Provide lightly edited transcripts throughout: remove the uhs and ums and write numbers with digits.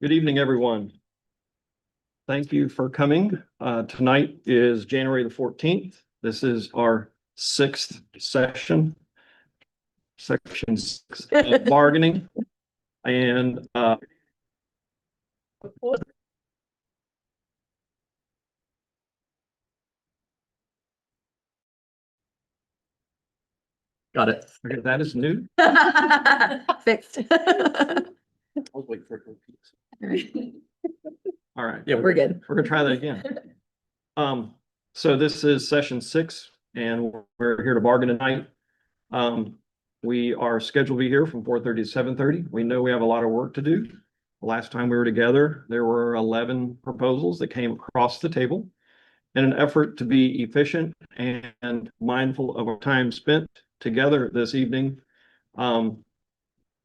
Good evening, everyone. Thank you for coming. Tonight is January the 14th. This is our sixth session, section 6 of bargaining. And got it. Okay, that is new. Fixed. I'll wait for it. All right. Yeah, we're good. We're gonna try that again. So this is session 6 and we're here to bargain tonight. We are scheduled to be here from 4:30 to 7:30. We know we have a lot of work to do. The last time we were together, there were 11 proposals that came across the table. In an effort to be efficient and mindful of our time spent together this evening,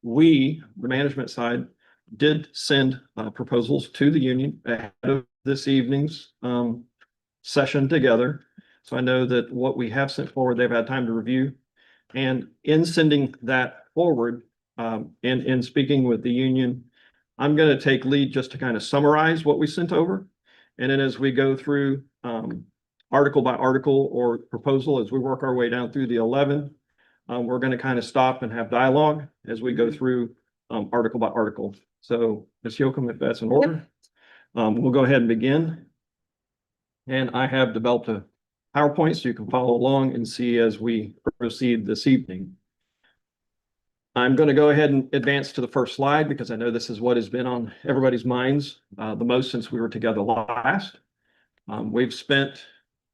we, the management side, did send proposals to the union ahead of this evening's session together. So I know that what we have sent forward, they've had time to review. And in sending that forward, in speaking with the union, I'm going to take lead just to kind of summarize what we sent over. And then as we go through article by article or proposal, as we work our way down through the 11, we're going to kind of stop and have dialogue as we go through article by article. So Ms. Yoakum, if that's in order, we'll go ahead and begin. And I have developed a PowerPoint so you can follow along and see as we proceed this evening. I'm going to go ahead and advance to the first slide because I know this is what has been on everybody's minds the most since we were together last. We've spent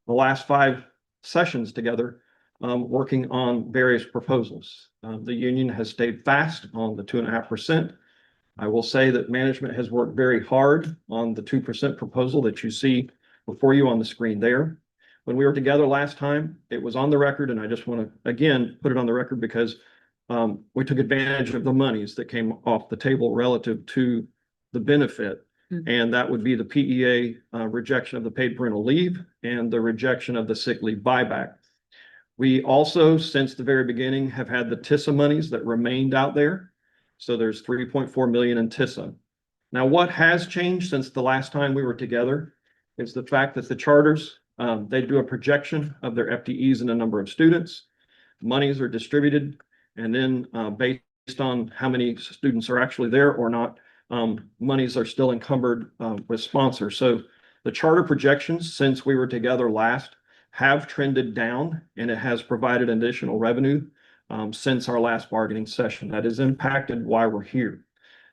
the last 5 sessions together working on various proposals. The union has stayed fast on the 2.5%. I will say that management has worked very hard on the 2% proposal that you see before you on the screen there. When we were together last time, it was on the record, and I just want to, again, put it on the record because we took advantage of the monies that came off the table relative to the benefit. And that would be the PEA rejection of the paid parental leave and the rejection of the sick leave buyback. We also, since the very beginning, have had the TISA monies that remained out there. So there's 3.4 million in TISA. Now, what has changed since the last time we were together is the fact that the charters, they do a projection of their FTEs and the number of students. Monies are distributed, and then based on how many students are actually there or not, monies are still encumbered with sponsors. So the charter projections since we were together last have trended down, and it has provided additional revenue since our last bargaining session. That has impacted why we're here.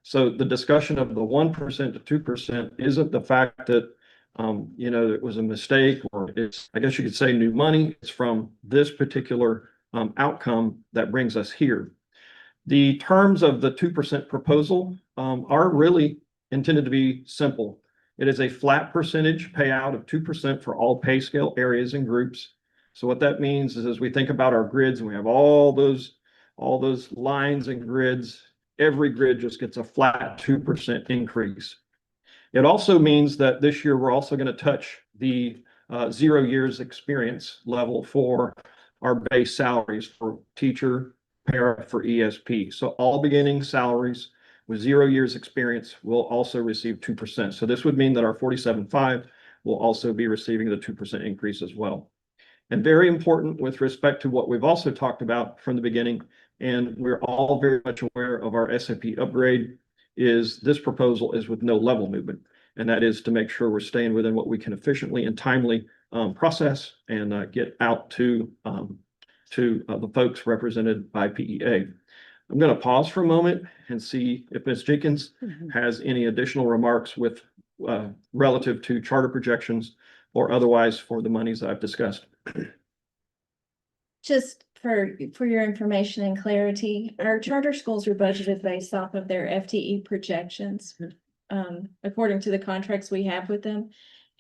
So the discussion of the 1% to 2% isn't the fact that it was a mistake, or it's, I guess you could say, new money. It's from this particular outcome that brings us here. The terms of the 2% proposal are really intended to be simple. It is a flat percentage payout of 2% for all pay scale areas and groups. So what that means is, as we think about our grids, and we have all those lines and grids, every grid just gets a flat 2% increase. It also means that this year we're also going to touch the 0 years experience level for our base salaries for teacher, para, for ESP. So all beginning salaries with 0 years experience will also receive 2%. So this would mean that our 47.5 will also be receiving the 2% increase as well. And very important with respect to what we've also talked about from the beginning, and we're all very much aware of our SAP upgrade, is this proposal is with no level movement. And that is to make sure we're staying within what we can efficiently and timely process and get out to the folks represented by PEA. I'm going to pause for a moment and see if Ms. Jenkins has any additional remarks with relative to charter projections or otherwise for the monies that I've discussed. Just for your information and clarity, our charter schools are budgeted based off of their FTE projections, according to the contracts we have with them.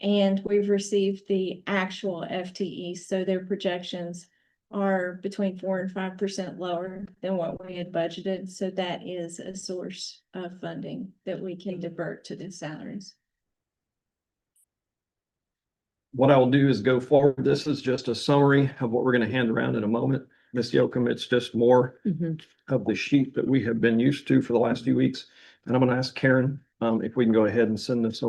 And we've received the actual FTE, so their projections are between 4% and 5% lower than what we had budgeted. So that is a source of funding that we can divert to the salaries. What I will do is go forward. This is just a summary of what we're going to hand around in a moment. Ms. Yoakum, it's just more of the sheet that we have been used to for the last few weeks. And I'm going to ask Karen if we can go ahead and send this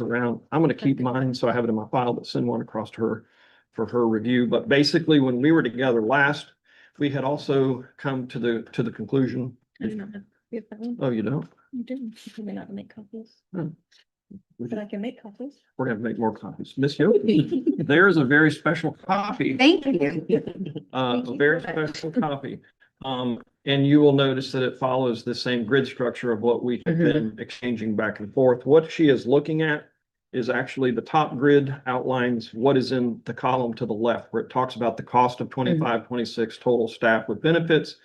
around. I'm gonna keep mine, so I have it in my file, but send one across to her for her review. But basically, when we were together last, we had also come to the conclusion. I do not have, you have that one? Oh, you don't? You do. You may not make copies, Hmm. but I can make copies. We're gonna make more copies. Miss Yo, there's a very special copy. Thank you. Thank A you very so much. special copy. And you will notice that it follows the same grid structure of what we have been exchanging back and forth. What she is looking at is actually the top grid outlines what is in the column to the left, where it talks about the cost of 25, 26 total staff with benefits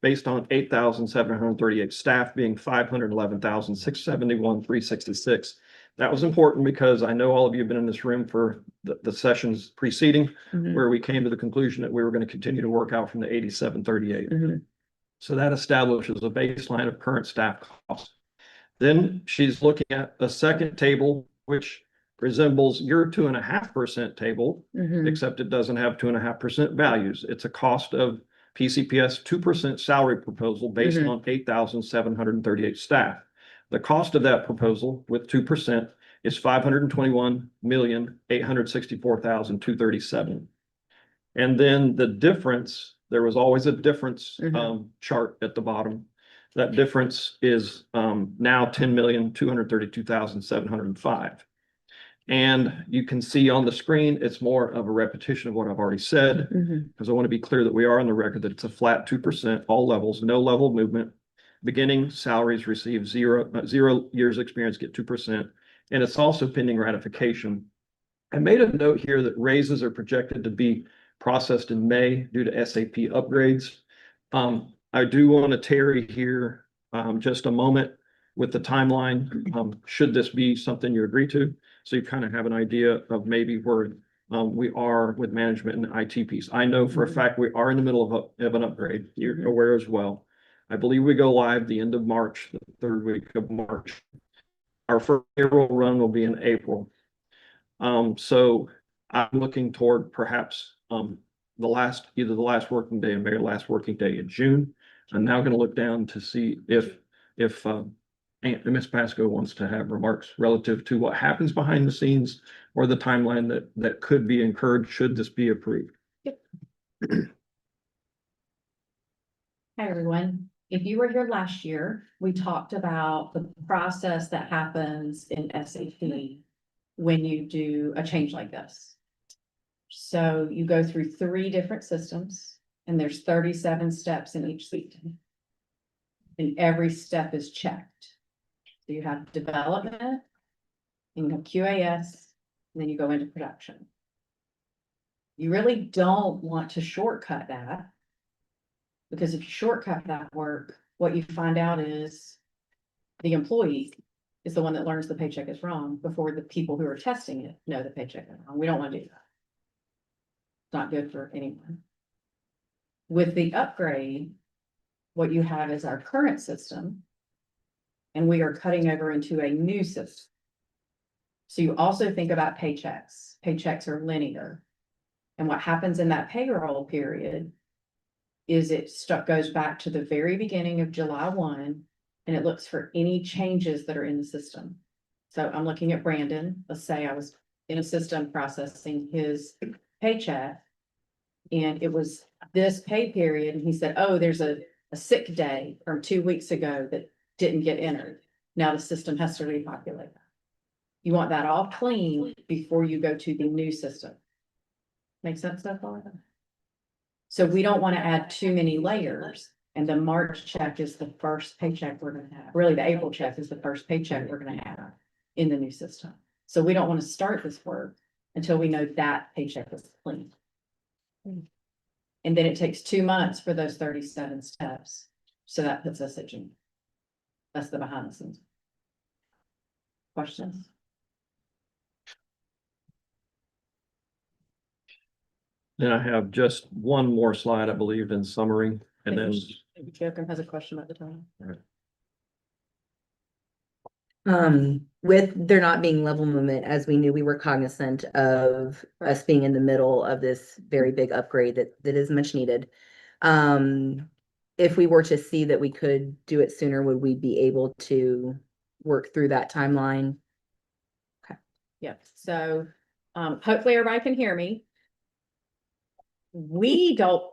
based on 8,738 staff being 511,671, 366. That was important because I know all of you have been in this room for the sessions preceding, where we came to the conclusion that we were going to continue to work out from the 8738. So that establishes a baseline of current staff costs. Then she's looking at a second table, which resembles your 2.5% table, except it doesn't have 2.5% values. It's a cost of PCPS 2% salary proposal based on 8,738 staff. The cost of that proposal with 2% is 521,864,237. And then the difference, there was always a difference chart at the bottom. That difference is now 10,232,705. And you can see on the screen, it's more of a repetition of what I've already said, because I want to be clear that we are on the record that it's a flat 2%, all levels, no level of movement. Beginning salaries receive 0 years experience, get 2%. And it's also pending ratification. I made a note here that raises are projected to be processed in May due to SAP upgrades. I do want to tarry here just a moment with the timeline. Should this be something you agree to? So you kind of have an idea of maybe where we are with management and the IT piece. I know for a fact we are in the middle of an upgrade. You're aware as well. I believe we go live the end of March, the third week of March. Our first payroll run will be in April. So I'm looking toward perhaps either the last working day in May or last working day in June. I'm now going to look down to see if Ms. Pasco wants to have remarks relative to what happens behind the scenes or the timeline that could be incurred should this be approved. Hi, everyone. If you were here last year, we talked about the process that happens in SAP when you do a change like this. So you go through 3 different systems and there's 37 steps in each system. And every step is checked. So you have development, and you have QAS, and then you go into production. You really don't want to shortcut that. Because if you shortcut that work, what you find out is the employee is the one that learns the paycheck is wrong before the people who are testing it know the paycheck is wrong. We don't want to do that. It's not good for anyone. With the upgrade, what you have is our current system, and we are cutting over into a new system. So you also think about paychecks. Paychecks are linear. And what happens in that payroll period is it goes back to the very beginning of July 1, and it looks for any changes that are in the system. So I'm looking at Brandon. Let's say I was in a system processing his paycheck, and it was this pay period, and he said, oh, there's a sick day from 2 weeks ago that didn't get entered. Now the system has to repopulate that. You want that all clean before you go to the new system. Make sense so far? So we don't want to add too many layers, and the March check is the first paycheck we're going to have. Really, the April check is the first paycheck we're going to have in the new system. So we don't want to start this work until we know that paycheck is clean. And then it takes 2 months for those 37 steps. So that puts us at June. That's the behind the scenes. Questions? Then I have just one more slide, I believe, in summary, and then Maybe Joachim has a question at the time. With there not being level movement, as we knew, we were cognizant of us being in the middle of this very big upgrade that is much needed. If we were to see that we could do it sooner, would we be able to work through that timeline. Yep, so, hopefully everybody can hear me. We don't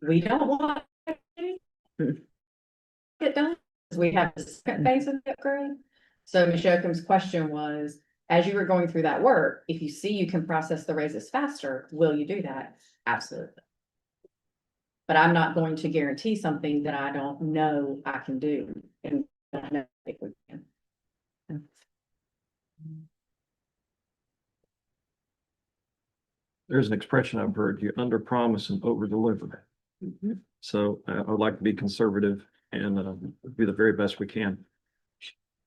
want to get done, because we have the second phase of the upgrade. So Ms. Yoakum's question was, as you were going through that work, if you see you can process the raises faster, will you do that? Absolutely. But I'm not going to guarantee something that I don't know I can do, and I know if we can. There's an expression I've heard, you under promise and over deliver. So I would like to be conservative and do the very best we can.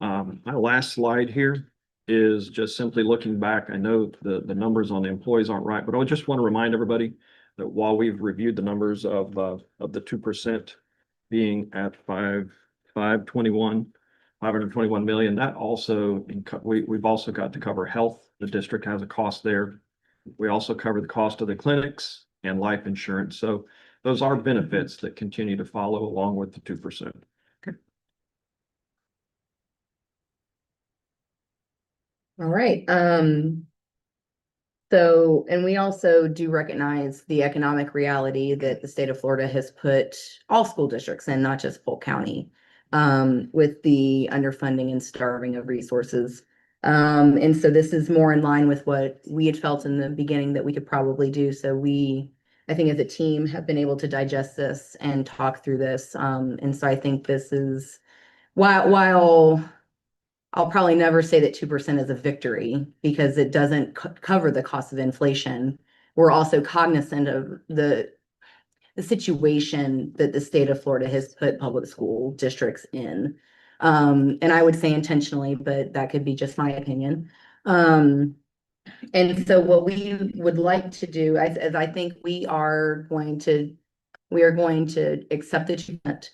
My last slide here is just simply looking back. I know the numbers on the employees aren't right, but I just want to remind everybody that while we've reviewed the numbers of the 2% being at 521 million, that also, we've also got to cover health. The district has a cost there. We also cover the cost of the clinics and life insurance. So those are benefits that continue to follow along with the 2%. All right, so, and we also do recognize the economic reality that the state of Florida has put all school districts in, not just Polk County, with the underfunding and starving of resources. And so this is more in line with what we had felt in the beginning that we could probably do. So I think as a team have been able to digest this and talk through this. And so I think this is, while I'll probably never say that 2% is a victory because it doesn't cover the cost of inflation. We're also cognizant of the situation that the state of Florida has put public school districts in. And I would say intentionally, but that could be just my opinion. And so what we would like to do, as I think we are going to accept the treatment.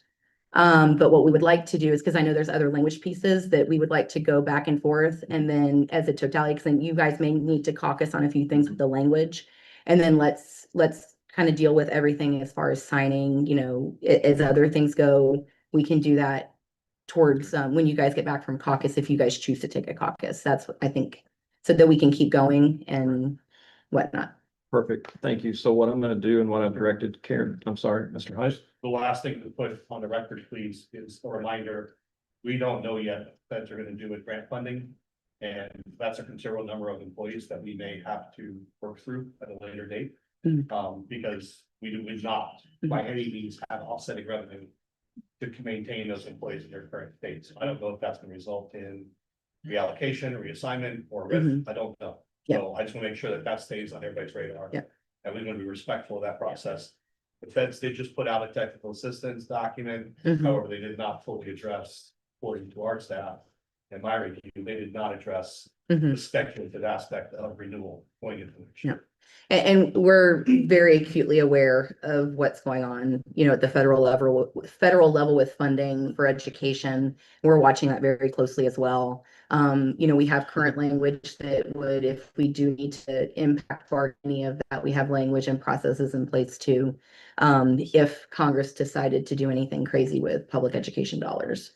But what we would like to do is, because I know there's other language pieces that we would like to go back and forth, and then as a totality, because then you guys may need to caucus on a few things with the language. And then let's kind of deal with everything as far as signing, as other things go, we can do that towards when you guys get back from caucus, if you guys choose to take a caucus. That's what I think, so that we can keep going and whatnot. Perfect. Thank you. So what I'm going to do and what I've directed Karen, I'm sorry, Mr. Heiss. The last thing to put on the record, please, is a reminder, we don't know yet that they're gonna do with grant funding. And that's a considerable number of employees that we may have to work through at a later date. Because we would not by any means have offsetting revenue to maintain those employees in their current state. So I don't know if that's gonna result in reallocation, reassignment, or RIF. I don't know. Yeah. So I just wanna make sure that that stays on everybody's radar. Yeah. And we want to be respectful of that process. The feds did just put out a technical assistance document. However, they did not fully address, according to our staff and my review, they did not address the speculative aspect of renewal going into next year. And we're very acutely aware of what's going on, at the federal level with funding for education. We're watching that very closely as well. We have current language that would, if we do need to impact for any of that, we have language and processes in place too. If Congress decided to do anything crazy with public education dollars.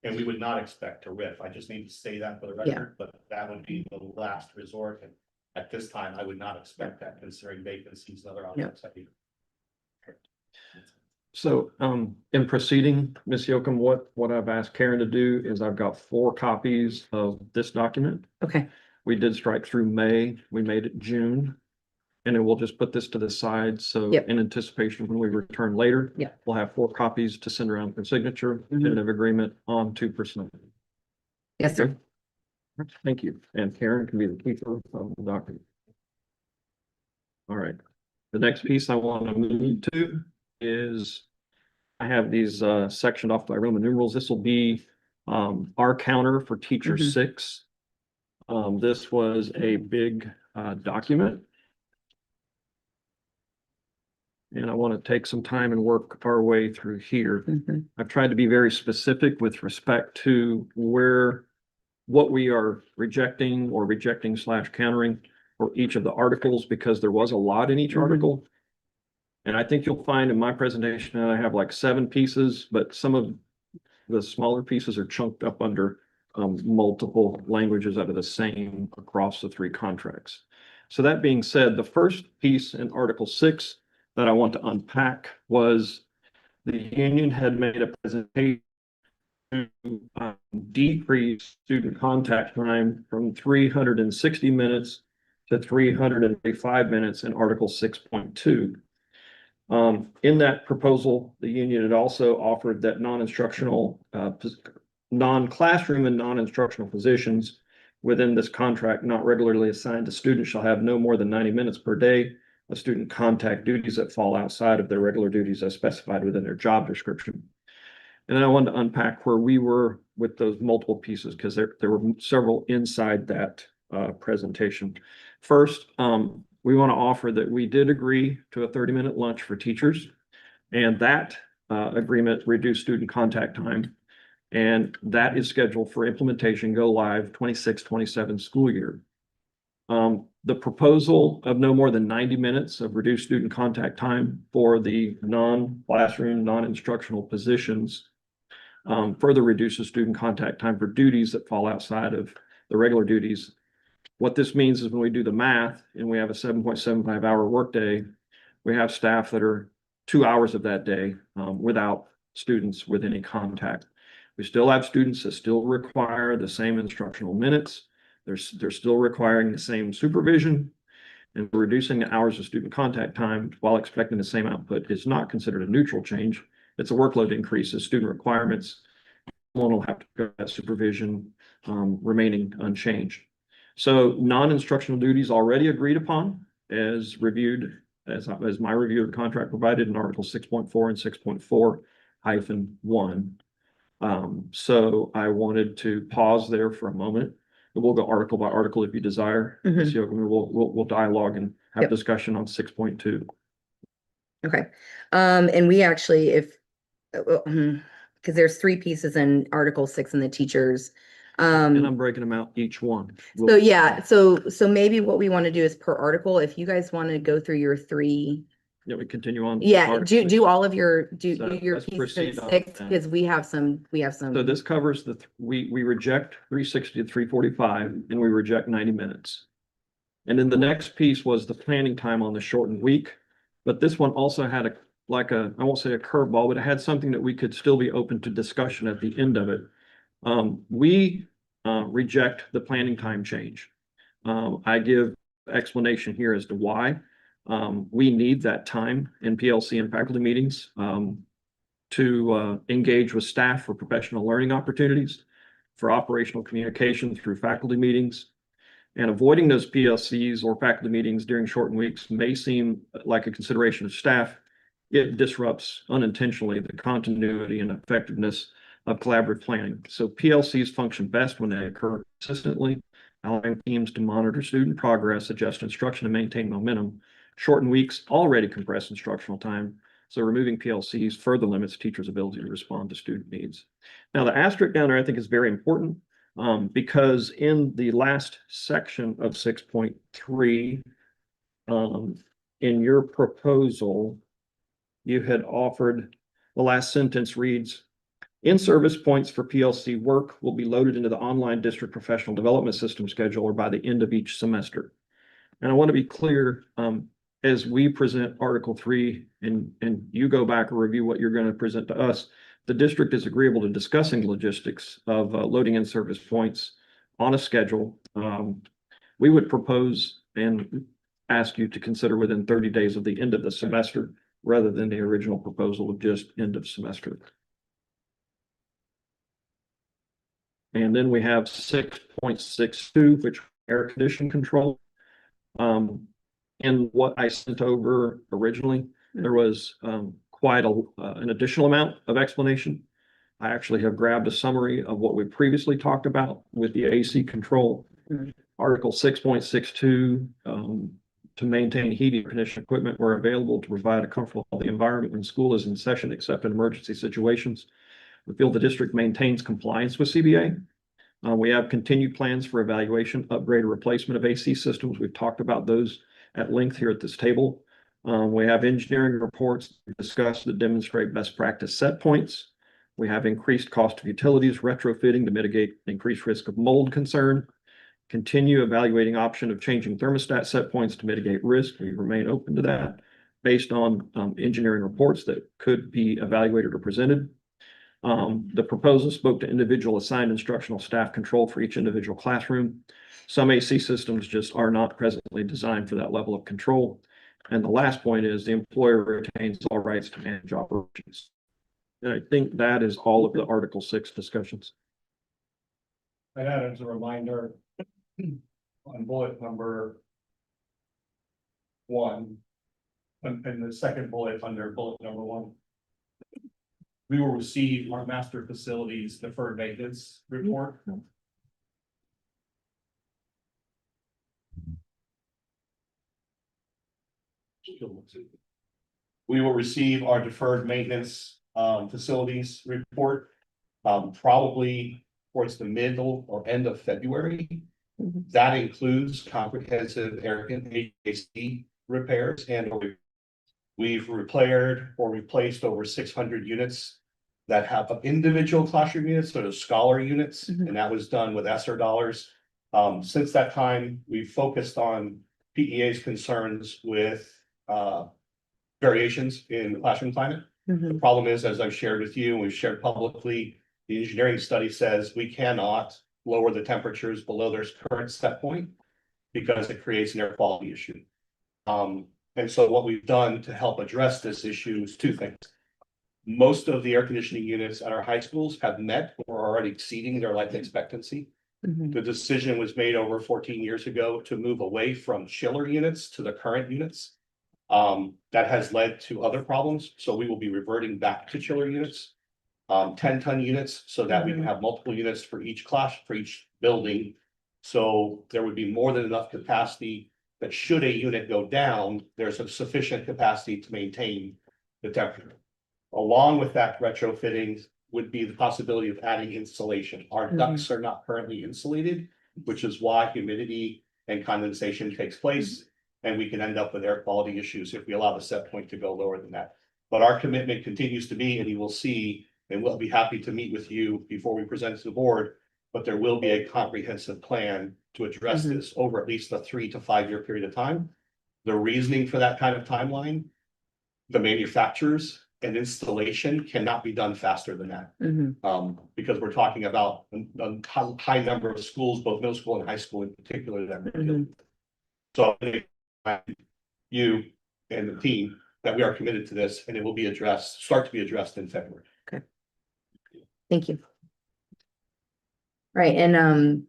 And we would not expect to RIF. I just need to say that for the record, but that would be the last resort. And at this time, I would not expect that, considering vacancies and other options. So in proceeding, Ms. Yoakum, what I've asked Karen to do is I've got 4 copies of this document. Okay. We did strike through May, we made it June. And then we'll just put this to the side. So Yep. in anticipation, when we return later, Yep. we'll have 4 copies to send around for signature, tentative agreement on 2%. Yes, sir. Thank you. And Karen can be the keeper of the document. All right. The next piece I want to move to is I have these sectioned off by Roman numerals. This will be our counter for teacher 6. This was a big document. And I want to take some time and work our way through here. I've tried to be very specific with respect to what we are rejecting or rejecting/countering for each of the articles, because there was a lot in each article. And I think you'll find in my presentation, I have like 7 pieces, but some of the smaller pieces are chunked up under multiple languages that are the same across the three contracts. So that being said, the first piece in Article 6 that I want to unpack was the union had made a presentation to decrease student contact time from 360 minutes to 335 minutes in Article 6.2. In that proposal, the union had also offered that non-instructional, non-classroom and non-instructional positions within this contract not regularly assigned to students shall have no more than 90 minutes per day of student contact duties that fall outside of their regular duties as specified within their job description. And then I wanted to unpack where we were with those multiple pieces, because there were several inside that presentation. First, we want to offer that we did agree to a 30-minute lunch for teachers, and that agreement reduced student contact time. And that is scheduled for implementation go live 26-27 school year. The proposal of no more than 90 minutes of reduced student contact time for the non-classroom, non-instructional positions further reduces student contact time for duties that fall outside of the regular duties. What this means is when we do the math and we have a 7.75 hour workday, we have staff that are 2 hours of that day without students with any contact. We still have students that still require the same instructional minutes. They're still requiring the same supervision, and reducing the hours of student contact time while expecting the same output is not considered a neutral change. It's a workload increase as student requirements. One will have to go that supervision remaining unchanged. So non-instructional duties already agreed upon as reviewed, as my review of the contract provided in Article 6.4 and 6.4-1. So I wanted to pause there for a moment. We'll go article by article if you desire. Mhm. So we'll dialogue and have Yep. discussion on 6.2. Okay, and we actually, because there's three pieces in Article 6 in the teachers. And I'm breaking them out each one. So yeah, so maybe what we want to do is per article, if you guys want to go through your three, Yeah, we continue on. yeah, Article do all of your, So your let's pieces in proceed on 6, that. because we have some. So this covers we reject 360 to 345 and we reject 90 minutes. And then the next piece was the planning time on the shortened week. But this one also had I won't say a curveball, but it had something that we could still be open to discussion at the end of it. We reject the planning time change. I give explanation here as to why. We need that time in PLC and faculty meetings to engage with staff for professional learning opportunities, for operational communication through faculty meetings. And avoiding those PLCs or faculty meetings during shortened weeks may seem like a consideration of staff. It disrupts unintentionally the continuity and effectiveness of collaborative planning. So PLCs function best when they occur consistently, allowing teams to monitor student progress, adjust instruction, and maintain momentum. Shortened weeks already compress instructional time, so removing PLCs further limits teachers' ability to respond to student needs. Now, the asterisk down there I think is very important because in the last section of 6.3, in your proposal, you had offered, the last sentence reads, in-service points for PLC work will be loaded into the online district professional development system schedule or by the end of each semester. And I want to be clear, as we present Article 3 and you go back and review what you're going to present to us, the district is agreeable to discussing logistics of loading in-service points on a schedule. We would propose and ask you to consider within 30 days of the end of the semester rather than the original proposal of just end of semester. And then we have 6.62, which air condition control. In what I sent over originally, there was quite an additional amount of explanation. I actually have grabbed a summary of what we previously talked about with the AC control. Mhm. Article 6.62, to maintain heating and conditioning equipment where available to provide a comfortable environment when school is in session, except in emergency situations. We feel the district maintains compliance with CBA. We have continued plans for evaluation, upgrade, or replacement of AC systems. We've talked about those at length here at this table. We have engineering reports discussed that demonstrate best practice set points. We have increased cost of utilities, retrofitting to mitigate increased risk of mold concern. Continue evaluating option of changing thermostat set points to mitigate risk. We remain open to that based on engineering reports that could be evaluated or presented. The proposal spoke to individual assigned instructional staff control for each individual classroom. Some AC systems just are not presently designed for that level of control. And the last point is the employer retains all rights to manage operations. And I think that is all of the Article 6 discussions. And that as a reminder, on bullet number 1, and the second bullet under bullet number 1. We will receive our master facilities deferred maintenance report. We will receive our deferred maintenance facilities report probably towards the middle or end of February. That includes comprehensive air and HVAC repairs and we've repaired or replaced over 600 units that have individual classroom units, sort of scholar units, and that was done with ESSER dollars. Since that time, we've focused on PEA's concerns with variations in classroom climate. The problem is, as I've shared with you, and we've shared publicly, the engineering study says we cannot lower the temperatures below their current set point because it creates an air quality issue. And so what we've done to help address this issue is 2 things. Most of the air conditioning units at our high schools have met or are already exceeding their life expectancy. The decision was made over 14 years ago to move away from chiller units to the current units. That has led to other problems, so we will be reverting back to chiller units. 10-ton units, so that we can have multiple units for each class, for each building. So there would be more than enough capacity that should a unit go down, there's a sufficient capacity to maintain the temperature. Along with that retrofitting would be the possibility of adding insulation. Our ducts are not currently insulated, which is why humidity and condensation takes place. And we can end up with air quality issues if we allow the set point to go lower than that. But our commitment continues to be, and you will see, and we'll be happy to meet with you before we present to the board, but there will be a comprehensive plan to address this over at least a 3 to 5 year period of time. The reasoning for that kind of timeline, the manufacturers and installation cannot be done faster than that. Because we're talking about a high number of schools, both middle school and high school in particular, that we're dealing with. So you and the team that we are committed to this, and it will be start to be addressed in February. Thank you. Right, and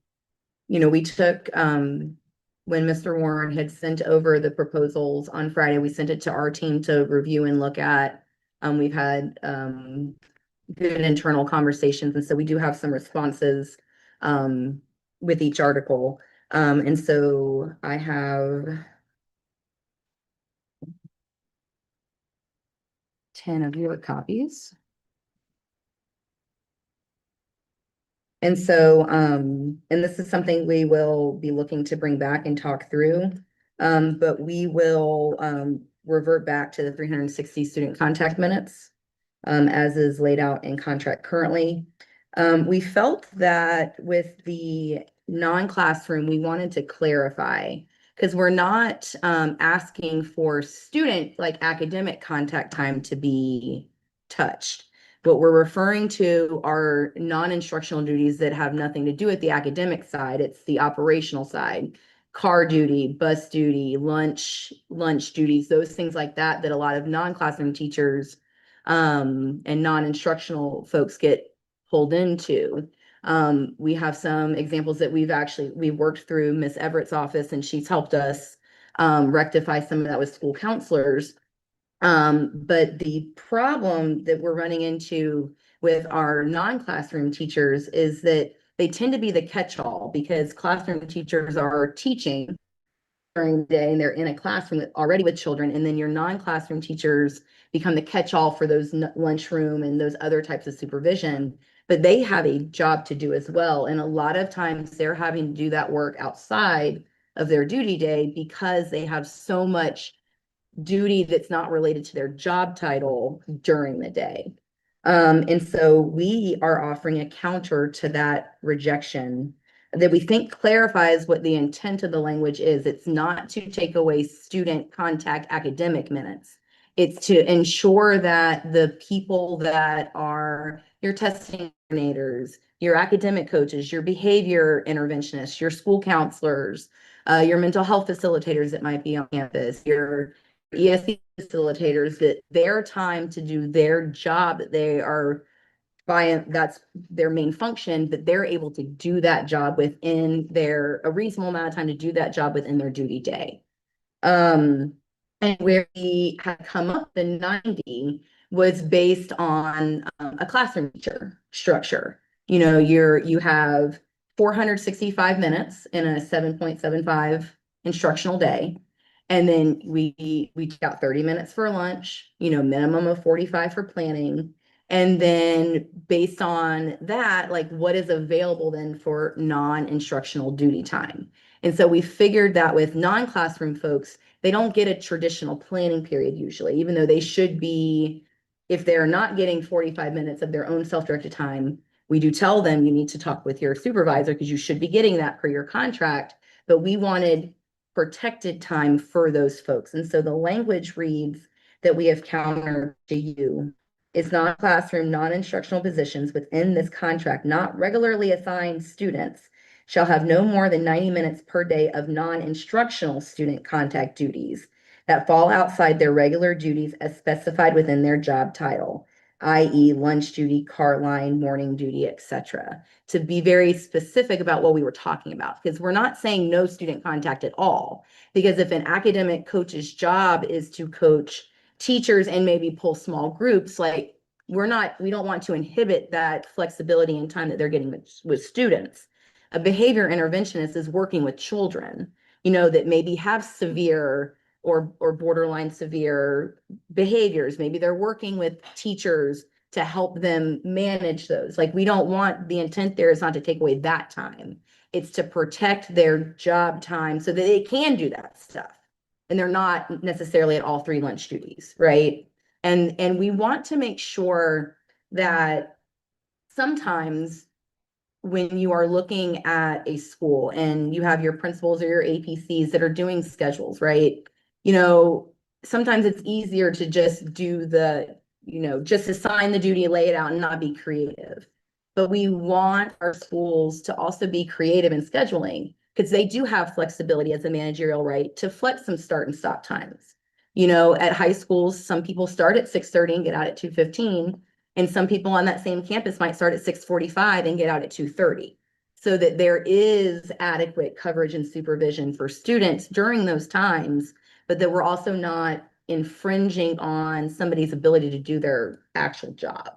we took when Mr. Warren had sent over the proposals on Friday, we sent it to our team to review and look at. We've had good internal conversations, and so we do have some responses with each article. And so I have 10 of your copies. And so, and this is something we will be looking to bring back and talk through. But we will revert back to the 360 student contact minutes, as is laid out in contract currently. We felt that with the non-classroom, we wanted to clarify, because we're not asking for student academic contact time to be touched. What we're referring to are non-instructional duties that have nothing to do with the academic side. It's the operational side, car duty, bus duty, lunch duties, those things like that, that a lot of non-classroom teachers and non-instructional folks get pulled into. We have some examples that we've worked through Miss Everett's office, and she's helped us rectify some of that with school counselors. But the problem that we're running into with our non-classroom teachers is that they tend to be the catch-all, because classroom teachers are teaching during the day and they're in a classroom already with children, and then your non-classroom teachers become the catch-all for those lunchroom and those other types of supervision, but they have a job to do as well. And a lot of times they're having to do that work outside of their duty day because they have so much duty that's not related to their job title during the day. And so we are offering a counter to that rejection that we think clarifies what the intent of the language is. It's not to take away student contact academic minutes. It's to ensure that the people that are your testing coordinators, your academic coaches, your behavior interventionists, your school counselors, your mental health facilitators that might be on campus, your ESE facilitators, that their time to do their job, that they are that's their main function, but they're able to do that job within a reasonable amount of time to do that job within their duty day. And where we had come up the 90 was based on a classroom teacher structure. You know, you have 465 minutes in a 7.75 instructional day. And then we take out 30 minutes for lunch, you know, minimum of 45 for planning. And then based on that, like what is available then for non-instructional duty time. And so we figured that with non-classroom folks, they don't get a traditional planning period usually, even though they should be, if they're not getting 45 minutes of their own self-directed time, we do tell them you need to talk with your supervisor because you should be getting that per your contract. But we wanted protected time for those folks. And so the language reads that we have countered to you is non-classroom, non-instructional positions within this contract, not regularly assigned students shall have no more than 90 minutes per day of non-instructional student contact duties that fall outside their regular duties as specified within their job title, i.e. lunch duty, car line, morning duty, etc. To be very specific about what we were talking about, because we're not saying no student contact at all. Because if an academic coach's job is to coach teachers and maybe pull small groups, like we don't want to inhibit that flexibility and time that they're getting with students. A behavior interventionist is working with children, you know, that maybe have severe or borderline severe behaviors. Maybe they're working with teachers to help them manage those. Like we don't want, the intent there is not to take away that time. It's to protect their job time so that they can do that stuff. And they're not necessarily at all 3 lunch duties, right? And we want to make sure that sometimes when you are looking at a school and you have your principals or your APCs that are doing schedules, right? You know, sometimes it's easier to just do just assign the duty, lay it out and not be creative. But we want our schools to also be creative in scheduling because they do have flexibility as a managerial right to flex some start and stop times. You know, at high schools, some people start at 6:30 and get out at 2:15. And some people on that same campus might start at 6:45 and get out at 2:30. So that there is adequate coverage and supervision for students during those times, but that we're also not infringing on somebody's ability to do their actual job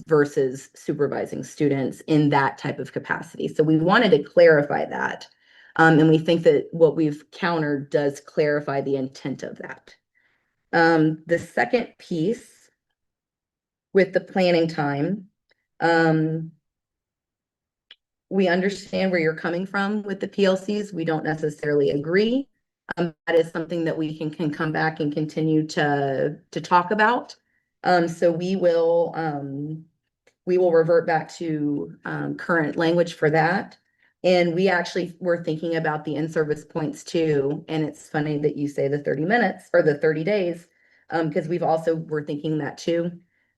versus supervising students in that type of capacity. So we wanted to clarify that. And we think that what we've countered does clarify the intent of that. The second piece with the planning time, we understand where you're coming from with the PLCs. We don't necessarily agree. That is something that we can come back and continue to talk about. So we will revert back to current language for that. And we actually were thinking about the in-service points too. And it's funny that you say the 30 minutes or the 30 days, because we're thinking that too.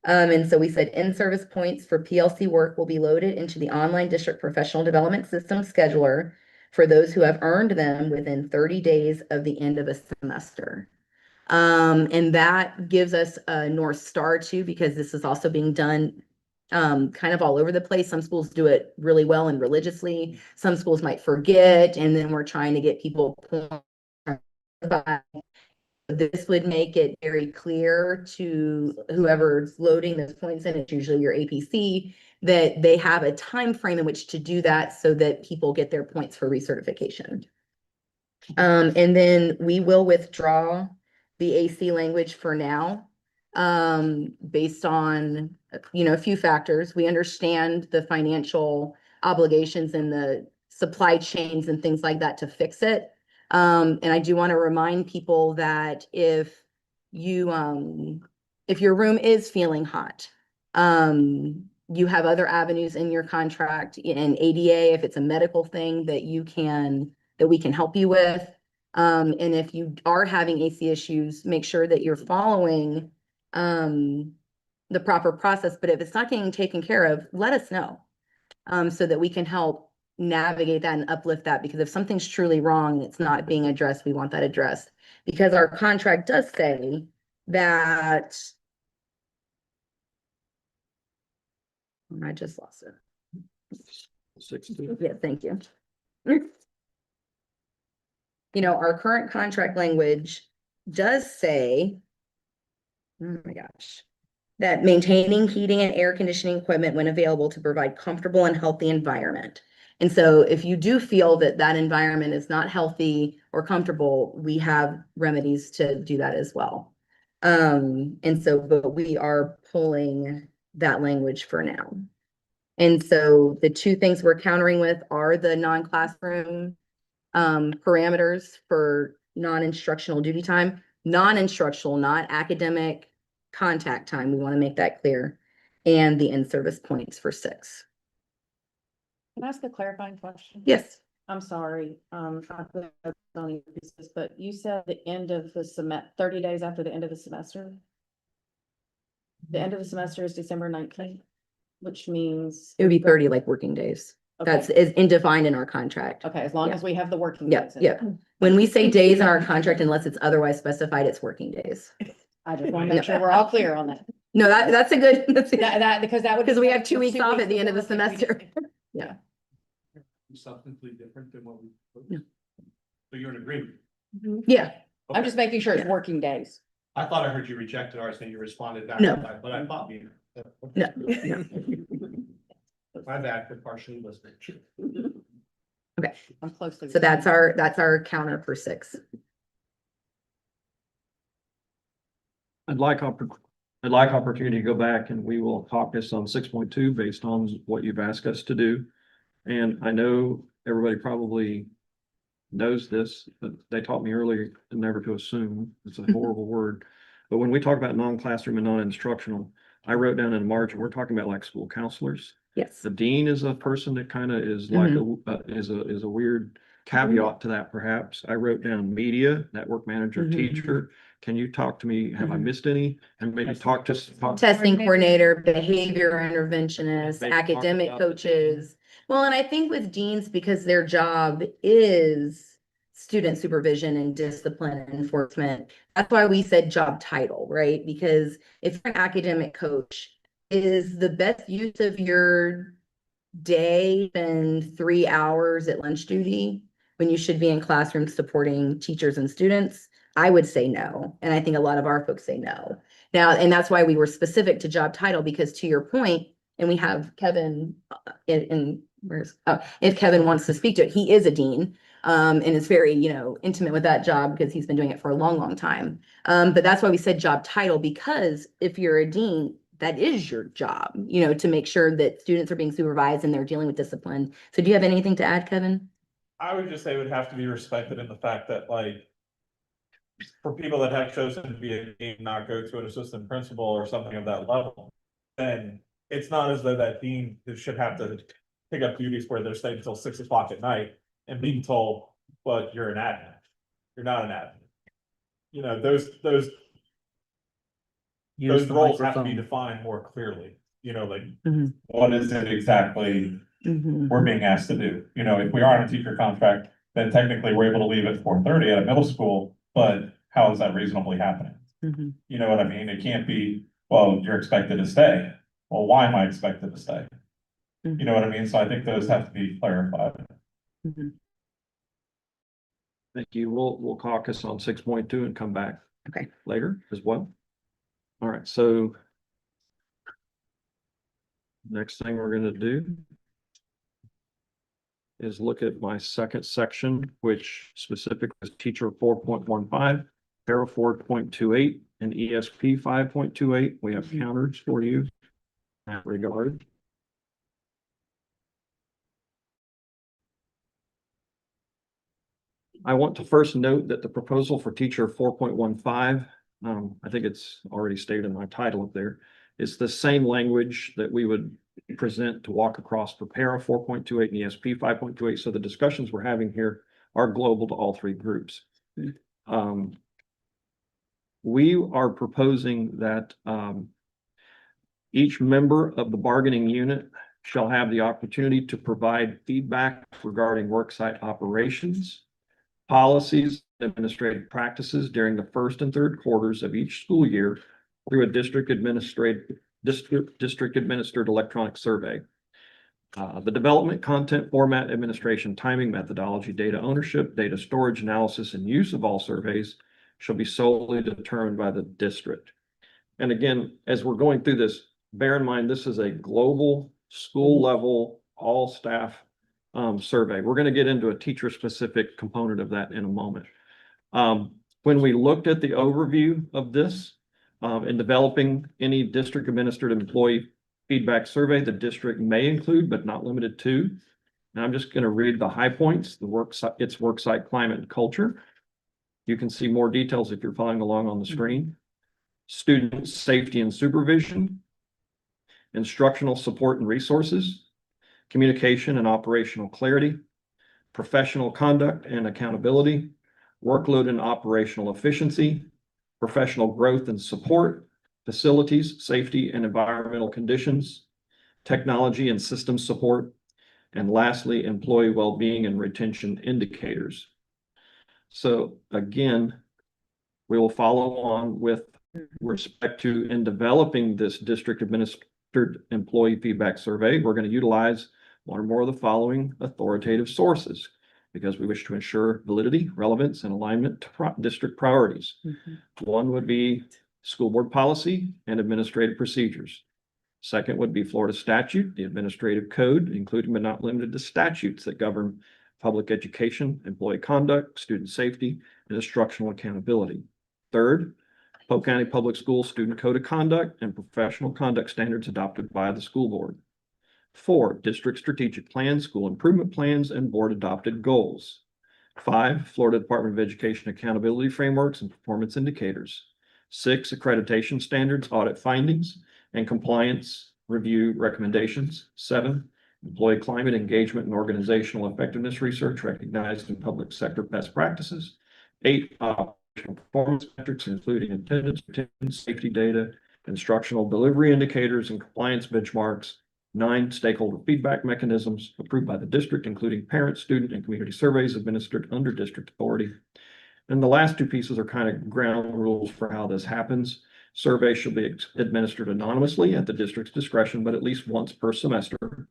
And so we said in-service points for PLC work will be loaded into the online district professional development system scheduler for those who have earned them within 30 days of the end of a semester. And that gives us a North Star too, because this is also being done kind of all over the place. Some schools do it really well and religiously. Some schools might forget, and then we're trying to get people by. This would make it very clear to whoever's loading those points in, it's usually your APC, that they have a time frame in which to do that so that people get their points for recertification. And then we will withdraw the AC language for now, based on, a few factors. We understand the financial obligations and the supply chains and things like that to fix it. And I do want to remind people that if your room is feeling hot You have other avenues in your contract in ADA, if it's a medical thing that we can help you with. And if you are having AC issues, make sure that you're following, the proper process. But if it's not getting taken care of, let us know. So that we can help navigate that and uplift that, because if something's truly wrong and it's not being addressed, we want that addressed. Because our contract does say that. I just lost it. 62. Yeah, thank you. You know, our current contract language does say, oh my gosh, that maintaining heating and air conditioning equipment when available to provide comfortable and healthy environment. And so if you do feel that that environment is not healthy or comfortable, we have remedies to do that as well. And so, but we are pulling that language for now. And so the two things we're countering with are the non-classroom parameters for non-instructional duty time, non-instructional, not academic contact time. We want to make that clear. And the in-service points for 6. Can I ask a clarifying question? Yes, I'm sorry, not to go on your pieces, but you said the end of the 30 days after the end of the semester? The end of the semester is December 19th, which means. it would be 30 like working days. Okay. That's is defined in our contract. Okay, as long Yeah. as we have the working Yeah, days. in yeah. it. When we say days in our contract, unless it's otherwise specified, it's working days. I just want to make sure we're all clear on that. No, that's a good, Because that would. because we have 2 weeks off at the end of the if we didn't- semester. Substantively different than what we. Yeah. So you're in agreement? Yeah, I'm just making sure it's working days. I thought I heard you rejected ours and you responded back. No. But I thought you. No. My bad for partially listening. I'm closely. so that's our counter for 6. I'd like opportunity to go back and we will caucus on 6.2 based on what you've asked us to do. And I know everybody probably knows this, but they taught me earlier never to assume. It's a horrible word. But when we talk about non-classroom and non-instructional, I wrote down in margin, we're talking about like school counselors. Yes. The dean is a person that kind of is like is a weird caveat to that perhaps. I wrote down media, network manager, Mhm. teacher. Can you talk to me? Have I Mhm. missed any? And maybe talk. Testing coordinator, behavior interventionist, Maybe talk academic about- coaches. Well, and I think with deans, because their job is student supervision and discipline and enforcement, that's why we said job title, right? Because if you're an academic coach, is the best use of your day and 3 hours at lunch duty when you should be in classrooms supporting teachers and students? I would say no. And I think a lot of our folks say no. Now, and that's why we were specific to job title, because to your point, and we have Kevin if Kevin wants to speak to it, he is a dean. And is very, intimate with that job because he's been doing it for a long, long time. But that's why we said job title, because if you're a dean, that is your job, to make sure that students are being supervised and they're dealing with discipline. So do you have anything to add, Kevin? I would just say it would have to be respected in the fact that like. For people that have chosen to be a dean, not go to an assistant principal or something of that level. Then it's not as though that dean should have to pick up duties where they're staying until 6 o'clock at night and being told, well, you're an admin. You're not an admin. Those roles have to be defined more clearly, Mhm. what is it exactly Mhm. we're being asked to do. If we are on a teacher contract, then technically we're able to leave at 4:30 at a middle school, but how is that reasonably happening? Mhm. You know what I mean? It can't be, well, you're expected to stay. Well, why am I expected to stay? You know what I mean? So I think those have to be clarified. Mhm. Thank you. We'll caucus on 6.2 and come back. Okay. Later as well. All right, so. Next thing we're gonna do. Is look at my second section, which specifically is teacher 4.15, para 4.28, and ESP 5.28. We have counters for you in that regard. I want to first note that the proposal for teacher 4.15, I think it's already stated in my title up there, It's the same language that we would present to walk across Prepara 4.28 and ESP 5.28. So the discussions we're having here are global to all three groups. We are proposing that each member of the bargaining unit shall have the opportunity to provide feedback regarding worksite operations, policies, and administrative practices during the first and third quarters of each school year through a district administered electronic survey. The development, content, format, administration, timing, methodology, data ownership, data storage, analysis, and use of all surveys shall be solely determined by the district. And again, as we're going through this, bear in mind, this is a global school level, all staff survey. We're going to get into a teacher specific component of that in a moment. When we looked at the overview of this in developing any district administered employee feedback survey, the district may include, but not limited to. And I'm just going to read the high points, its worksite climate and culture. You can see more details if you're following along on the screen. Student safety and supervision, instructional support and resources, communication and operational clarity, professional conduct and accountability, workload and operational efficiency, professional growth and support, facilities, safety and environmental conditions, technology and system support, and lastly, employee well-being and retention indicators. So again, we will follow on with respect to in developing this district administered employee feedback survey, we're going to utilize one or more of the following authoritative sources because we wish to ensure validity, relevance, and alignment to district priorities. One would be school board policy and administrative procedures. Second would be Florida statute, the administrative code, including but not limited to statutes that govern public education, employee conduct, student safety, and instructional accountability. Third, Polk County Public Schools Student Code of Conduct and professional conduct standards adopted by the school board. 4, district strategic plans, school improvement plans, and board adopted goals. 5, Florida Department of Education accountability frameworks and performance indicators. 6, accreditation standards, audit findings, and compliance review recommendations. 7, employee climate engagement and organizational effectiveness research recognized in public sector best practices. 8, operational performance metrics, including attendance, safety data, instructional delivery indicators, and compliance benchmarks. 9, stakeholder feedback mechanisms approved by the district, including parent, student, and community surveys administered under district authority. And the last 2 pieces are kind of ground rules for how this happens. Surveys shall be administered anonymously at the district's discretion, but at least once per semester.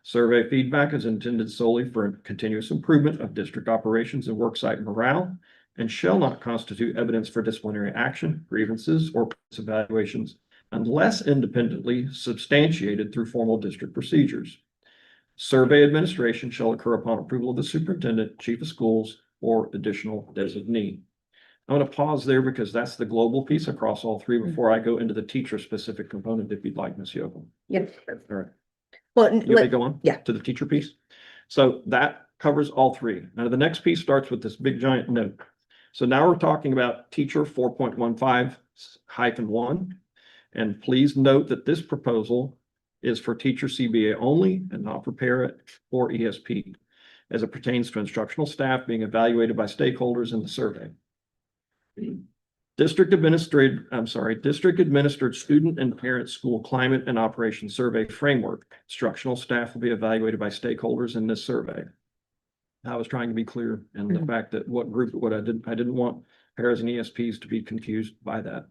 Survey feedback is intended solely for continuous improvement of district operations and worksite morale and shall not constitute evidence for disciplinary action, grievances, or evaluations unless independently substantiated through formal district procedures. Survey administration shall occur upon approval of the superintendent, chief of schools, or additional designee. I'm going to pause there because that's the global piece across all 3 before I go into the teacher specific component if you'd like, Ms. Yoakum. Yep. All right. Well, You may go on? yeah. To the teacher piece. So that covers all 3. Now the next piece starts with this big giant note. So now we're talking about teacher 4.15-1. And please note that this proposal is for teacher CBA only and not for parent or ESP as it pertains to instructional staff being evaluated by stakeholders in the survey. District administered student and parent school climate and operation survey framework. Instructional staff will be evaluated by stakeholders in this survey. I was trying to be clear in the fact that I didn't want paras and ESPs to be confused by that.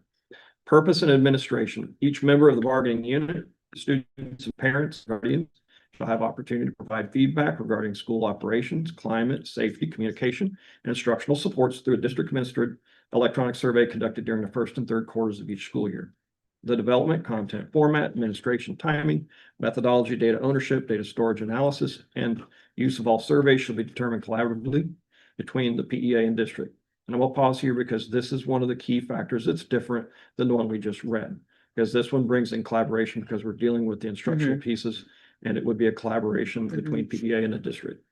Purpose and administration. Each member of the bargaining unit, students and parents, guardians, shall have opportunity to provide feedback regarding school operations, climate, safety, communication, and instructional supports through a district administered electronic survey conducted during the first and third quarters of each school year. The development, content, format, administration, timing, methodology, data ownership, data storage analysis, and use of all surveys shall be determined collaboratively between the PEA and district. And I will pause here because this is one of the key factors that's different than the one we just read. Because this one brings in collaboration because we're dealing with the instructional pieces and it would be a collaboration between PEA and the district.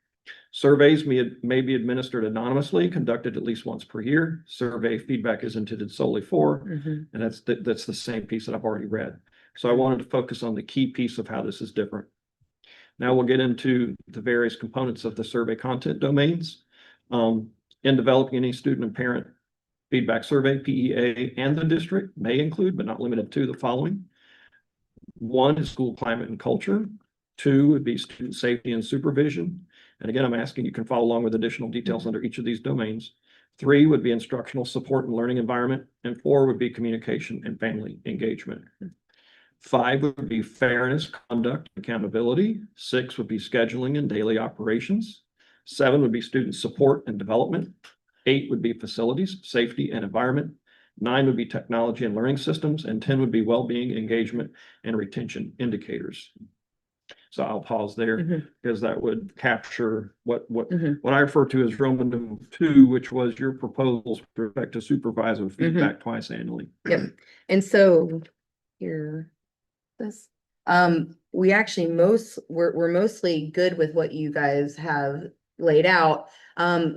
Surveys may be administered anonymously, conducted at least once per year. Survey feedback is intended solely for, and that's the same piece that I've already read. So I wanted to focus on the key piece of how this is different. Now we'll get into the various components of the survey content domains. In developing any student and parent feedback survey, PEA and the district may include, but not limited to, the following. One is school climate and culture. Two would be student safety and supervision. And again, I'm asking you can follow along with additional details under each of these domains. Three would be instructional support and learning environment. And four would be communication and family engagement. Five would be fairness, conduct, accountability. Six would be scheduling and daily operations. Seven would be student support and development. Eight would be facilities, safety and environment. Nine would be technology and learning systems, and 10 would be well-being, engagement, and retention indicators. So I'll pause there Mhm. because that would capture what Mhm. I refer to as Roman numeral 2, which was your proposals with respect to supervisor feedback twice annually. Yep. And so here, this, we actually we're mostly good with what you guys have laid out.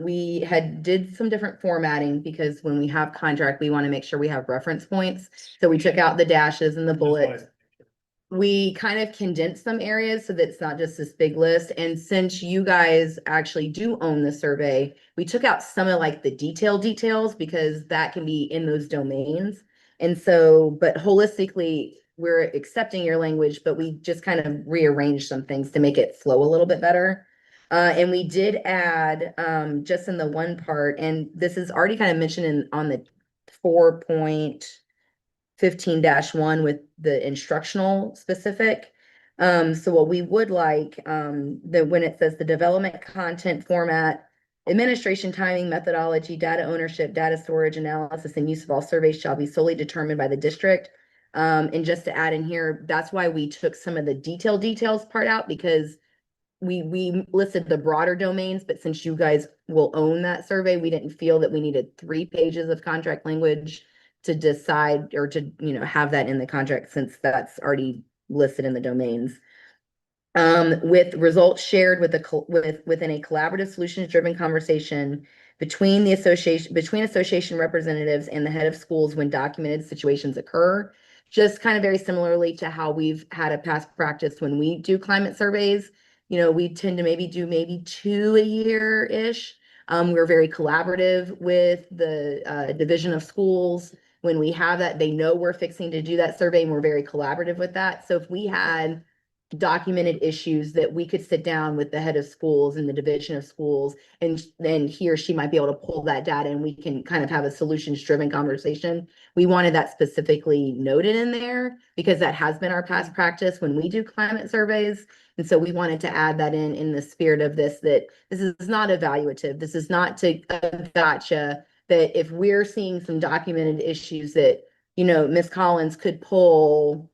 We did some different formatting because when we have contract, we want to make sure we have reference points. So we took out the dashes and the bullets. We kind of condensed some areas so that it's not just this big list. And since you guys actually do own the survey, we took out some of like the details because that can be in those domains. And so, but holistically, we're accepting your language, but we just kind of rearranged some things to make it flow a little bit better. And we did add, just in the one part, and this is already kind of mentioned on the 4.15-1 with the instructional specific. So what we would like, that when it says the development content format, administration, timing, methodology, data ownership, data storage, analysis, and use of all surveys shall be solely determined by the district. And just to add in here, that's why we took some of the details part out, because we listed the broader domains, but since you guys will own that survey, we didn't feel that we needed 3 pages of contract language to decide or to, have that in the contract, since that's already listed in the domains. With results shared within a collaborative solutions driven conversation between association representatives and the head of schools when documented situations occur. Just kind of very similarly to how we've had a past practice when we do climate surveys. We tend to do 2 a year-ish. We're very collaborative with the division of schools. When we have that, they know we're fixing to do that survey, and we're very collaborative with that. So if we had documented issues, that we could sit down with the head of schools and the division of schools, and then he or she might be able to pull that data, and we can kind of have a solutions driven conversation. We wanted that specifically noted in there because that has been our past practice when we do climate surveys. And so we wanted to add that in the spirit of this, that this is not evaluative. This is not to gotcha, that if we're seeing some documented issues that, Ms. Collins could pull,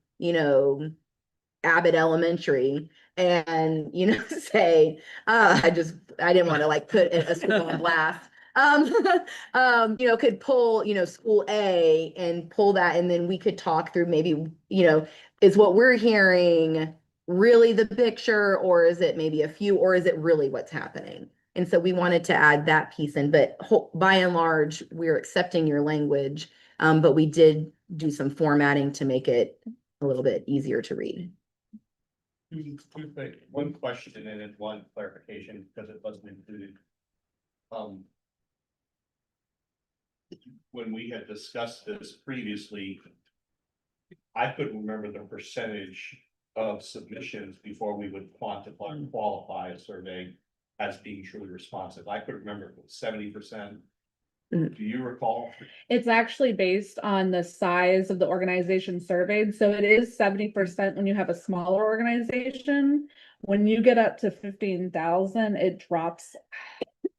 Abbott Elementary and, say, I didn't want to like put a school on blast. Could pull, school A and pull that, and then we could talk through maybe, is what we're hearing really the picture, or is it maybe a few, or is it really what's happening? And so we wanted to add that piece in, but by and large, we're accepting your language. But we did do some formatting to make it a little bit easier to read. One question and then one clarification, because it wasn't included. When we had discussed this previously, I couldn't remember the percentage of submissions before we would quantify and qualify a survey as being truly responsive. I could remember it was 70%. Do you recall? It's actually based on the size of the organization surveyed. So it is 70% when you have a smaller organization. When you get up to 15,000, it drops.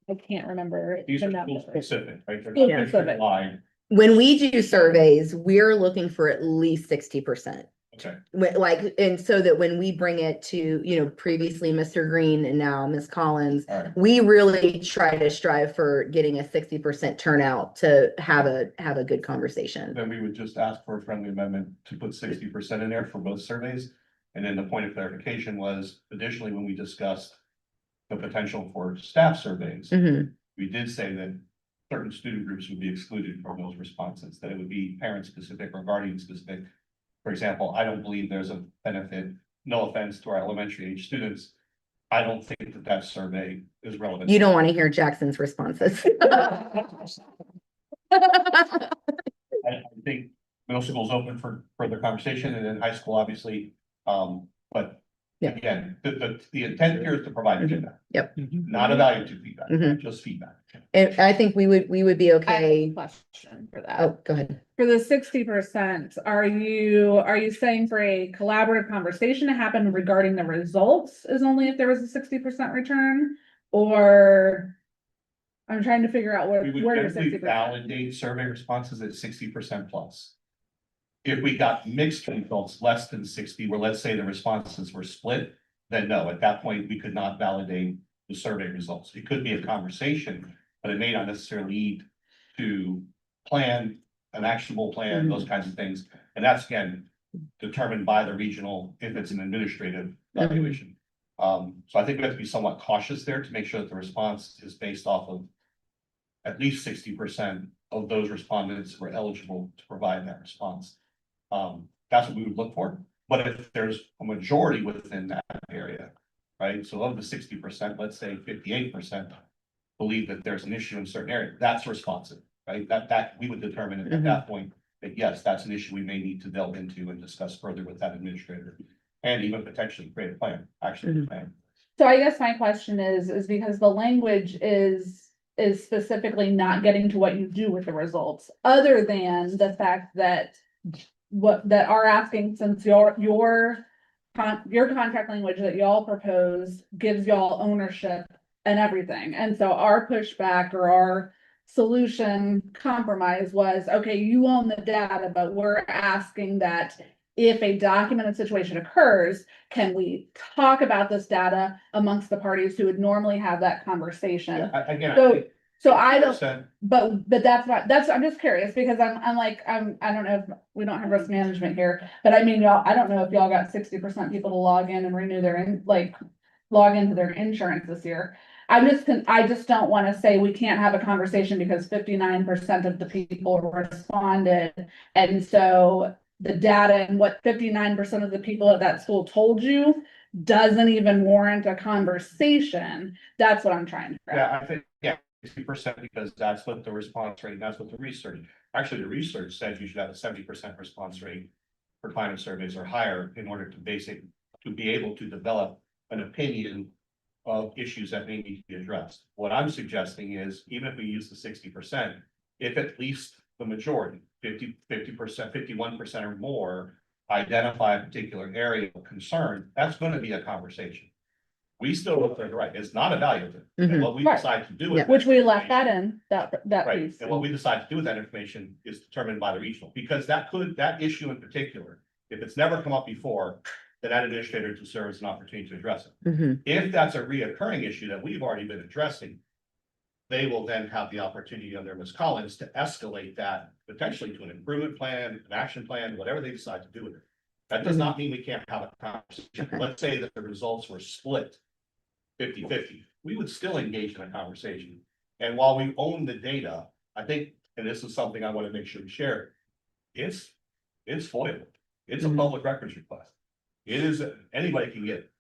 I can't remember. These the are number. school specific, right? They're School not specific. district-wide. When we do surveys, we're looking for at least 60%. Okay. And so that when we bring it to, previously Mr. Green and now Ms. Collins, All right. we really try to strive for getting a 60% turnout to have a good conversation. Then we would just ask for a friendly amendment to put 60% in there for both surveys. And then the point of clarification was additionally, when we discussed the potential for staff surveys, Mhm. we did say that certain student groups would be excluded from those responses, that it would be parent specific or guardian specific. For example, I don't believe there's a benefit, no offense to our elementary age students. I don't think that that survey is relevant. You don't want to hear Jackson's responses. I think middle school is open for further conversation and then high school, obviously. But Yeah. again, the intent here is to provide feedback. Yep. Not evaluative feedback, Mhm. just feedback. And I think we would be I have a okay. question for that. Oh, go ahead. For the 60%, are you saying for a collaborative conversation to happen regarding the results is only if there was a 60% return? Or I'm trying to figure out We where would your generally 60%. validate survey responses at 60% plus. If we got mixed results less than 60, where let's say the responses were split, then no, at that point, we could not validate the survey results. It could be a conversation, but it may not necessarily lead to plan, an actionable plan, those kinds of things. And that's again, determined by the regional, if it's an administrative evaluation. So I think we have to be somewhat cautious there to make sure that the response is based off of at least 60% of those respondents were eligible to provide that response. That's what we would look for. But if there's a majority within that area, right? So of the 60%, let's say 58% believe that there's an issue in a certain area, that's responsive, right? That we would determine at that point that yes, that's an issue we may need to delve into and discuss further with that administrator. And even potentially create a plan, actually a plan. So I guess my question is because the language is specifically not getting to what you do with the results, other than the fact that that are asking, since your contract language that y'all propose gives y'all ownership and everything. And so our pushback or our solution compromise was, okay, you own the data, but we're asking that if a documented situation occurs, can we talk about this data amongst the parties who would normally have that conversation? Yeah, again, I So, think so I don't, 60%. but I'm just curious because I don't know if we don't have risk management here, but I mean, I don't know if y'all got 60% people to log in and renew their log into their insurance this year. I just don't want to say we can't have a conversation because 59% of the people responded. And so the data and what 59% of the people at that school told you doesn't even warrant a conversation. That's what I'm trying to figure out. Yeah, I think, 60% because that's what the response rate, that's what the research, actually, the research says you should have a 70% response rate for climate surveys or higher in order to be able to develop an opinion of issues that may need to be addressed. What I'm suggesting is, even if we use the 60%, if at least the majority, 50%, 51% or more, identify a particular area of concern, that's going to be a conversation. We still look for the right, it's not evaluative. And what we Right. decide to do with. Yeah. Which we that left that information- in, that Right, piece. and what we decide to do with that information is determined by the regional, because that issue in particular, if it's never come up before, then that administrator deserves an opportunity to address it. Mhm. If that's a reoccurring issue that we've already been addressing, they will then have the opportunity under Ms. Collins to escalate that potentially to an improvement plan, an action plan, whatever they decide to do with it. That does not mean we can't have a conversation. Okay. Let's say that the results were split 50-50, we would still engage in a conversation. And while we own the data, I think, and this is something I want to make sure we share, it's FOIA. It's a Mhm. public records request. It is, anybody can get it.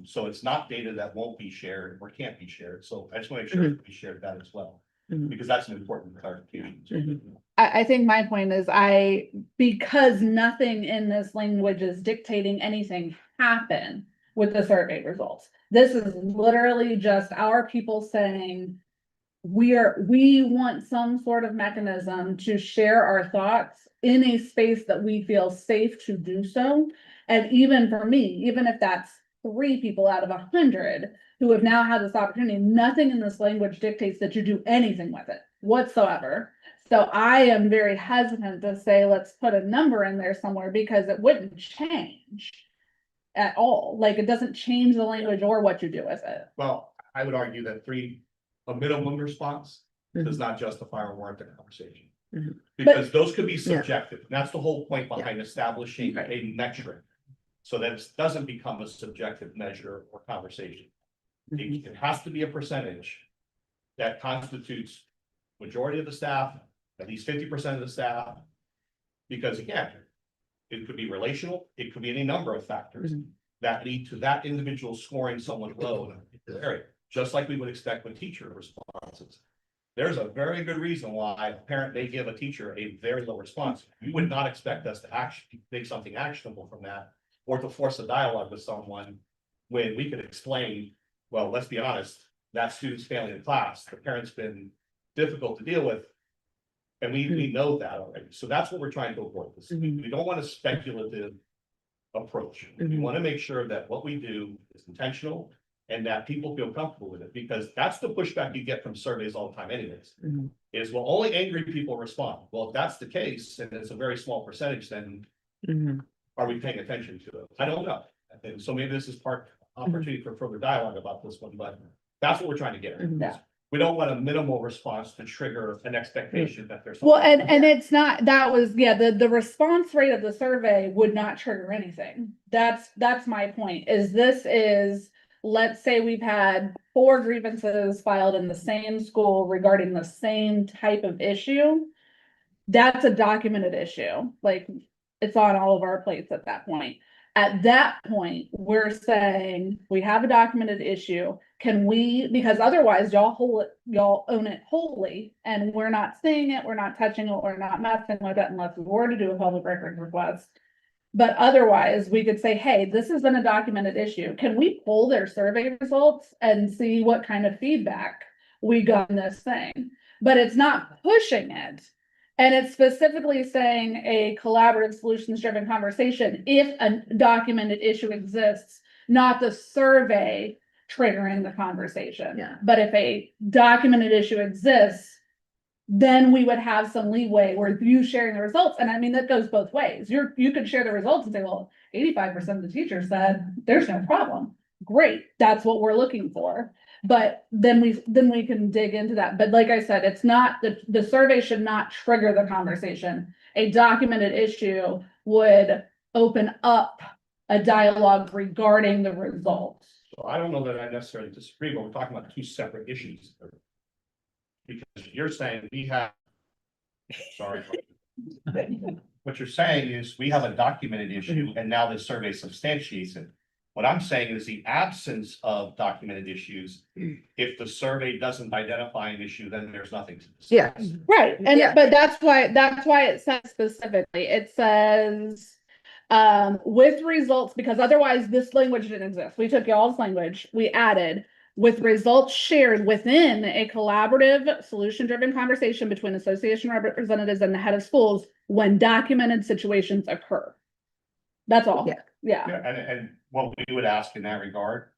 So it's not data that won't be shared or can't be shared. So I just want to make sure we shared that as well, Mhm. because that's an important clarification. Mhm. I think my point is because nothing in this language is dictating anything happen with the survey results. This is literally just our people saying, we want some sort of mechanism to share our thoughts in a space that we feel safe to do so. And even for me, even if that's 3 people out of 100 who have now had this opportunity, nothing in this language dictates that you do anything with it whatsoever. So I am very hesitant to say, let's put a number in there somewhere because it wouldn't change at all. Like it doesn't change the language or what you do with it. Well, I would argue that a minimum response does not justify or warrant a conversation. Mhm. Because those could be subjective, and that's the whole point behind establishing Right. a metric. So that it doesn't become a subjective measure or conversation. It has to be a percentage that constitutes majority of the staff, at least 50% of the staff. Because again, It could be relational, it could be any number of factors that lead to that individual scoring someone low in a particular area, just like we would expect with teacher responses. There's a very good reason why a parent may give a teacher a very low response. You would not expect us to actually make something actionable from that, or to force a dialogue with someone when we could explain, well, let's be honest, that student's failing in class, the parent's been difficult to deal with. And we know that already, so that's what we're trying to avoid. We don't want a speculative approach. We want to make sure that what we do is intentional and that people feel comfortable with it, because that's the pushback you get from surveys all the time anyways. Is, well, only angry people respond. Well, if that's the case, and it's a very small percentage, then are we paying attention to it? I don't know. And so maybe this is part opportunity for further dialogue about this one, but that's what we're trying to get at. Yeah. We don't want a minimal response to trigger an expectation that there's. Well, and it's not, that was, yeah, the response rate of the survey would not trigger anything. That's my point, is this is, let's say we've had 4 grievances filed in the same school regarding the same type of issue. That's a documented issue, like, it's on all of our plates at that point. At that point, we're saying, we have a documented issue, can we, because otherwise y'all own it wholly, and we're not seeing it, we're not touching it, we're not messing with it unless we were to do a public records request. But otherwise, we could say, hey, this has been a documented issue, can we pull their survey results and see what kind of feedback we got on this thing? But it's not pushing it. And it's specifically saying a collaborative solutions-driven conversation if a documented issue exists, not the survey triggering the conversation. Yeah. But if a documented issue exists, then we would have some leeway where you sharing the results. And I mean, that goes both ways. You could share the results and say, well, 85% of the teachers said there's no problem. Great, that's what we're looking for. But then we can dig into that. But like I said, it's not, the survey should not trigger the conversation. A documented issue would open up a dialogue regarding the results. So I don't know that I necessarily disagree, but we're talking about 2 separate issues. Because you're saying we have. Sorry. What you're saying is we have a documented issue and now this survey substantiates it. What I'm saying is the absence of documented issues, if the survey doesn't identify an issue, then there's nothing to discuss. Yeah. Right, and Yeah. but that's why it says specifically, it says. With results, because otherwise this language didn't exist. We took y'all's language, we added with results shared within a collaborative solution-driven conversation between association representatives and the head of schools when documented situations occur. That's all. Yeah. Yeah. Yeah, and what we would ask in that regard,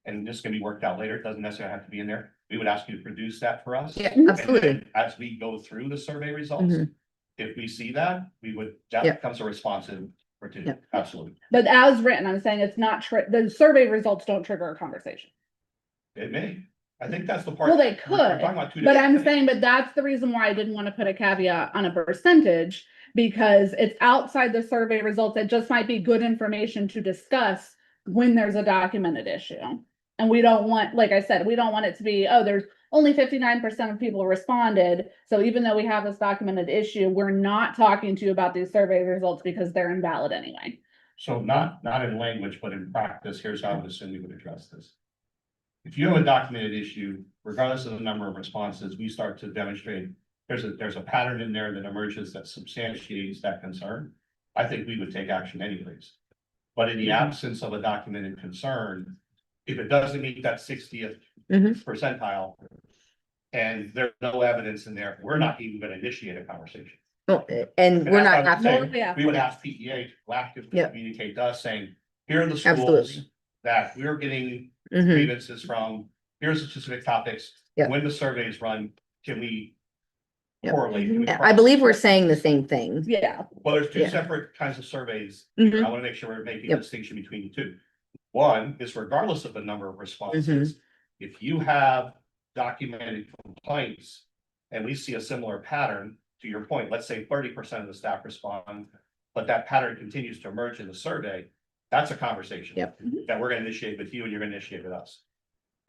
and this can be worked out later, it doesn't necessarily have to be in there. We would ask you to produce that for us. Yeah, And absolutely. then as we go through the survey results, if we see that, that Yeah. becomes a responsive opportunity. Yeah. Absolutely. But as written, I'm saying it's not the survey results don't trigger a conversation. It may. I think that's the part. Well, they we're could, talking about 2 but different I'm things. saying, but that's the reason why I didn't want to put a caveat on a percentage, because it's outside the survey results. It just might be good information to discuss when there's a documented issue. And we don't want, like I said, we don't want it to be, oh, there's only 59% of people responded. So even though we have this documented issue, we're not talking to you about these survey results because they're invalid anyway. So not in language, but in practice, here's how I would assume we would address this. If you have a documented issue, regardless of the number of responses, we start to demonstrate there's a pattern in there that emerges that substantiates that concern. I think we would take action anyways. But in the absence of a documented concern, if it doesn't meet that 60th percentile, and there's no evidence in there, we're not even going to initiate a conversation. Well, and we're not that's what I'm asking, saying. Yeah. We would ask PEA to actively Yep. communicate to us saying, here are the schools Absolutely. that we're getting Mhm. grievances from, here's the specific topics. Yep. When the survey is run, can we Yep. correlate? Can we I believe we're cross- saying the same thing. Yeah. Well, there's 2 Yeah. separate kinds of surveys. Mhm. I want to make sure we're making a Yep. distinction between the 2. One is regardless of the number of responses, Mm-hmm. if you have documented complaints and we see a similar pattern, to your point, let's say 30% of the staff respond, but that pattern continues to emerge in the survey, that's a conversation. Yep. That we're gonna initiate with you and you're gonna initiate with us.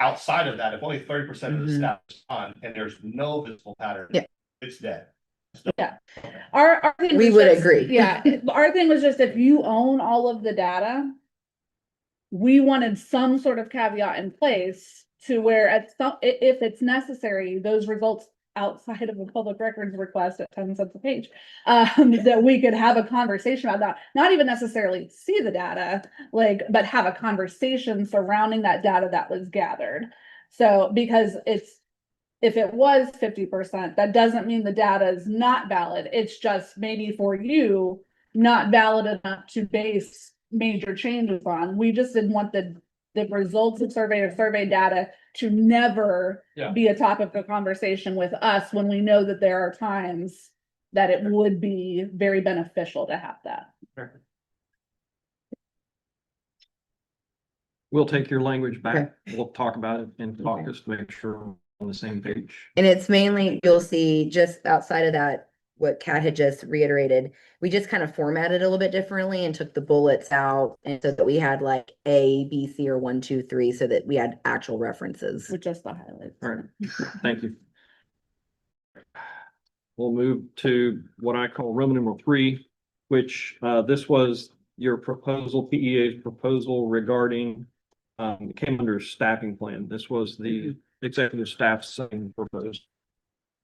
Outside of that, if only 30% of the Mhm. staff respond and there's no visible pattern. Yeah. It's dead. Our thing We was would just- agree. Yeah, our thing was just if you own all of the data, we wanted some sort of caveat in place to where at some, if it's necessary, those results outside of a public records request at 10 cents a page, that we could have a conversation about that, not even necessarily see the data, like, but have a conversation surrounding that data that was gathered. So, because if it was 50%, that doesn't mean the data is not valid. It's just maybe for you, not valid enough to base major changes on. We just didn't want the results of survey or survey data to never Yeah. be a topic of conversation with us when we know that there are times that it would be very beneficial to have that. We'll take your language back. Okay. We'll talk about it in caucus to make sure we're on the same page. And it's mainly, you'll see just outside of that, what Kat had just reiterated, we just kind of formatted a little bit differently and took the bullets out. And so that we had like A, B, C, or 1, 2, 3, so that we had actual references. With just the highlights. All right, thank you. We'll move to what I call Roman numeral 3, which this was your proposal, PEA's proposal regarding came under staffing plan. This was the executive staff setting proposed.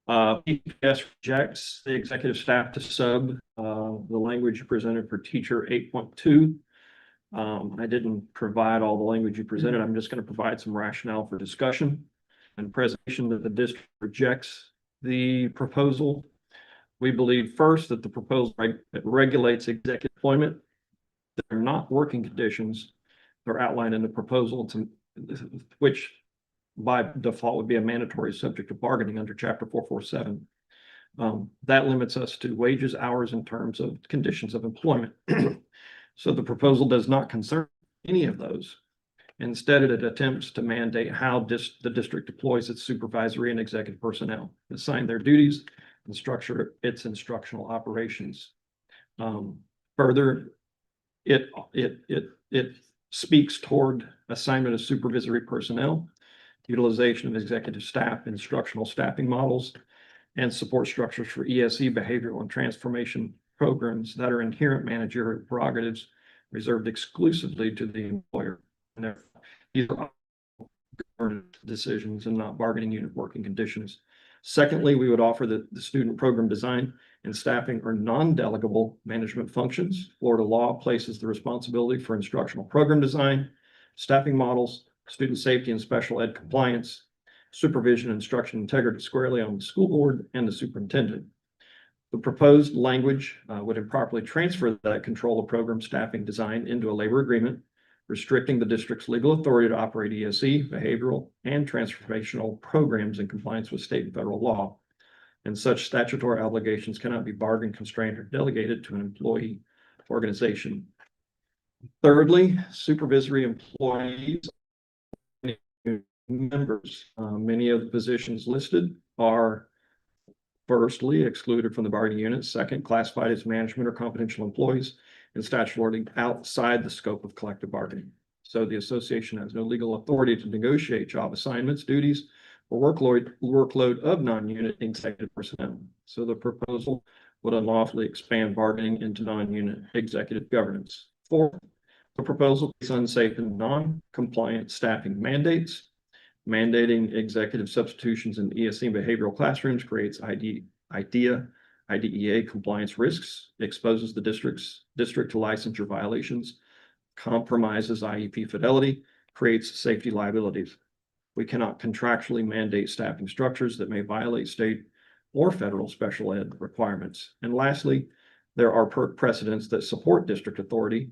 PPS rejects the executive staff to sub the language you presented for teacher 8.2. I didn't provide all the language you presented. I'm just going to provide some rationale for discussion and presentation that the district rejects the proposal. We believe first that the proposal regulates executive employment. They're not working conditions. They're outlined in the proposal, which by default would be a mandatory subject of bargaining under Chapter 447. That limits us to wages, hours, in terms of conditions of employment. So the proposal does not concern any of those. Instead, it attempts to mandate how the district deploys its supervisory and executive personnel, assign their duties, and structure its instructional operations. Further, it speaks toward assignment of supervisory personnel, utilization of executive staff, instructional staffing models, and support structures for ESE behavioral and transformation programs that are inherent managerial prerogatives reserved exclusively to the employer. And these are governance decisions and not bargaining unit working conditions. Secondly, we would offer that the student program design and staffing are non-delegable management functions. Florida law places the responsibility for instructional program design, staffing models, student safety and special ed compliance, supervision, and instruction integrity squarely on the school board and the superintendent. The proposed language would improperly transfer that control of program staffing design into a labor agreement, restricting the district's legal authority to operate ESE, behavioral, and transformational programs in compliance with state and federal law. And such statutory obligations cannot be bargained, constrained, or delegated to an employee organization. Thirdly, supervisory employees, members, many of the positions listed are firstly excluded from the bargaining unit, second, classified as management or confidential employees, and statutorily outside the scope of collective bargaining. So the association has no legal authority to negotiate job assignments, duties, or workload of non-unit executive personnel. So the proposal would unlawfully expand bargaining into non-unit executive governance. Fourth, the proposal is unsafe and non-compliant staffing mandates. Mandating executive substitutions in ESE behavioral classrooms creates IDEA compliance risks, exposes the district to licensure violations, compromises IEP fidelity, creates safety liabilities. We cannot contractually mandate staffing structures that may violate state or federal special ed requirements. And lastly, there are precedents that support district authority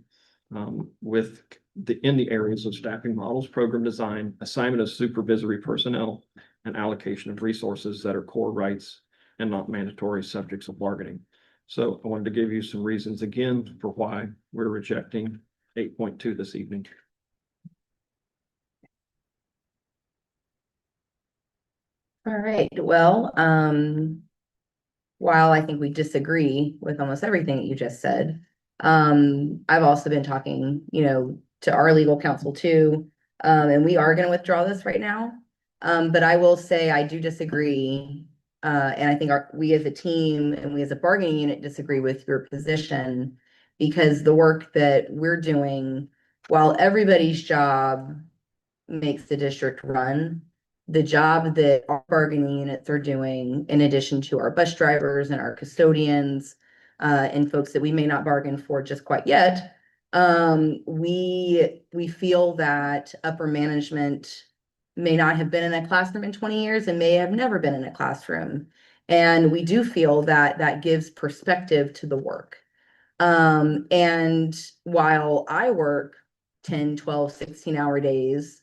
in the areas of staffing models, program design, assignment of supervisory personnel, and allocation of resources that are core rights and not mandatory subjects of bargaining. So I wanted to give you some reasons again for why we're rejecting 8.2 this evening. All right, well, while I think we disagree with almost everything that you just said, I've also been talking, to our legal counsel too, and we are going to withdraw this right now. But I will say I do disagree and I think we as a team and we as a bargaining unit disagree with your position. Because the work that we're doing, while everybody's job makes the district run, the job that our bargaining units are doing, in addition to our bus drivers and our custodians, and folks that we may not bargain for just quite yet, we feel that upper management may not have been in a classroom in 20 years and may have never been in a classroom. And we do feel that that gives perspective to the work. And while I work 10, 12, 16-hour days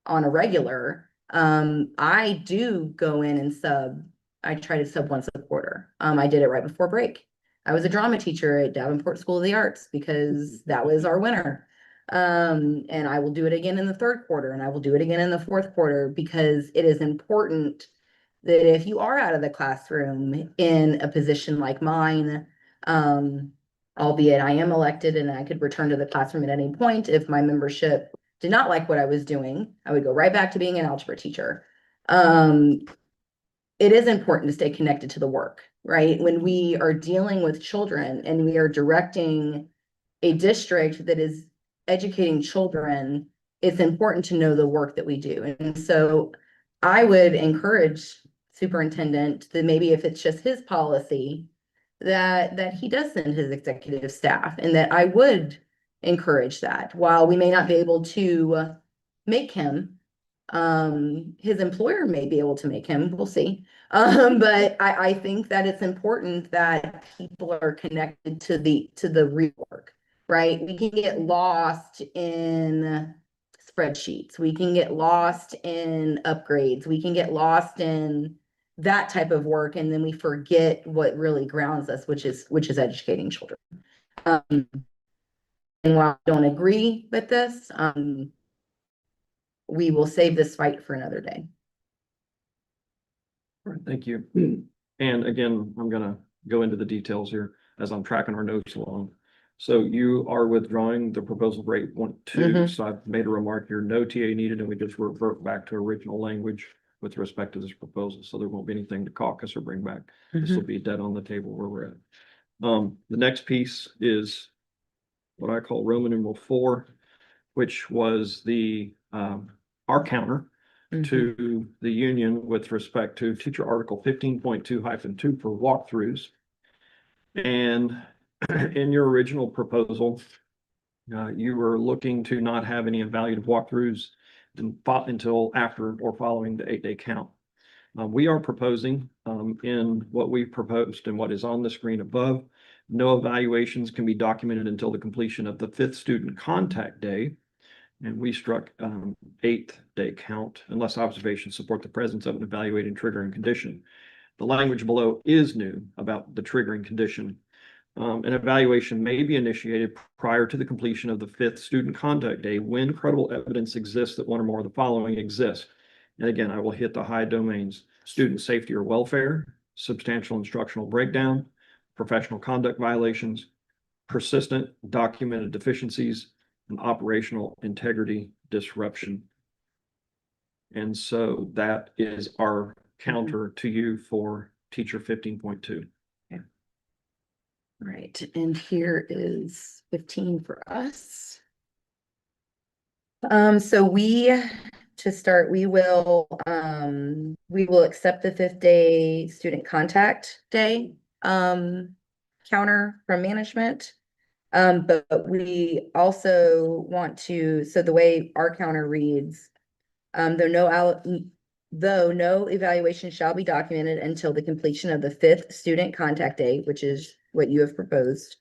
on a regular, I do go in and sub. I try to sub once a quarter. I did it right before break. I was a drama teacher at Davenport School of the Arts because that was our winter. And I will do it again in the third quarter, and I will do it again in the fourth quarter, because it is important that if you are out of the classroom in a position like mine, albeit I am elected and I could return to the classroom at any point if my membership did not like what I was doing, I would go right back to being an algebra teacher. It is important to stay connected to the work, right? When we are dealing with children and we are directing a district that is educating children, it's important to know the work that we do. And so I would encourage superintendent that maybe if it's just his policy, that he does send his executive staff, and that I would encourage that. While we may not be able to make him, his employer may be able to make him, we'll see. But I think that it's important that people are connected to the real work, right? We can get lost in spreadsheets. We can get lost in upgrades. We can get lost in that type of work, and then we forget what really grounds us, which is educating children. And while I don't agree with this, we will save this fight for another day. All right, thank you. And again, I'm gonna go into the details here as I'm tracking our notes along. So you are withdrawing the proposal rate 1.2. So I've made a remark here, no TA needed, and we just revert back to original language with respect to this proposal. So there won't be anything to caucus or bring back. This will be dead on the table where we're at. The next piece is what I call Roman numeral 4, which was the our counter to the union with respect to teacher article 15.2-2 for walkthroughs. And in your original proposal, you were looking to not have any evaluative walkthroughs until after or following the 8-day count. We are proposing in what we proposed and what is on the screen above, no evaluations can be documented until the completion of the 5th student contact day. And we struck 8th-day count unless observations support the presence of an evaluating triggering condition. The language below is new about the triggering condition. An evaluation may be initiated prior to the completion of the 5th student contact day when credible evidence exists that one or more of the following exist. And again, I will hit the high domains: student safety or welfare, substantial instructional breakdown, professional conduct violations, persistent documented deficiencies, and operational integrity disruption. And so that is our counter to you for teacher 15.2. Right, and here is 15 for us. So to start, we will accept the 5th day student contact day counter from management. But we also want to, so the way our counter reads, though no evaluation shall be documented until the completion of the 5th student contact day, which is what you have proposed,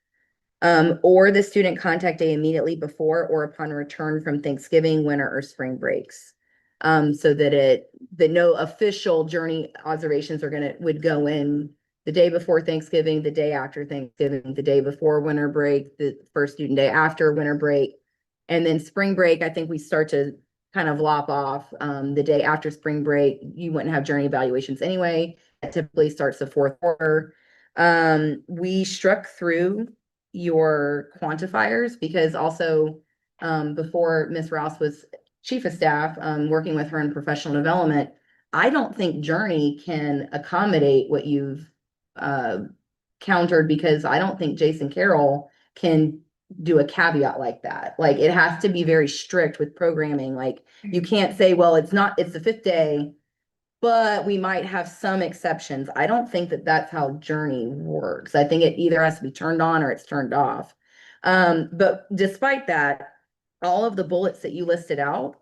or the student contact day immediately before or upon return from Thanksgiving, winter, or spring breaks. So that no official journey observations would go in the day before Thanksgiving, the day after Thanksgiving, the day before winter break, the first student day after winter break. And then spring break, I think we start to kind of lop off. The day after spring break, you wouldn't have journey evaluations anyway. It typically starts the 4th quarter. We struck through your quantifiers because also before Ms. Rouse was chief of staff, working with her in professional development, I don't think Journey can accommodate what you've countered, because I don't think Jason Carroll can do a caveat like that. Like, it has to be very strict with programming. Like, you can't say, well, it's the 5th day, but we might have some exceptions. I don't think that that's how Journey works. I think it either has to be turned on or it's turned off. But despite that, all of the bullets that you listed out,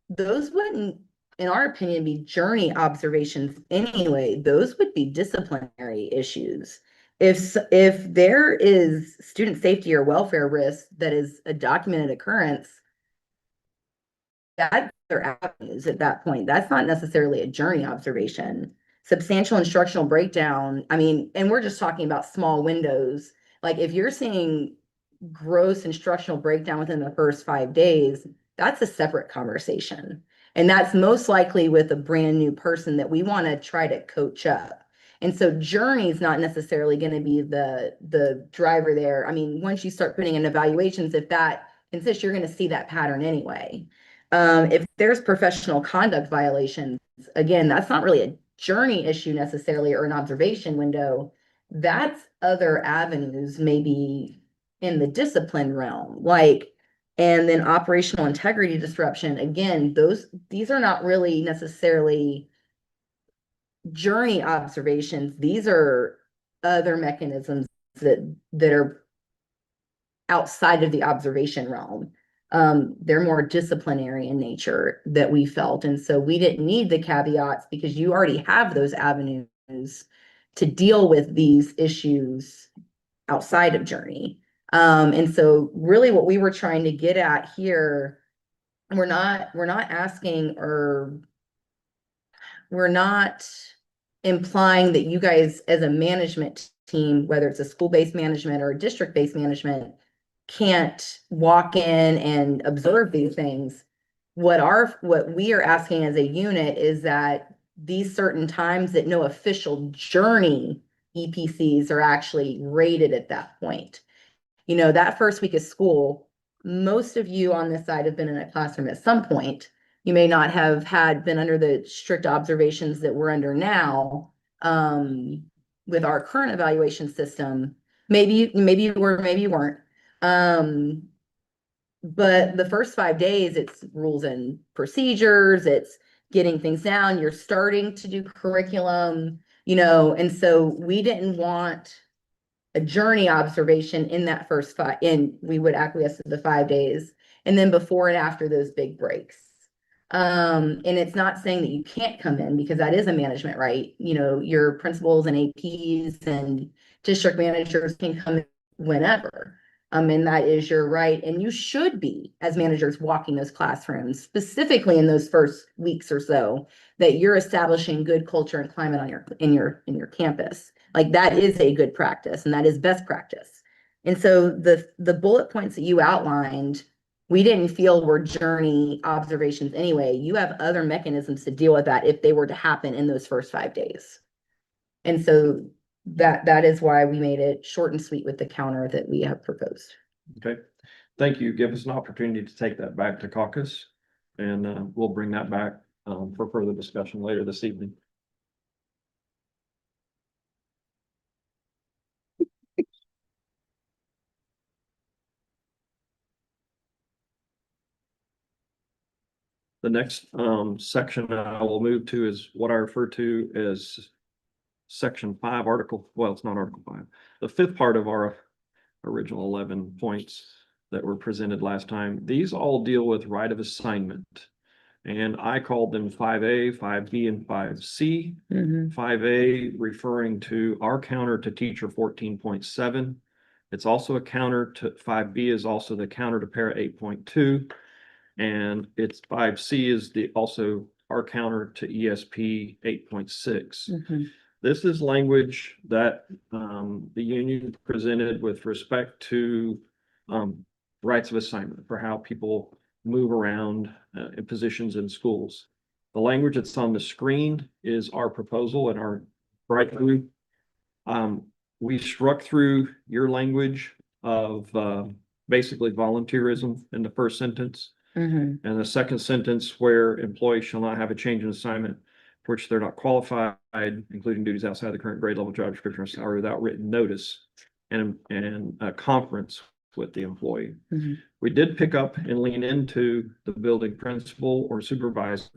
those wouldn't, in our opinion, be Journey observations anyway. Those would be disciplinary issues. If there is student safety or welfare risk that is a documented occurrence, that's their avenues at that point. That's not necessarily a Journey observation. Substantial instructional breakdown, I mean, and we're just talking about small windows. Like, if you're seeing gross instructional breakdown within the first 5 days, that's a separate conversation. And that's most likely with a brand new person that we want to try to coach up. And so Journey is not necessarily going to be the driver there. I mean, once you start putting in evaluations, if that consists, you're going to see that pattern anyway. If there's professional conduct violations, again, that's not really a Journey issue necessarily, or an observation window. That's other avenues, maybe in the discipline realm, like, and then operational integrity disruption. Again, these are not really necessarily Journey observations. These are other mechanisms that are outside of the observation realm. They're more disciplinary in nature that we felt. And so we didn't need the caveats, because you already have those avenues to deal with these issues outside of Journey. And so really what we were trying to get at here, we're not asking, or we're not implying that you guys as a management team, whether it's a school-based management or a district-based management, can't walk in and observe these things. What we are asking as a unit is that these certain times that no official Journey EPCs are actually rated at that point. You know, that first week of school, most of you on this side have been in a classroom at some point. You may not have been under the strict observations that we're under now, with our current evaluation system. Maybe you were, maybe you weren't. But the first 5 days, it's rules and procedures, it's getting things down, you're starting to do curriculum, you know, and so we didn't want a Journey observation in that first 5, and we would acquiesce to the 5 days, and then before and after those big breaks. And it's not saying that you can't come in, because that is a management right. You know, your principals and APs and district managers can come in whenever. And that is your right. And you should be, as managers, walking those classrooms, specifically in those first weeks or so, that you're establishing good culture and climate on in your campus. Like, that is a good practice, and that is best practice. And so the bullet points that you outlined, we didn't feel were Journey observations anyway. You have other mechanisms to deal with that if they were to happen in those first 5 days. And so that is why we made it short and sweet with the counter that we have proposed. Okay, thank you. Give us an opportunity to take that back to caucus, and we'll bring that back for further discussion later this evening. The next section I will move to is what I refer to as Section 5, Article, well, it's not Article 5, the 5th part of our original 11 points that were presented last time. These all deal with right of assignment, and I called them 5A, 5B, and 5C. 5A referring to our counter to teacher 14.7. It's also a counter to 5B is also the counter to para 8.2. And it's 5C is also our counter to ESP 8.6. This is language that the union presented with respect to rights of assignment for how people move around in positions in schools. The language that's on the screen is our proposal and our right through. We struck through your language of basically volunteerism in the first sentence. And the second sentence where employees shall not have a change in assignment for which they're not qualified, including duties outside the current grade level job description or salary without written notice and a conference with the employee. Mhm. We did pick up and lean into the building principal or supervisor.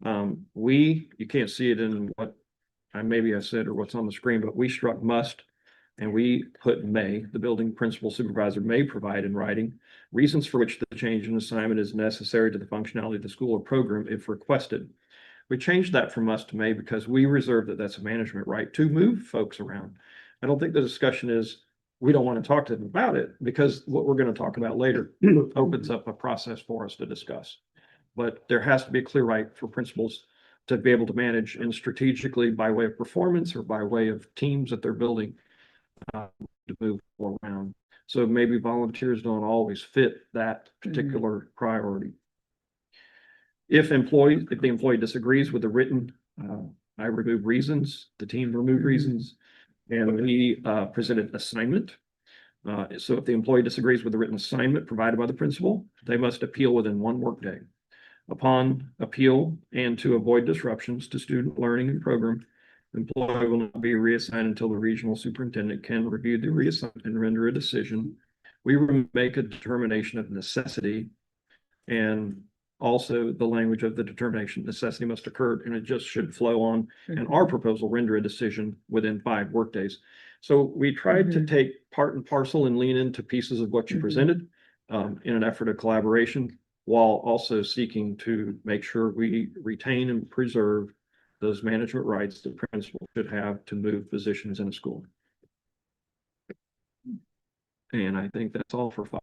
You can't see it in what maybe I said or what's on the screen, but we struck must and we put may. The building principal supervisor may provide in writing reasons for which the change in assignment is necessary to the functionality of the school or program if requested. We changed that from must to may because we reserve that that's a management right to move folks around. I don't think the discussion is we don't want to talk to them about it because what we're going to talk about later opens up a process for us to discuss. But there has to be a clear right for principals to be able to manage and strategically by way of performance or by way of teams that they're building to move around. So maybe volunteers don't always fit that particular priority. If the employee disagrees with the written, I remove reasons, the team remove reasons, and we presented assignment. So if the employee disagrees with the written assignment provided by the principal, they must appeal within 1 workday. Upon appeal and to avoid disruptions to student learning and program, the employee will not be reassigned until the regional superintendent can review the reassignment and render a decision. We make a determination of necessity, and also the language of the determination necessity must occur, and it just should flow on. And our proposal render a decision within 5 workdays. So we tried to take part and parcel and lean into pieces of what you presented in an effort of collaboration, while also seeking to make sure we retain and preserve those management rights the principal should have to move positions in a school. And I think that's all for 5.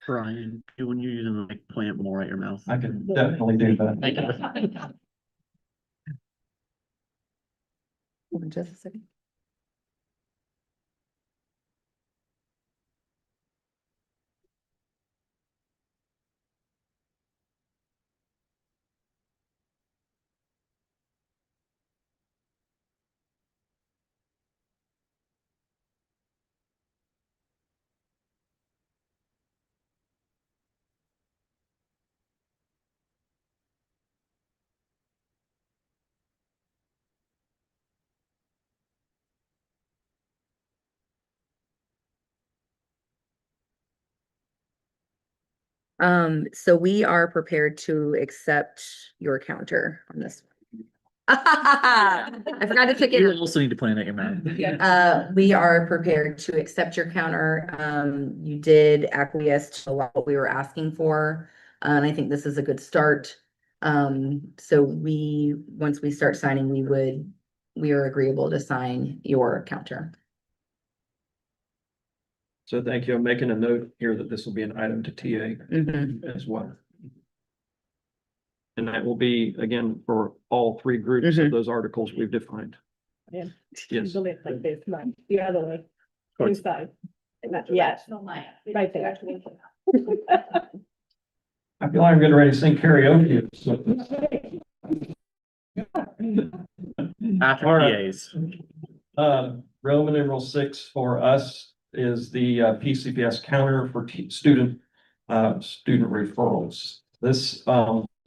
Brian, when you're using the mic, point it more at your mouth. I can definitely do that. Hold on just a second. So we are prepared to accept your counter on this. I forgot to pick it You up. also need to point it at your mouth. We are prepared to accept your counter. You did acquiesce to a lot what we were asking for. And I think this is a good start. So once we start signing, we are agreeable to sign your counter. So thank you. I'm making a note here that this will be an item to TA Mhm. as well. And that will be, again, for all 3 groups of those articles we've defined. Yeah. Yes. Like this, not the other way. Sorry. Inside. Yes, right there. I feel like I'm getting ready to sing karaoke. After All right. PAs. Roman numeral 6 for us is the PCPS counter for student referrals. This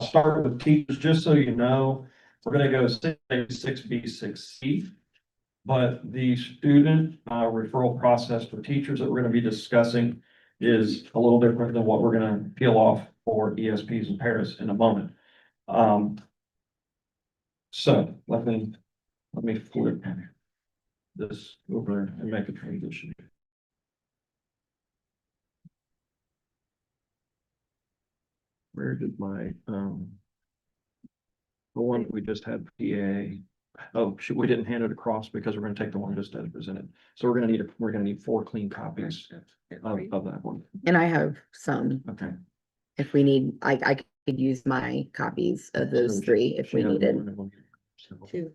start with teachers, just so you know, we're gonna go 6B, 6C. But the student referral process for teachers that we're gonna be discussing is a little different than what we're gonna peel off for ESPs and paras in a moment. So let me flip this over and make a transition. Where did my, the one we just had PA, oh, shoot, we didn't hand it across because we're gonna take the one just as presented. So we're gonna need 4 clean copies of that one. And I have some, Okay. if we need, I could use my copies of those 3 if we needed. Two.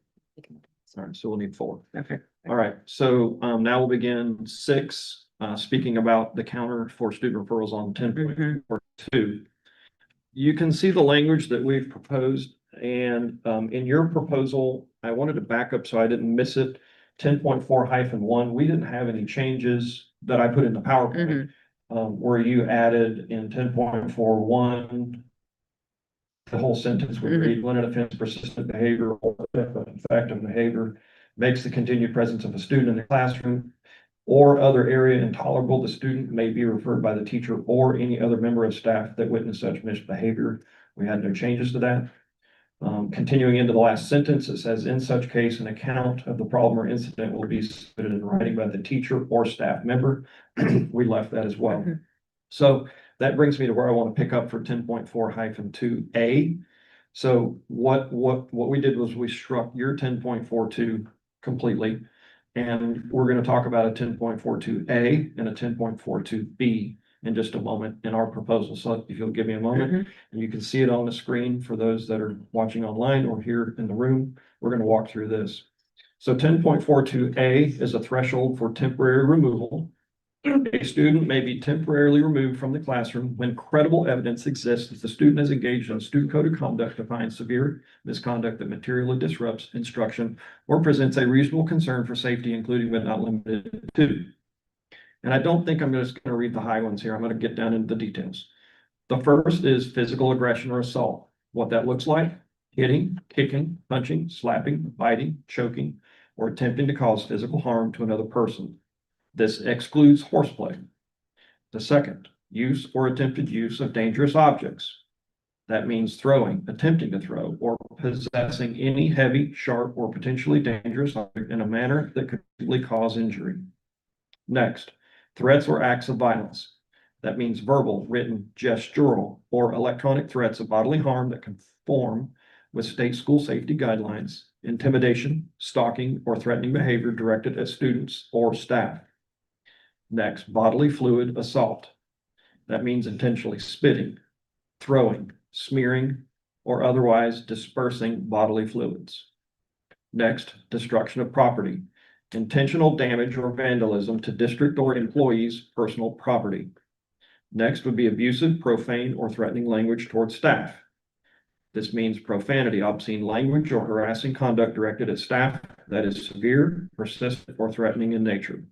All right, so we'll need 4. Okay. All right, so now we'll begin 6, speaking about the counter for student referrals on 10.42. You can see the language that we've proposed, and in your proposal, I wanted to back up so I didn't miss it. 10.4-1, we didn't have any changes that I put in the PowerPoint. Where you added in 10.41, the whole sentence would read, when an offense, persistent behavior, or effective behavior makes the continued presence of a student in the classroom or other area intolerable, the student may be referred by the teacher or any other member of staff that witnessed such misbehavior. We had no changes to that. Continuing into the last sentence, it says, in such case, an account of the problem or incident will be submitted in writing by the teacher or staff member. We left that as well. So that brings me to where I want to pick up for 10.4-2A. So what we did was we struck your 10.42 completely. And we're going to talk about a 10.42A and a 10.42B in just a moment in our proposal. So if you'll give me a moment, and you can see it on the screen for those that are watching online or here in the room, we're going to walk through this. So 10.42A is a threshold for temporary removal. A student may be temporarily removed from the classroom when credible evidence exists that the student has engaged in a student code of conduct defined severe misconduct that materially disrupts instruction or presents a reasonable concern for safety, including but not limited to. And I don't think I'm just going to read the high ones here. I'm going to get down into the details. The first is physical aggression or assault. What that looks like: hitting, kicking, punching, slapping, biting, choking, or attempting to cause physical harm to another person. This excludes horseplay. The second, use or attempted use of dangerous objects. That means throwing, attempting to throw, or possessing any heavy, sharp, or potentially dangerous object in a manner that could cause injury. Next, threats or acts of violence. That means verbal, written, gestural, or electronic threats of bodily harm that conform with state school safety guidelines, intimidation, stalking, or threatening behavior directed at students or staff. Next, bodily fluid assault. That means intentionally spitting, throwing, smearing, or otherwise dispersing bodily fluids. Next, destruction of property. Intentional damage or vandalism to district or employees' personal property. Next would be abusive, profane, or threatening language towards staff. This means profanity, obscene language, or harassing conduct directed at staff that is severe, persistent, or threatening in nature.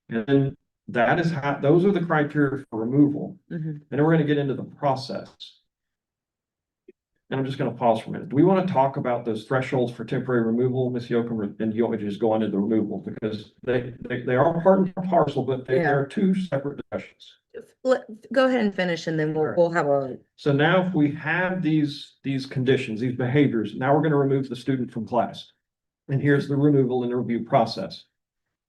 And that is how, those are the criteria for removal. And then we're going to get into the process. And I'm just going to pause for a minute. Do we want to talk about those thresholds for temporary removal, Ms. Yoakum, and you want me to just go on to the removal? Because they are part and parcel, but they are two separate discussions. Go ahead and finish, and then we'll have a. So now if we have these conditions, these behaviors, now we're going to remove the student from class. And here's the removal and review process.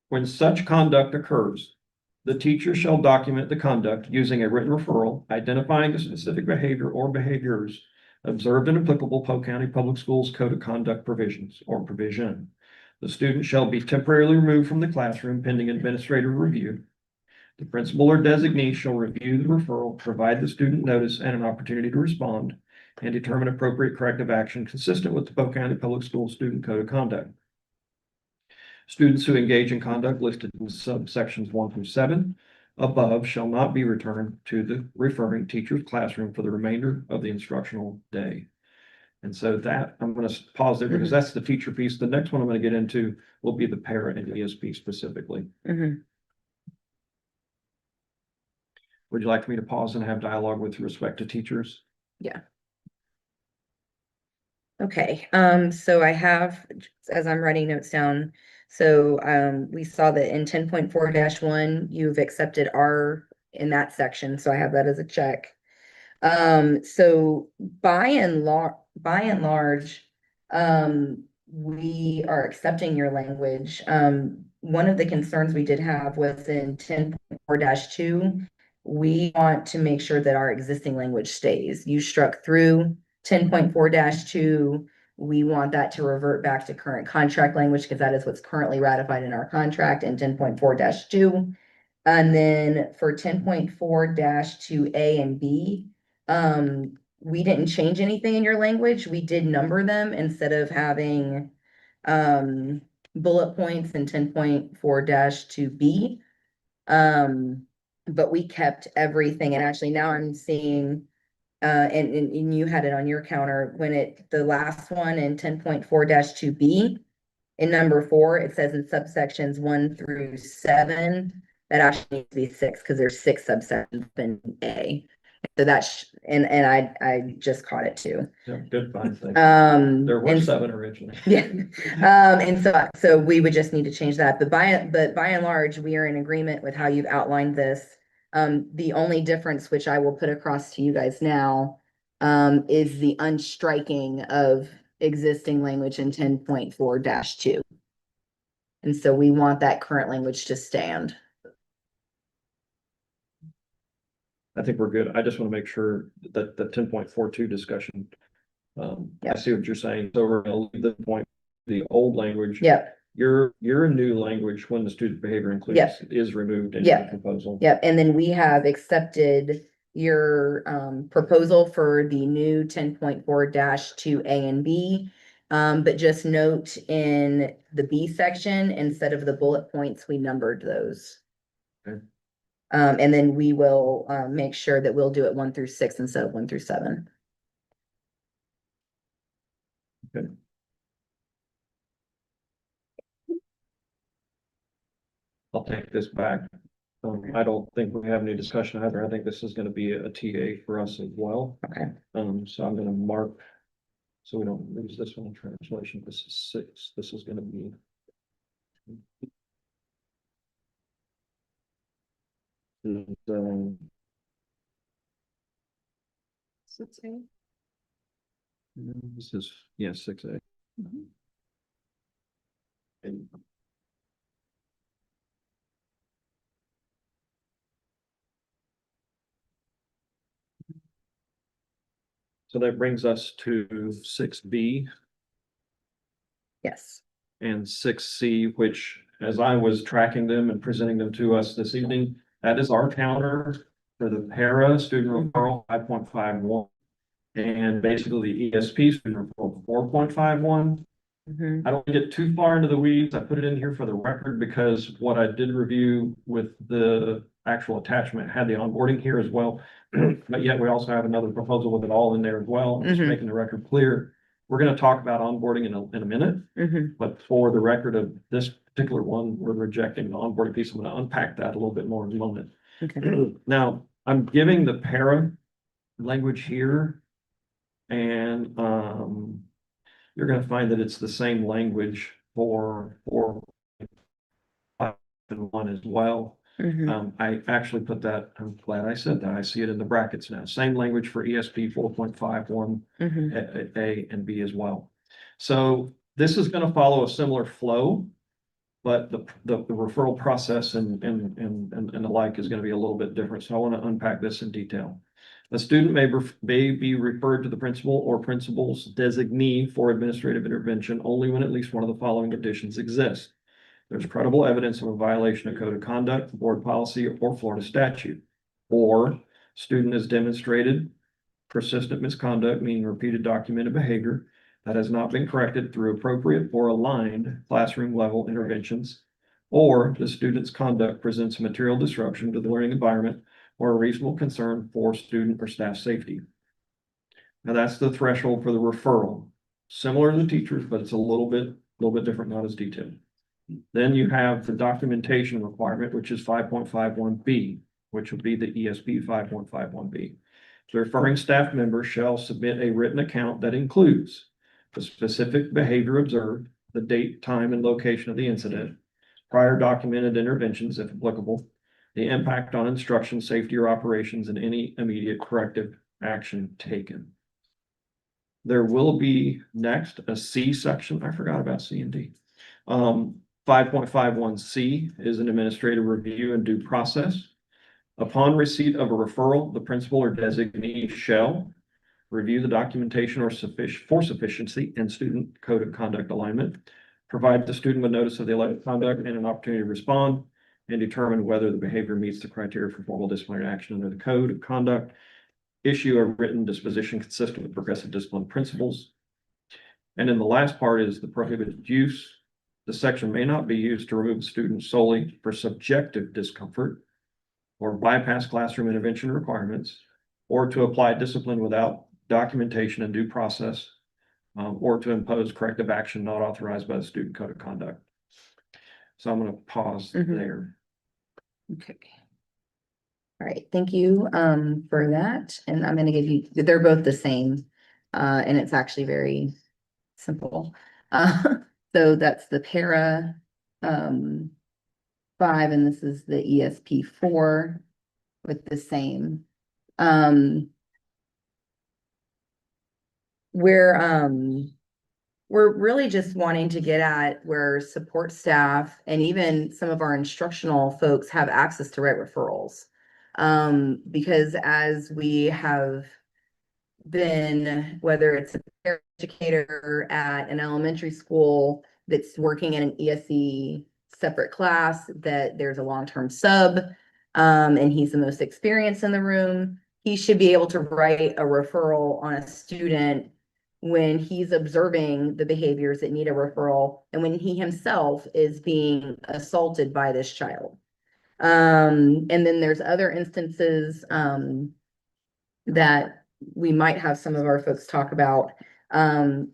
When such conduct occurs, the teacher shall document the conduct using a written referral, identifying the specific behavior or behaviors observed and applicable Polk County Public Schools Code of Conduct provisions or provision. The student shall be temporarily removed from the classroom pending administrative review. The principal or designee shall review the referral, provide the student notice and an opportunity to respond, and determine appropriate corrective action consistent with the Polk County Public Schools Student Code of Conduct. Students who engage in conduct listed in subsections 1-7 above shall not be returned to the referring teacher's classroom for the remainder of the instructional day. And so that, I'm going to pause there because that's the teacher piece. The next one I'm going to get into will be the para and ESP specifically. Would you like me to pause and have dialogue with respect to teachers? Yeah. Okay, so I have, as I'm writing notes down, so we saw that in 10.4-1, you've accepted R in that section, so I have that as a check. So by and large, we are accepting your language. One of the concerns we did have was in 10.4-2, we want to make sure that our existing language stays. You struck through 10.4-2. We want that to revert back to current contract language because that is what's currently ratified in our contract in 10.4-2. And then for 10.4-2A and B, we didn't change anything in your language. We did number them instead of having bullet points in 10.4-2B. But we kept everything. And actually now I'm seeing and you had it on your counter when the last one in 10.4-2B in number 4, it says in subsections 1-7, that actually needs to be 6 because there's 6 subsections in A. So and I just caught it too. Yeah, good, fine, thank you. There were And 7 originally. yeah, and so we would just need to change that, but by and large, we are in agreement with how you've outlined this. The only difference, which I will put across to you guys now, is the unstriking of existing language in 10.4-2. And so we want that current language to stand. I think we're good. I just want to make sure that the 10.42 discussion. I Yep. see what you're saying. So we're gonna leave the old language. Yep, Your new language, when the student behavior includes, Yep. is removed in Yep. the proposal. yep, and then we have accepted your proposal for the new 10.4-2 A and B. But just note in the B section, instead of the bullet points, we numbered those. Okay. And then we will make sure that we'll do it 1 through 6 instead of 1 through 7. I'll take this back. I don't think we have any discussion either. I think this is gonna be a TA for us as well. Okay. So I'm gonna mark. So we don't lose this one in translation. This is 6. This is gonna be. This is, yeah, 6A. And so that brings us to 6B Yes. and 6C, which, as I was tracking them and presenting them to us this evening, that is our counter for the para student referral 5.51. And basically the ESP student referral 4.51. I don't get too far into the weeds. I put it in here for the record because what I did review with the actual attachment had the onboarding here as well. But yet we also have another proposal with it all in there as well, just Mhm. making the record clear. We're going to talk about onboarding in a minute, but for the record of this particular one, we're rejecting the onboarding piece. I'm going to unpack that a little bit more in a moment. Okay. Now, I'm giving the para language here. And you're gonna find that it's the same language for 1 as well. I actually put that, I'm glad I said that. I see it in the brackets now. Same language for ESP 4.51 A and B as well. So this is gonna follow a similar flow. But the referral process and the like is gonna be a little bit different. So I want to unpack this in detail. A student may be referred to the principal or principal's designee for administrative intervention only when at least one of the following conditions exist. There's credible evidence of a violation of code of conduct, board policy, or Florida statute. Or student has demonstrated persistent misconduct, meaning repeated documented behavior that has not been corrected through appropriate or aligned classroom level interventions. Or the student's conduct presents a material disruption to the learning environment or a reasonable concern for student or staff safety. Now that's the threshold for the referral. Similar to the teachers, but it's a little bit different, not as detailed. Then you have the documentation requirement, which is 5.51B, which would be the ESP 5.51B. The referring staff member shall submit a written account that includes the specific behavior observed, the date, time, and location of the incident, prior documented interventions, if applicable, the impact on instruction, safety, or operations, and any immediate corrective action taken. There will be next a C section. I forgot about C and D. 5.51C is an administrative review and due process. Upon receipt of a referral, the principal or designee shall review the documentation or sufficiency and student code of conduct alignment, provide the student with notice of the alleged conduct and an opportunity to respond, and determine whether the behavior meets the criteria for formal disciplinary action under the code of conduct, issue a written disposition consistent with progressive discipline principles. And then the last part is the prohibited use. The section may not be used to remove students solely for subjective discomfort or bypass classroom intervention requirements, or to apply discipline without documentation and due process, or to impose corrective action not authorized by the student code of conduct. So I'm going to pause there. Okay. All right, thank you for that. And I'm gonna give you, they're both the same. And it's actually very simple. So that's the para 5, and this is the ESP 4 with the same. We're really just wanting to get at where support staff and even some of our instructional folks have access to write referrals. Because as we have been, whether it's a educator at an elementary school that's working in an ESE separate class, that there's a long-term sub, and he's the most experienced in the room, he should be able to write a referral on a student when he's observing the behaviors that need a referral and when he himself is being assaulted by this child. And then there's other instances that we might have some of our folks talk about,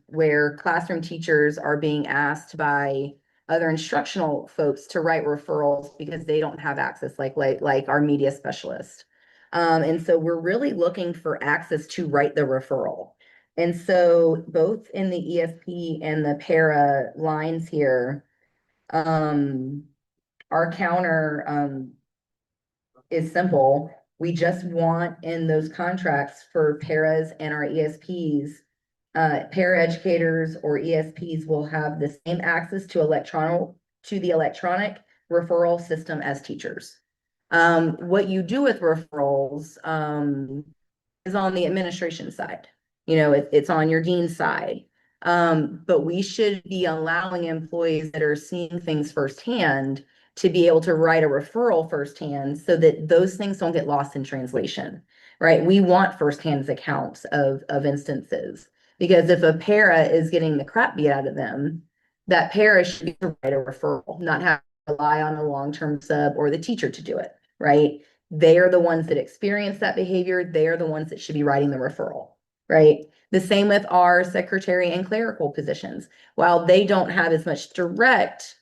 where classroom teachers are being asked by other instructional folks to write referrals because they don't have access, like our media specialist. And so we're really looking for access to write the referral. And so both in the ESP and the para lines here, our counter is simple. We just want in those contracts for paras and our ESPs, para educators or ESPs will have the same access to the electronic referral system as teachers. What you do with referrals is on the administration side. You know, it's on your dean's side. But we should be allowing employees that are seeing things firsthand to be able to write a referral firsthand so that those things don't get lost in translation, right? We want firsthand accounts of instances, because if a para is getting the crap beat out of them, that para should be to write a referral, not have to rely on a long-term sub or the teacher to do it, right? They are the ones that experience that behavior. They are the ones that should be writing the referral, right? The same with our secretary and clerical positions. While they don't have as much direct,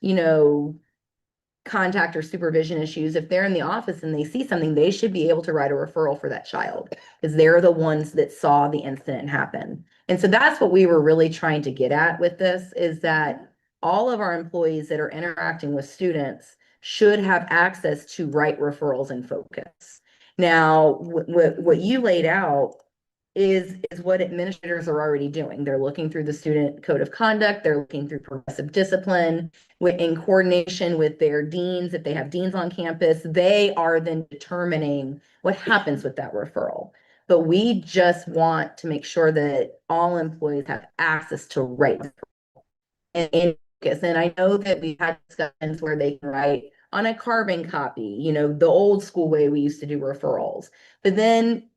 contact or supervision issues, if they're in the office and they see something, they should be able to write a referral for that child because they're the ones that saw the incident happen. And so that's what we were really trying to get at with this, is that all of our employees that are interacting with students should have access to write referrals and focus. Now, what you laid out is what administrators are already doing. They're looking through the student code of conduct. They're looking through progressive discipline in coordination with their deans. If they have deans on campus, they are then determining what happens with that referral. But we just want to make sure that all employees have access to write and focus. And I know that we've had discussions where they can write on a carbon copy, the old school way we used to do referrals. But then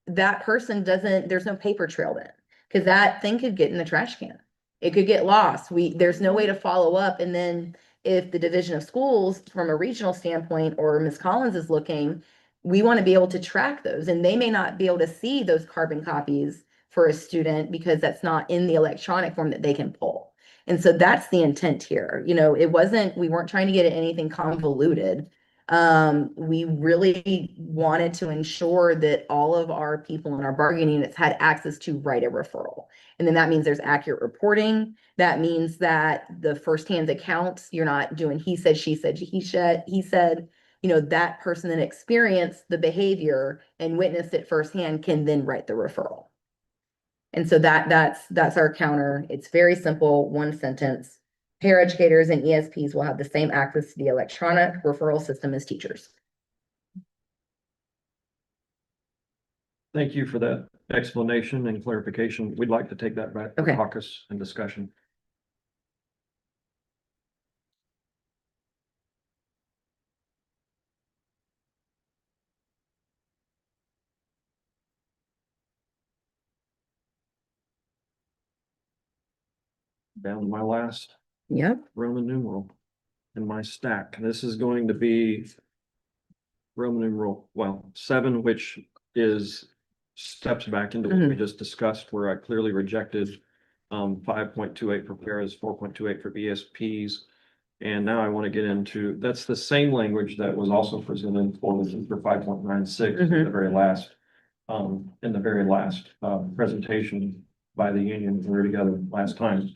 that person there's no paper trail then, because that thing could get in the trash can. It could get lost. There's no way to follow up. And then if the Division of Schools from a regional standpoint or Ms. Collins is looking, we want to be able to track those, and they may not be able to see those carbon copies for a student because that's not in the electronic form that they can pull. And so that's the intent here. We weren't trying to get at anything convoluted. We really wanted to ensure that all of our people in our bargaining units had access to write a referral. And then that means there's accurate reporting. That means that the firsthand accounts, you're not doing he said, she said, he said, that person that experienced the behavior and witnessed it firsthand can then write the referral. And so that's our counter. It's very simple, one sentence. Paraeducators and ESPs will have the same access to the electronic referral system as teachers. Thank you for that explanation and clarification. We'd like to take that back to Okay. caucus and discussion. Down to my last Yep. Roman numeral in my stack. This is going to be Roman numeral, 7, which is steps back into what we just discussed, where I clearly rejected 5.28 for paras, 4.28 for ESPs. And now I want to get into, that's the same language that was also presented for 5.96, in the very last, presentation by the union we were together last time.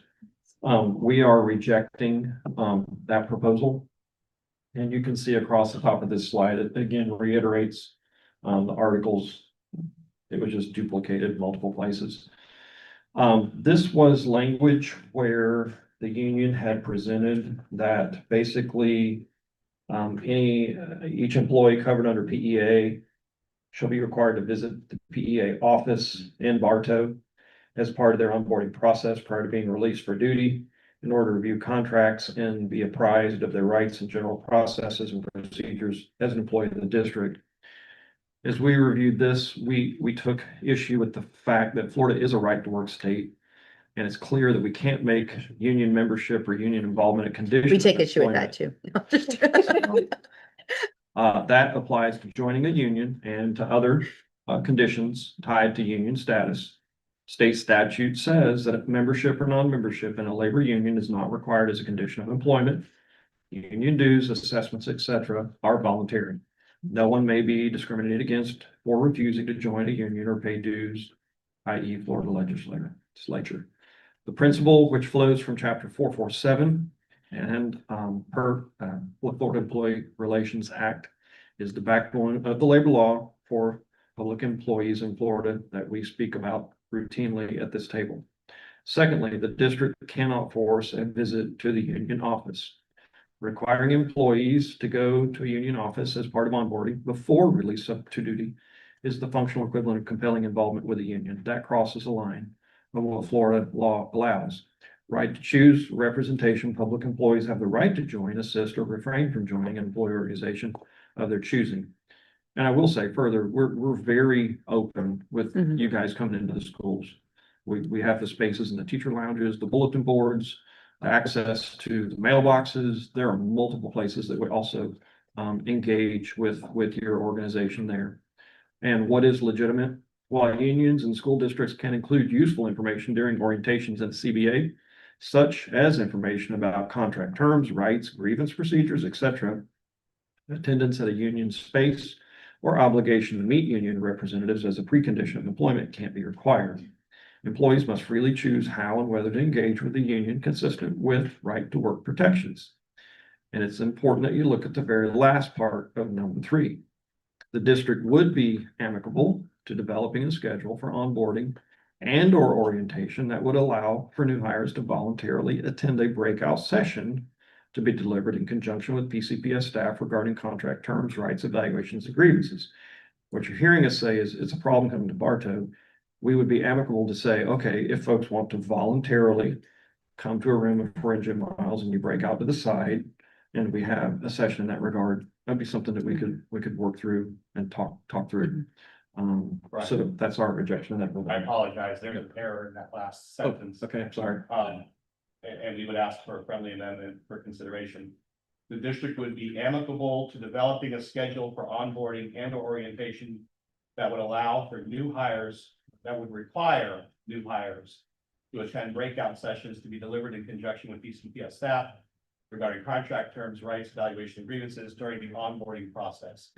We are rejecting, that proposal. And you can see across the top of this slide, it again reiterates, the articles. It was just duplicated multiple places. This was language where the union had presented that basically each employee covered under PEA shall be required to visit the PEA office in Bartow as part of their onboarding process prior to being released for duty in order to review contracts and be apprised of their rights and general processes and procedures as an employee of the district. As we reviewed this, we took issue with the fact that Florida is a right to work state. And it's clear that we can't make union membership or union involvement a condition. We take of issue with that employment. too. That applies to joining a union and to other conditions tied to union status. State statute says that membership or non-membership in a labor union is not required as a condition of employment. Union dues, assessments, etc., are voluntary. No one may be discriminated against for refusing to join a union or pay dues, i.e. Florida legislature. The principle which flows from chapter 447 and Florida Employee Relations Act is the backbone of the labor law for public employees in Florida that we speak about routinely at this table. Secondly, the district cannot force a visit to the union office. Requiring employees to go to a union office as part of onboarding before release up to duty is the functional equivalent of compelling involvement with a union. That crosses a line of what Florida law allows. Right to choose representation. Public employees have the right to join, assist, or refrain from joining an employee organization of their choosing. And I will say further, we're very open with you guys coming into the schools. We have the spaces in the teacher lounges, the bulletin boards, access to the mailboxes. There are multiple places that we also engage with your organization there. And what is legitimate? While unions and school districts can include useful information during orientations at CBA, such as information about contract terms, rights, grievance procedures, etc., attendance at a union space or obligation to meet union representatives as a precondition of employment can't be required. Employees must freely choose how and whether to engage with the union consistent with right to work protections. And it's important that you look at the very last part of number 3. The district would be amicable to developing a schedule for onboarding and or orientation that would allow for new hires to voluntarily attend a breakout session to be delivered in conjunction with PCPS staff regarding contract terms, rights, evaluations, and grievances. What you're hearing us say is it's a problem coming to Bartow. We would be amicable to say, okay, if folks want to voluntarily come to a room of 4 engine miles and you break out to the side and we have a session in that regard, that'd be something that we could work through and talk through. Right. So that's our rejection of that. I apologize, there's an error in that last sentence. Okay, I'm sorry. And we would ask for a friendly amendment for consideration. The district would be amicable to developing a schedule for onboarding and orientation that would allow for new hires, that would require new hires to attend breakout sessions to be delivered in conjunction with PCPS staff regarding contract terms, rights, evaluation, and grievances during the onboarding process.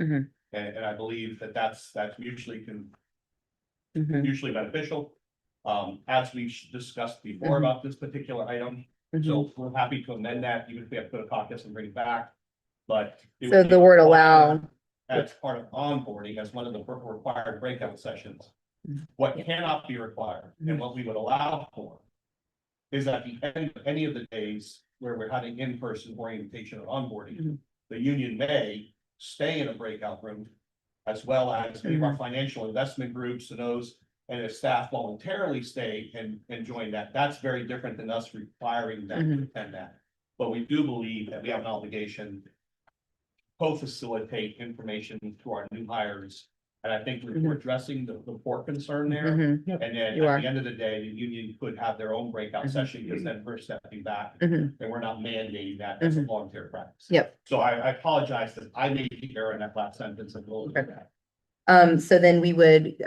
And I believe that that's mutually mutually beneficial. As we discussed before about this particular item, so we're happy to amend that, even if we have to go to caucus and bring it back. But it So would the be word required allow, as part of onboarding, as one of the required breakout sessions. What cannot be required and what we would allow for is at the end of any of the days where we're having in-person orientation or onboarding, the union may stay in a breakout room, as well as any of our financial investment groups and those, and if staff voluntarily stay and join that, that's very different than us requiring them to attend that. But we do believe that we have an obligation to co-facilitate information to our new hires. And I think we're addressing the poor concern there. And then You at are. the end of the day, the union could have their own breakout session, because then we're stepping back and we're not mandating that as a volunteer practice. Yep. So I apologize that I made the error in that last sentence and we'll. So then we would,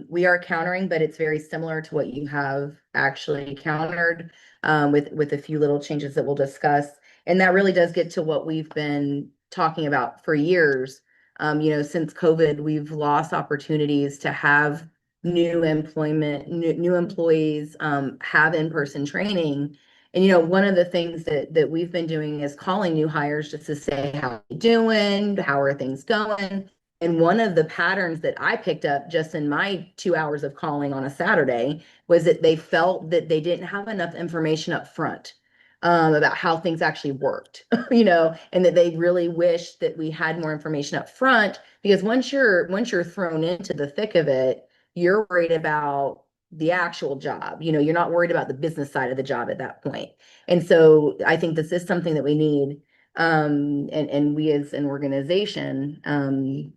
we are countering, but it's very similar to what you have actually countered, with a few little changes that we'll discuss. And that really does get to what we've been talking about for years. Since COVID, we've lost opportunities to have new employment, new employees, have in-person training. And one of the things that we've been doing is calling new hires just to say, how are you doing? How are things going? And one of the patterns that I picked up just in my 2 hours of calling on a Saturday was that they felt that they didn't have enough information up front about how things actually worked, and that they really wish that we had more information up front, because once you're thrown into the thick of it, you're worried about the actual job. You're not worried about the business side of the job at that point. And so I think this is something that we need. And we as an organization,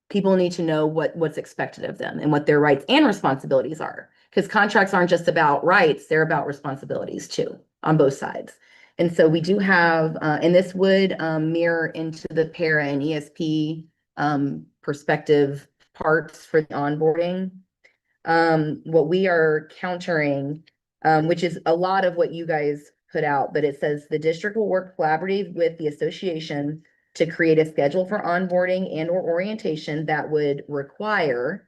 people need to know what's expected of them and what their rights and responsibilities are. Because contracts aren't just about rights, they're about responsibilities too, on both sides. And so we do have, and this would mirror into the para and ESP perspective parts for the onboarding. What we are countering, which is a lot of what you guys put out, but it says the district will work collaboratively with the association to create a schedule for onboarding and or orientation that would require,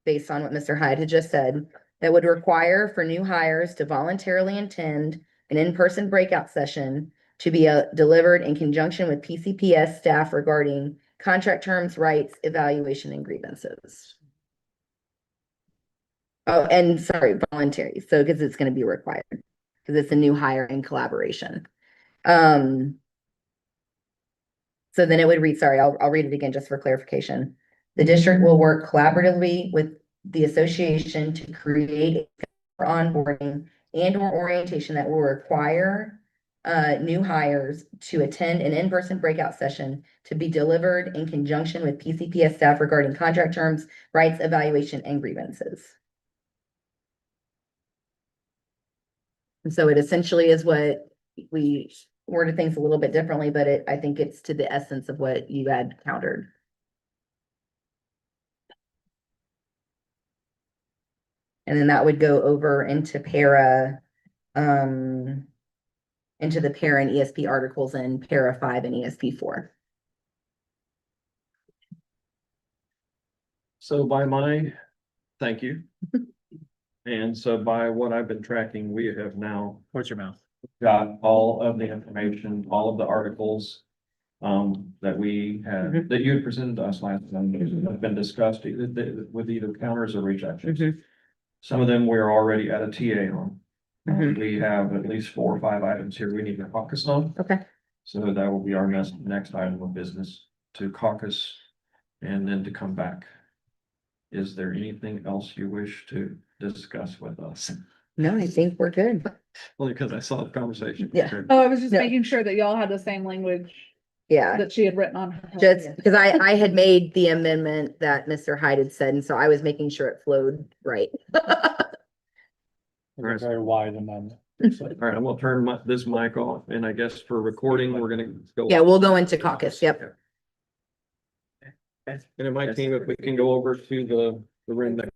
based on what Mr. Hyde had just said, that would require for new hires to voluntarily attend an in-person breakout session to be delivered in conjunction with PCPS staff regarding contract terms, rights, evaluation, and grievances. Oh, and sorry, voluntary. So, because it's going to be required, because it's a new hire in collaboration. So then it would read, sorry, I'll read it again just for clarification. The district will work collaboratively with the association to create for onboarding and or orientation that will require new hires to attend an in-person breakout session to be delivered in conjunction with PCPS staff regarding contract terms, rights, evaluation, and grievances. And so it essentially is what we worded things a little bit differently, but I think it's to the essence of what you had countered. And then that would go over into para, into the para and ESP articles in para 5 and ESP 4. So thank you. And so by what I've been tracking, we have now What's your mouth? got all of the information, all of the articles that we had, that you had presented to us last time, have been discussed with either counters or rejections. Some of them we're already at a TA on. We have at least 4 or 5 items here we need to caucus on. Okay. So that will be our next item of business, to caucus and then to come back. Is there anything else you wish to discuss with us? No, I think we're good. Only because I saw the conversation. Yeah. Oh, I was just No. making sure that y'all had the same language Yeah. that she had written on her. Just because I had made the amendment that Mr. Hyde had said, and so I was making sure it flowed right. Right. Very wide amendment. All right, I'm gonna turn this mic off, and I guess for recording, we're gonna go. Yeah, we'll go into caucus. Yep. And in my team, if we can go over to the room next.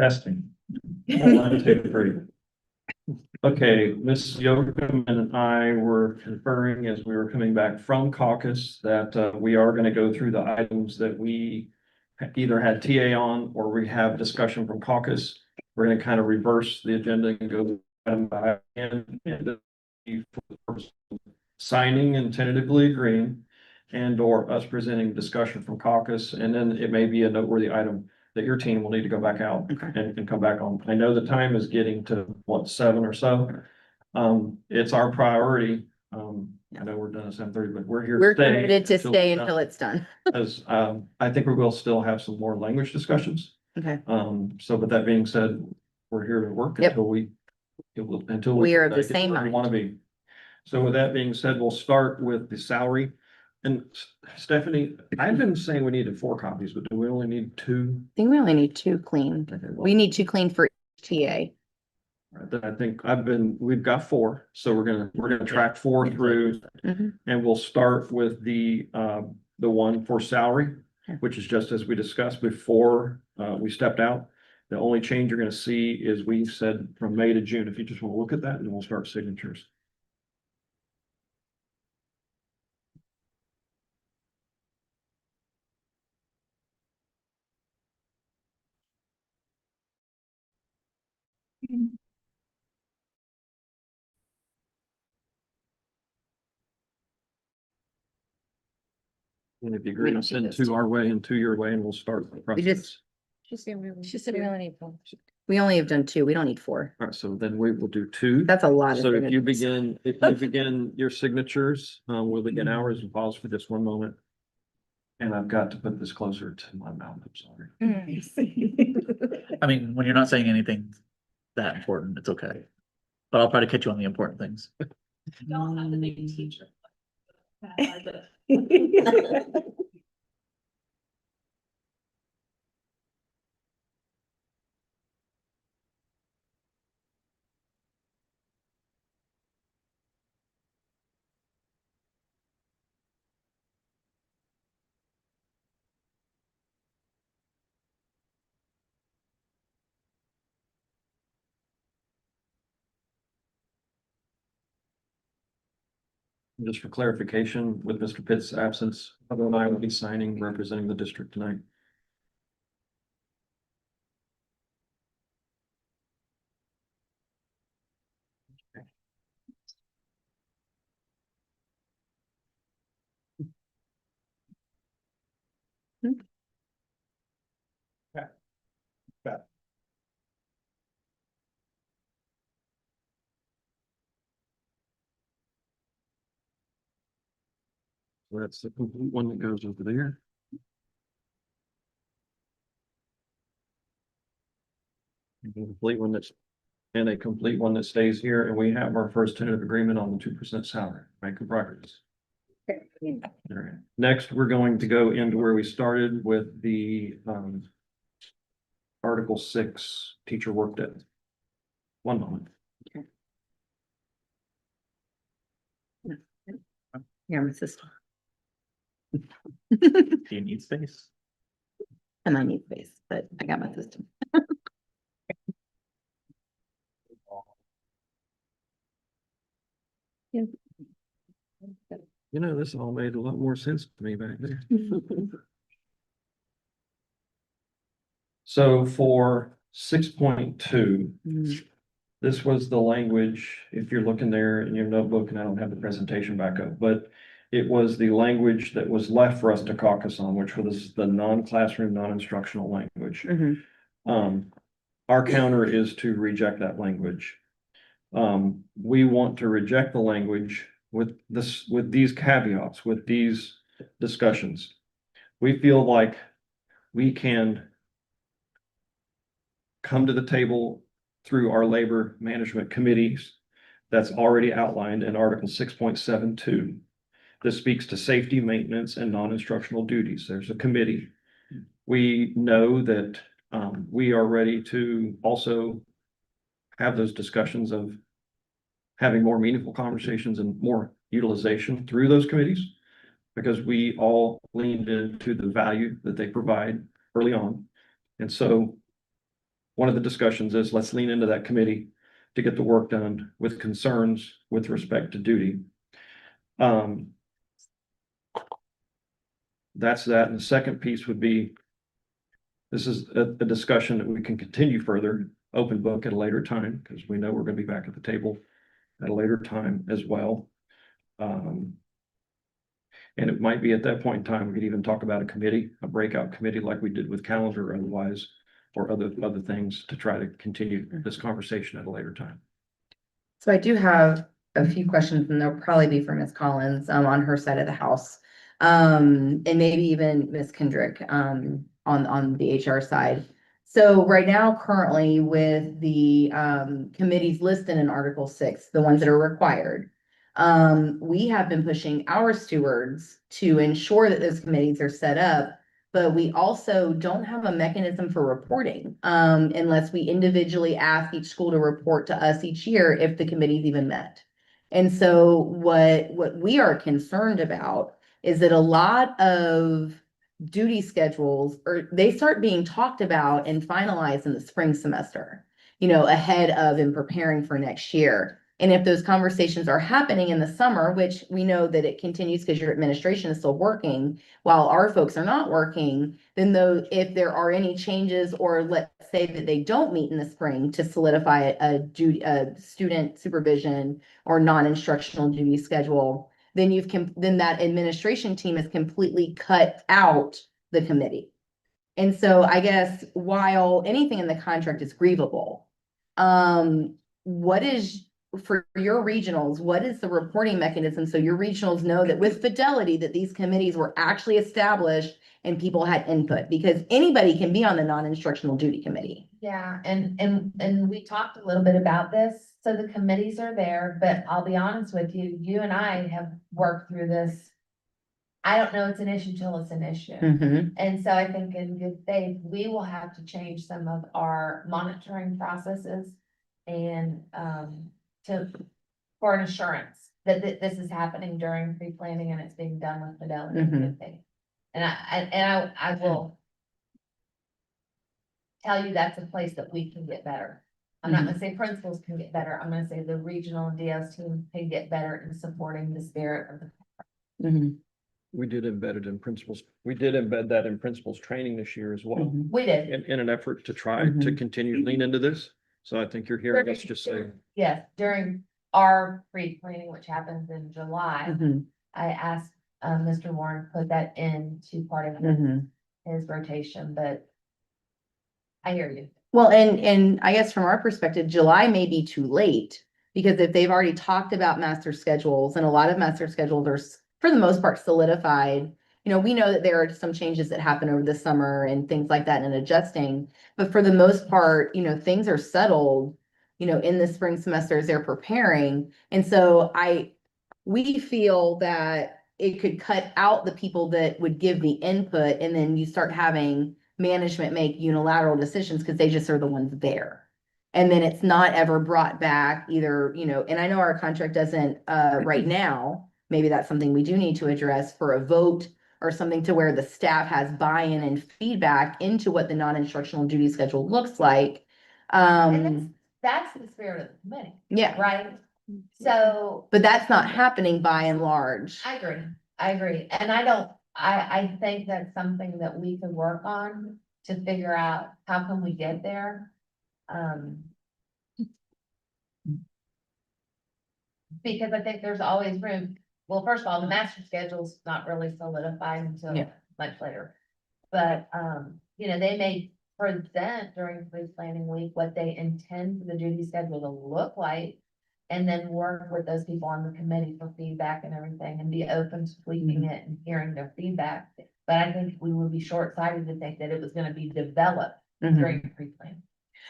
Testing. 1, 2, 3. Okay, Ms. Yocum and I were conferring as we were coming back from caucus that we are going to go through the items that we either had TA on or we have discussion from caucus. We're going to kind of reverse the agenda and go item by item and signing and tentatively agreeing and or us presenting discussion from caucus. And then it may be a noteworthy item that your team will need to go back out Okay. and come back on. I know the time is getting to what, 7 or so. It's our priority. I know we're done at 7:30, but we're here. We're stay committed to until stay it's done. until it's done. As, I think we will still have some more language discussions. Okay. So with that being said, we're here to work Yep. until We are of get the to same where we mind. want to be. So with that being said, we'll start with the salary. And Stephanie, I've been saying we needed 4 copies, but do we only need 2? I think we only need 2 clean. Okay, well, We need 2 clean for each TA. I think we've got 4, so we're gonna track 4 through. Mhm. And we'll start with the one for salary, Okay. which is just as we discussed before, we stepped out. The only change you're gonna see is we've said from May to June, if you just want to look at that, and we'll start signatures. And if you agree, don't send need those 2 two. our way and 2 your way, and we'll start the We just- process. She said we only need one. We only have done 2. We don't need 4. All right, so then we will do 2. That's a lot of. So if you signatures. begin your signatures, we'll begin ours and pause for just one moment. And I've got to put this closer to my mouth, I'm sorry. I mean, when you're not saying anything that important, it's okay. But I'll try to catch you on the important things. Y'all have the big teacher. Just for clarification, with Mr. Pitt's absence, Heather and I will be signing representing the district tonight. So that's the complete one that goes over there. And a complete one that's, and a complete one that stays here, and we have our first tentative agreement on the 2% salary, making progress. All right. Next, we're going to go into where we started with the Article 6 teacher workday. One moment. Yeah, my sister. Do you need space? And I need space, but I got my system. You know, this all made a lot more sense to me back there. So for 6.2, this was the language, if you're looking there in your notebook, and I don't have the presentation back up, but it was the language that was left for us to caucus on, which was the non-classroom, non-instructional language. Mhm. Our counter is to reject that language. We want to reject the language with these caveats, with these discussions. We feel like we can come to the table through our labor management committees that's already outlined in Article 6.72. This speaks to safety, maintenance, and non-instructional duties. There's a committee. We know that we are ready to also have those discussions of having more meaningful conversations and more utilization through those committees, because we all leaned into the value that they provide early on. And so one of the discussions is let's lean into that committee to get the work done with concerns with respect to duty. That's that. And the second piece would be, this is a discussion that we can continue further, open book at a later time, because we know we're going to be back at the table at a later time as well. And it might be at that point in time, we could even talk about a committee, a breakout committee like we did with calendar or otherwise, or other things to try to continue this conversation at a later time. So I do have a few questions, and they'll probably be for Ms. Collins, on her side of the house. And maybe even Ms. Kendrick, on the HR side. So right now, currently with the, committees listed in Article 6, the ones that are required, we have been pushing our stewards to ensure that those committees are set up, but we also don't have a mechanism for reporting, unless we individually ask each school to report to us each year if the committee's even met. And so what we are concerned about is that a lot of duty schedules, or they start being talked about and finalized in the spring semester, ahead of and preparing for next year. And if those conversations are happening in the summer, which we know that it continues because your administration is still working while our folks are not working, then though, if there are any changes, or let's say that they don't meet in the spring to solidify a student supervision or non-instructional duty schedule, then then that administration team has completely cut out the committee. And so I guess while anything in the contract is grievable, what is, for your regionals, what is the reporting mechanism so your regionals know that with fidelity that these committees were actually established and people had input? Because anybody can be on the non-instructional duty committee. Yeah, and we talked a little bit about this, so the committees are there, but I'll be honest with you, you and I have worked through this. I don't know it's an issue till it's an issue. And so I think in good faith, we will have to change some of our monitoring processes and, for an assurance that this is happening during pre-planning and it's being done with fidelity and good faith. And I will tell you that's a place that we can get better. I'm not gonna say principals can get better. I'm gonna say the regional and DS team can get better in supporting the spirit of the. We did embed it in principals. We did embed that in principals training this year as well, We did. in an effort to try to continue to lean into this. So I think you're hearing us just say, Yes, during our pre-planning, which happens in July, I asked, Mr. Warren, put that into part of his rotation, but I hear you. Well, and I guess from our perspective, July may be too late, because if they've already talked about master schedules, and a lot of master schedules are for the most part solidified, we know that there are some changes that happen over the summer and things like that and adjusting, but for the most part, things are settled, in the spring semester as they're preparing. And so we feel that it could cut out the people that would give the input, and then you start having management make unilateral decisions because they just are the ones there. And then it's not ever brought back either, and I know our contract doesn't, right now, maybe that's something we do need to address for a vote or something, to where the staff has buy-in and feedback into what the non-instructional duty schedule looks like. And that's the spirit of the committee, Yeah, right? So. but that's not happening by and large. I agree. And I think that's something that we could work on to figure out how can we get there. Because I think there's always room. Well, first of all, the master schedule's not really solidified until much later. But, they may present during pre-planning week what they intend for the duty schedule to look like, and then work with those people on the committee for feedback and everything, and be open to tweaking it and hearing their feedback. But I think we would be short-sighted to think that it was gonna be developed during pre-plan.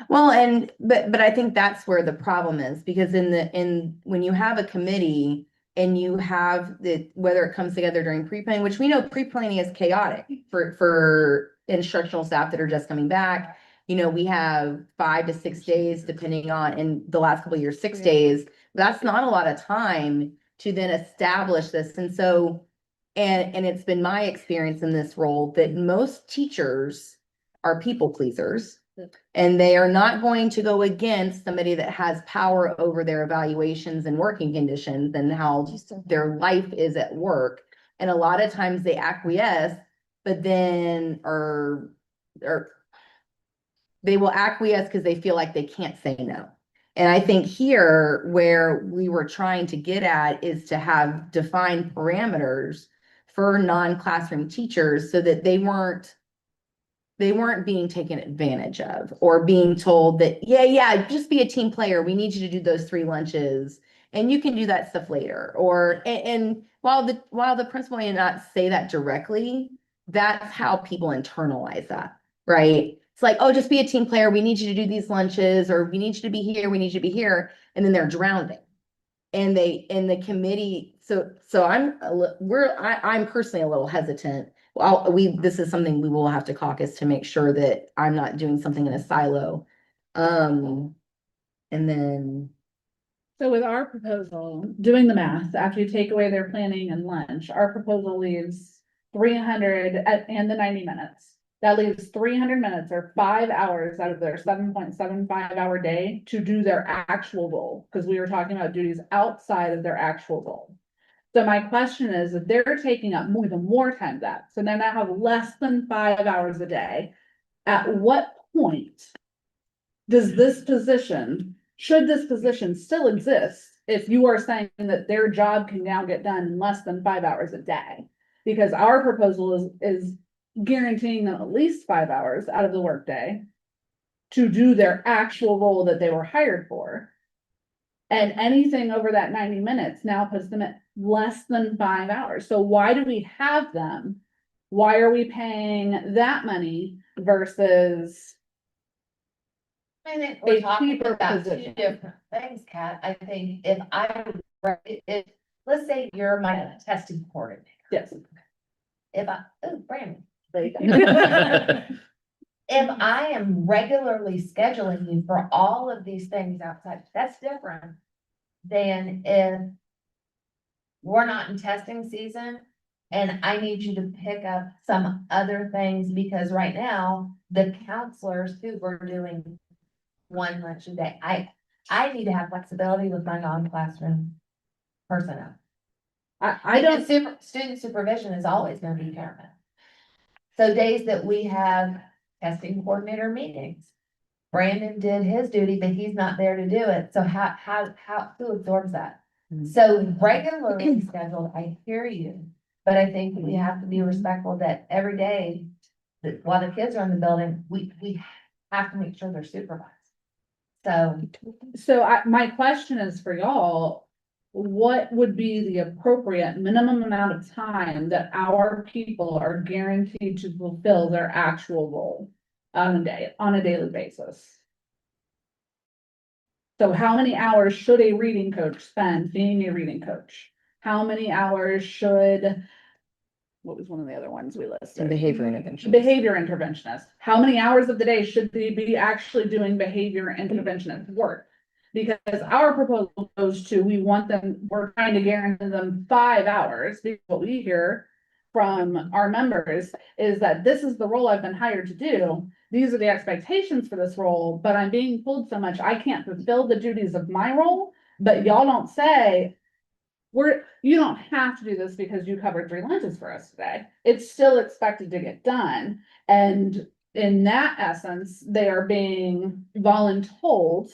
Well, but I think that's where the problem is, because when you have a committee and you have whether it comes together during pre-planning, which we know pre-planning is chaotic for instructional staff that are just coming back. We have 5 to 6 days, depending on, in the last couple of years, 6 days. That's not a lot of time to then establish this. And so, and it's been my experience in this role that most teachers are people pleasers. And they are not going to go against somebody that has power over their evaluations and working conditions and how their life is at work. And a lot of times they acquiesce, but then they will acquiesce because they feel like they can't say no. And I think here where we were trying to get at is to have defined parameters for non-classroom teachers so that they weren't being taken advantage of or being told that, yeah, just be a team player. We need you to do those 3 lunches and you can do that stuff later. Or, and while the principal may not say that directly, that's how people internalize that, right? It's like, oh, just be a team player. We need you to do these lunches, or we need you to be here. We need you to be here. And then they're drowning. And the committee, so I'm personally a little hesitant. Well, this is something we will have to caucus to make sure that I'm not doing something in a silo. And then, So with our proposal, doing the math, after you take away their planning and lunch, our proposal leaves 300 and the 90 minutes. That leaves 300 minutes or 5 hours out of their 7.75 hour day to do their actual role. Because we were talking about duties outside of their actual role. So my question is, if they're taking up even more time than that, so then I have less than 5 hours a day, at what point does this position, should this position still exist, if you are saying that their job can now get done in less than 5 hours a day? Because our proposal is guaranteeing them at least 5 hours out of the workday to do their actual role that they were hired for. And anything over that 90 minutes now puts them at less than 5 hours. So why do we have them? Why are we paying that money versus? I think we're A talking cheaper about 2 position. different things, Kat. I think if let's say you're my testing coordinator. Yes. Brandon. There you go. If I am regularly scheduling you for all of these things outside, that's different than if we're not in testing season and I need you to pick up some other things because right now the counselors who were doing 1 lunch a day, I need to have flexibility with my non-classroom personnel. I don't, Student supervision is always gonna be paramount. So days that we have testing coordinator meetings, Brandon did his duty, but he's not there to do it. So who absorbs that? So regularly scheduled, I hear you, but I think we have to be respectful that every day, that while the kids are in the building, we have to make sure they're supervised. So my question is for y'all, what would be the appropriate minimum amount of time that our people are guaranteed to fulfill their actual role on a daily basis? So how many hours should a reading coach spend being a reading coach? How many hours should, what was one of the other ones we listed? behavior intervention. Behavior interventionist. How many hours of the day should they be actually doing behavior interventionist work? Because our proposal goes to, we're trying to guarantee them 5 hours, because what we hear from our members is that this is the role I've been hired to do. These are the expectations for this role, but I'm being pulled so much, I can't fulfill the duties of my role. But y'all don't say, you don't have to do this because you covered 3 lunches for us today. It's still expected to get done. And in that essence, they are being voluntold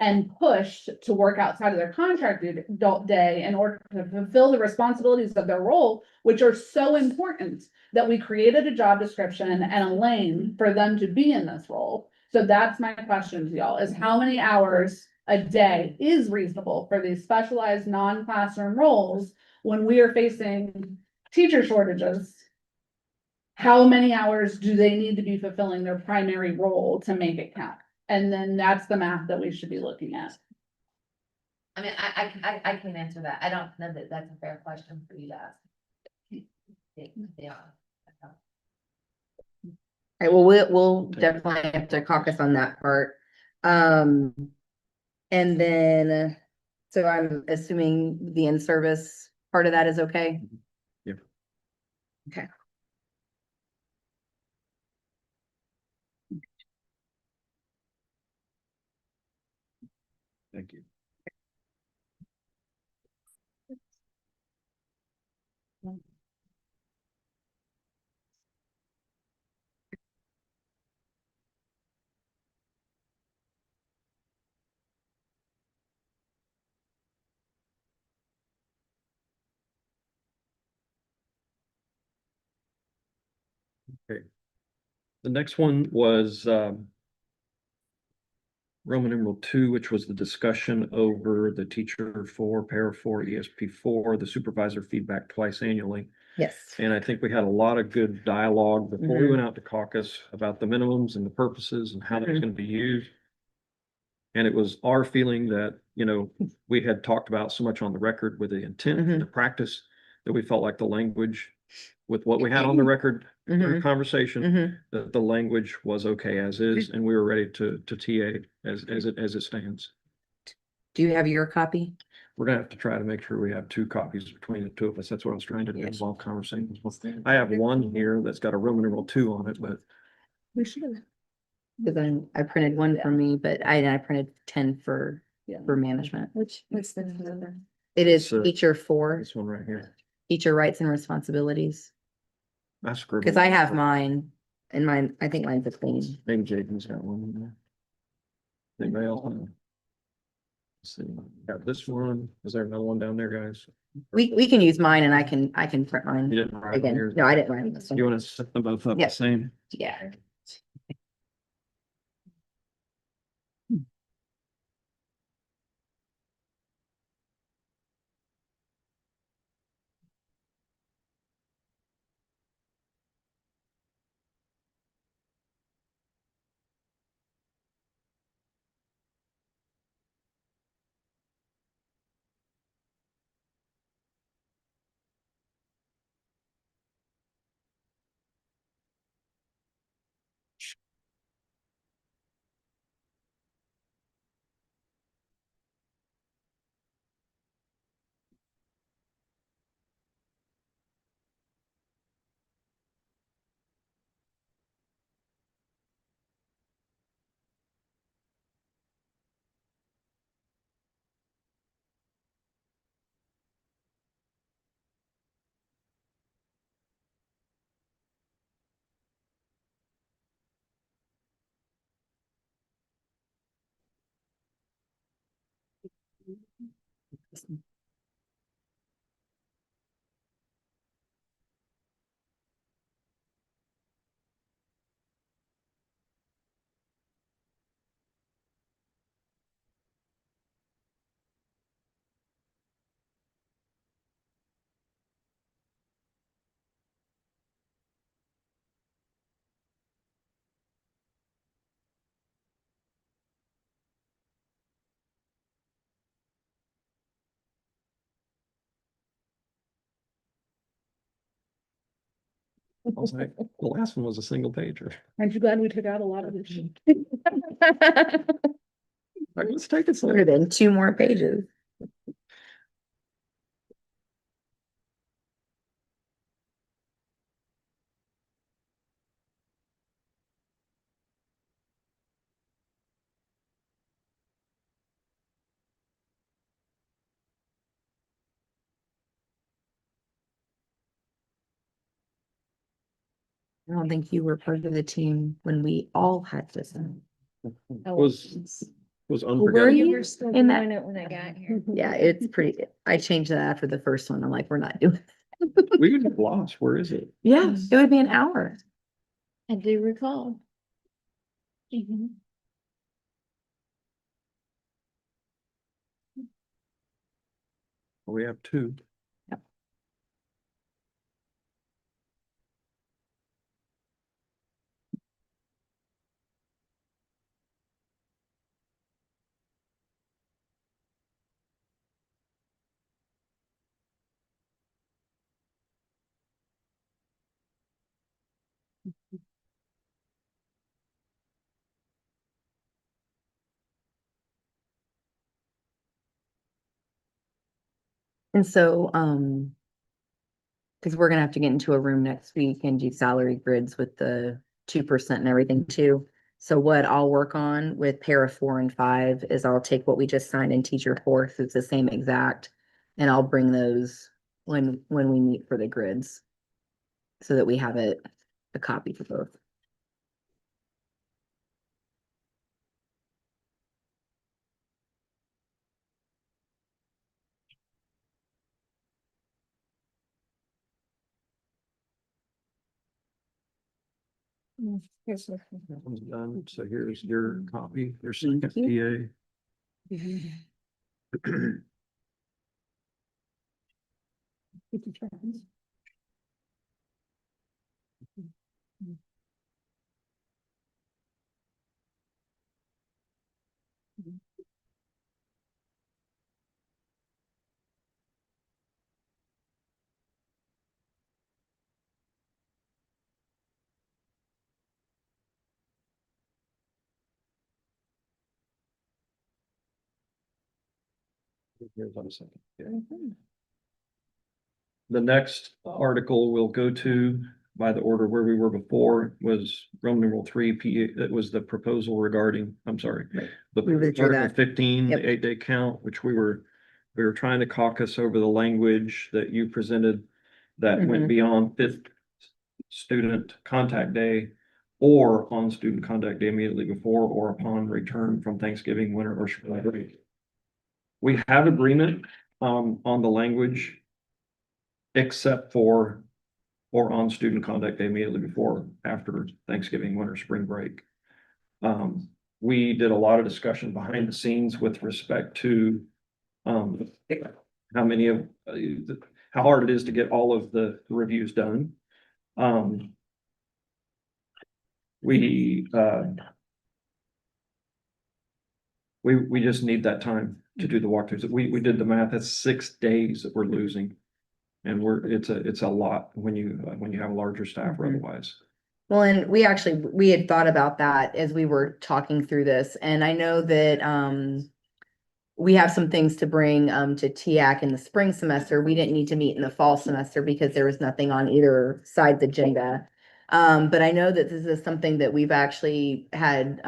and pushed to work outside of their contracted day in order to fulfill the responsibilities of their role, which are so important that we created a job description and a lane for them to be in this role. So that's my question to y'all, is how many hours a day is reasonable for these specialized non-classroom roles when we are facing teacher shortages? How many hours do they need to be fulfilling their primary role to make it count? And then that's the math that we should be looking at. I mean, I can't answer that. I don't know that that's a fair question for you to ask. Yeah. All right, well, we'll definitely have to caucus on that part. And then, so I'm assuming the in-service part of that is okay? Yeah. Okay. Thank you. Okay. The next one was Roman numeral 2, which was the discussion over the teacher 4, para 4, ESP 4, the supervisor feedback twice annually. Yes. And I think we had a lot of good dialogue before we went out to caucus about the minimums and the purposes and how that's going to be used. And it was our feeling that, you know, we had talked about so much on the record with the intent and the practice that we felt like the language with what we had on the record through conversation, that the language was okay as is, and we were ready to TA as it stands. Do you have your copy? We're gonna have to try to make sure we have two copies between the two of us. That's what I was trying to do, Yes. involve conversations. I have one here that's got a Roman numeral 2 on it, but We should have. Because I printed one for me, but I printed 10 for management. What's the number? It is It's, teacher 4, this one right here. teacher rights and responsibilities. I scribbled. Because I have mine, and mine, I think mine's a clean. Maybe Jaden's got one in there. Anybody else? Let's see, got this one. Is there another one down there, guys? We can use mine and I can print You mine didn't write on again. yours? No, I didn't write this You one. wanna set them both up the Yep. same? Yeah. I was like, the last one was a single pager. Aren't you glad we took out a lot of this? Like, let's take it slow. Would have been 2 more pages. I don't think you were part of the team when we all had to sign. Was Were unforgettable. you? You were still in that- doing it when I got here. Yeah, it's pretty, I changed that after the first one. I'm like, we're not doing. it. We would get lost. Where is it? Yeah, it would be an hour. I do recall. We have 2. And so, because we're gonna have to get into a room next week and do salary grids with the 2% and everything too. So what I'll work on with para 4 and 5 is I'll take what we just signed in teacher 4, so it's the same exact, and I'll bring those when we meet for the grids. So that we have a copy for both. That one's done. So here's your copy, your Thank second you. TA. Here's on a second. Yeah. The next article we'll go to by the order where we were before was Roman numeral 3 P, that was the proposal regarding, I'm sorry. The We withdrew Article that. 15, Yep. the 8-day count, which we were trying to caucus over the language that you presented that went Mhm. beyond fifth student contact day or on student contact day immediately before or upon return from Thanksgiving, winter, or spring break. We have agreement on the language except for or on student contact day immediately before, after Thanksgiving, winter, spring break. We did a lot of discussion behind the scenes with respect to how many of, how hard it is to get all of the reviews done. We just need that time to do the walkthroughs. We did the math. That's 6 days that we're losing. And it's a lot when you have a larger staff or Mhm. otherwise. Well, and we had thought about that as we were talking through this, and I know that, we have some things to bring, to TIAC in the spring semester. We didn't need to meet in the fall semester because there was nothing on either side's agenda. But I know that this is something that we've actually had,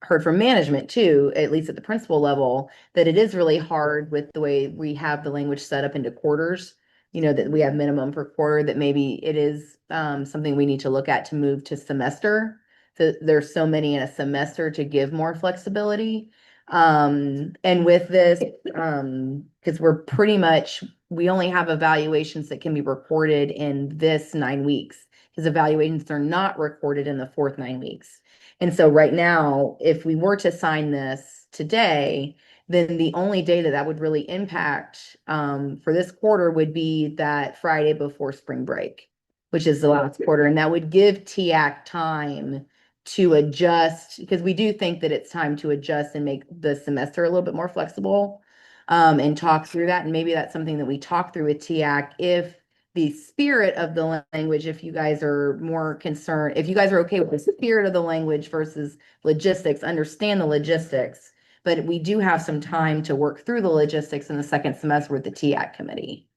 heard from management too, at least at the principal level, that it is really hard with the way we have the language set up into quarters. You know, that we have minimum per quarter, that maybe it is, something we need to look at to move to semester. So there's so many in a semester to give more flexibility. And with this, because we're pretty much, we only have evaluations that can be recorded in this 9 weeks. Because evaluations are not recorded in the fourth 9 weeks. And so right now, if we were to sign this today, then the only data that would really impact, for this quarter would be that Friday before spring break, which is the last quarter, and that would give TIAC time to adjust, because we do think that it's time to adjust and make the semester a little bit more flexible, and talk through that. And maybe that's something that we talk through with TIAC if the spirit of the language, if you guys are more concerned, if you guys are okay with the spirit of the language versus logistics, understand the logistics. But we do have some time to work through the logistics in the second semester with the TIAC committee.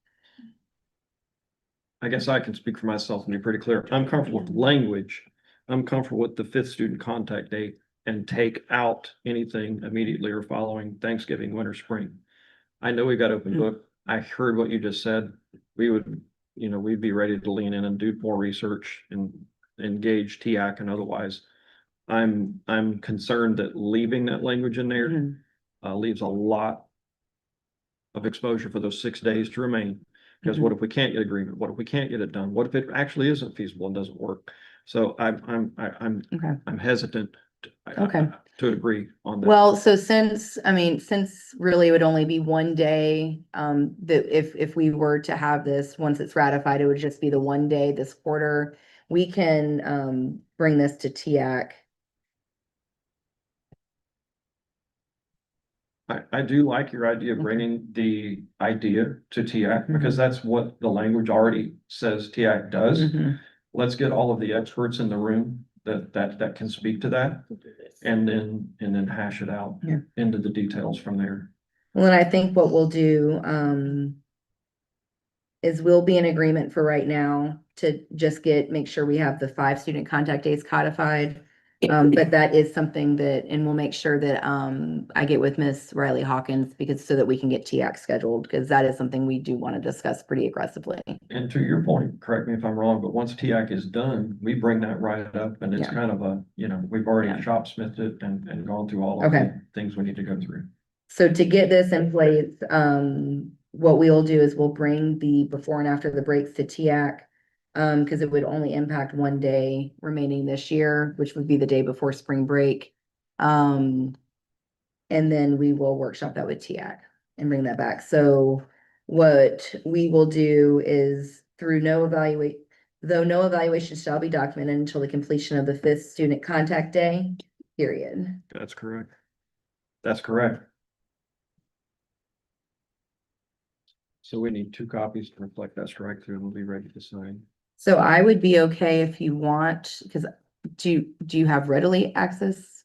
I guess I can speak for myself and be pretty clear. I'm comfortable with the language. I'm comfortable with the fifth student contact date and take out anything immediately or following Thanksgiving, winter, spring. I know we've got open book. I heard what you just said. We would, we'd be ready to lean in and do more research and engage TIAC and otherwise. I'm concerned that leaving that language in there leaves a lot of exposure for those 6 days to remain. Because what if we can't get agreement? What if we can't get it done? What if it actually isn't feasible and doesn't work? So I'm Okay. hesitant Okay. to agree on that. Well, so since really it would only be 1 day, that if we were to have this, once it's ratified, it would just be the 1 day this quarter. We can, bring this to TIAC. I do like your idea of Okay. bringing the idea to TIAC because that's what the language already says TIAC does. Mhm. Let's get all of the experts in the room that can speak to that and then hash it out Yeah. into the details from there. Well, and I think what we'll do, is we'll be in agreement for right now to just make sure we have the 5 student contact days codified. But that is something that, and we'll make sure that, I get with Miss Riley Hawkins because so that we can get TAC scheduled, because that is something we do want to discuss pretty aggressively. And to your point, correct me if I'm wrong, but once TIAC is done, we bring that right up and it's Yeah. kind of a, we've already Yeah. shopsmithed it and gone through all of Okay. the things we need to go through. So to get this in place, what we'll do is we'll bring the before and after the breaks to TIAC. Because it would only impact one day remaining this year, which would be the day before spring break. And then we will workshop that with TIAC and bring that back. So what we will do is though no evaluation shall be documented until the completion of the fifth student contact day, period. That's correct. That's correct. So we need 2 copies to reflect that strike through and we'll be ready to sign. So I would be okay if you want, because do you have readily access?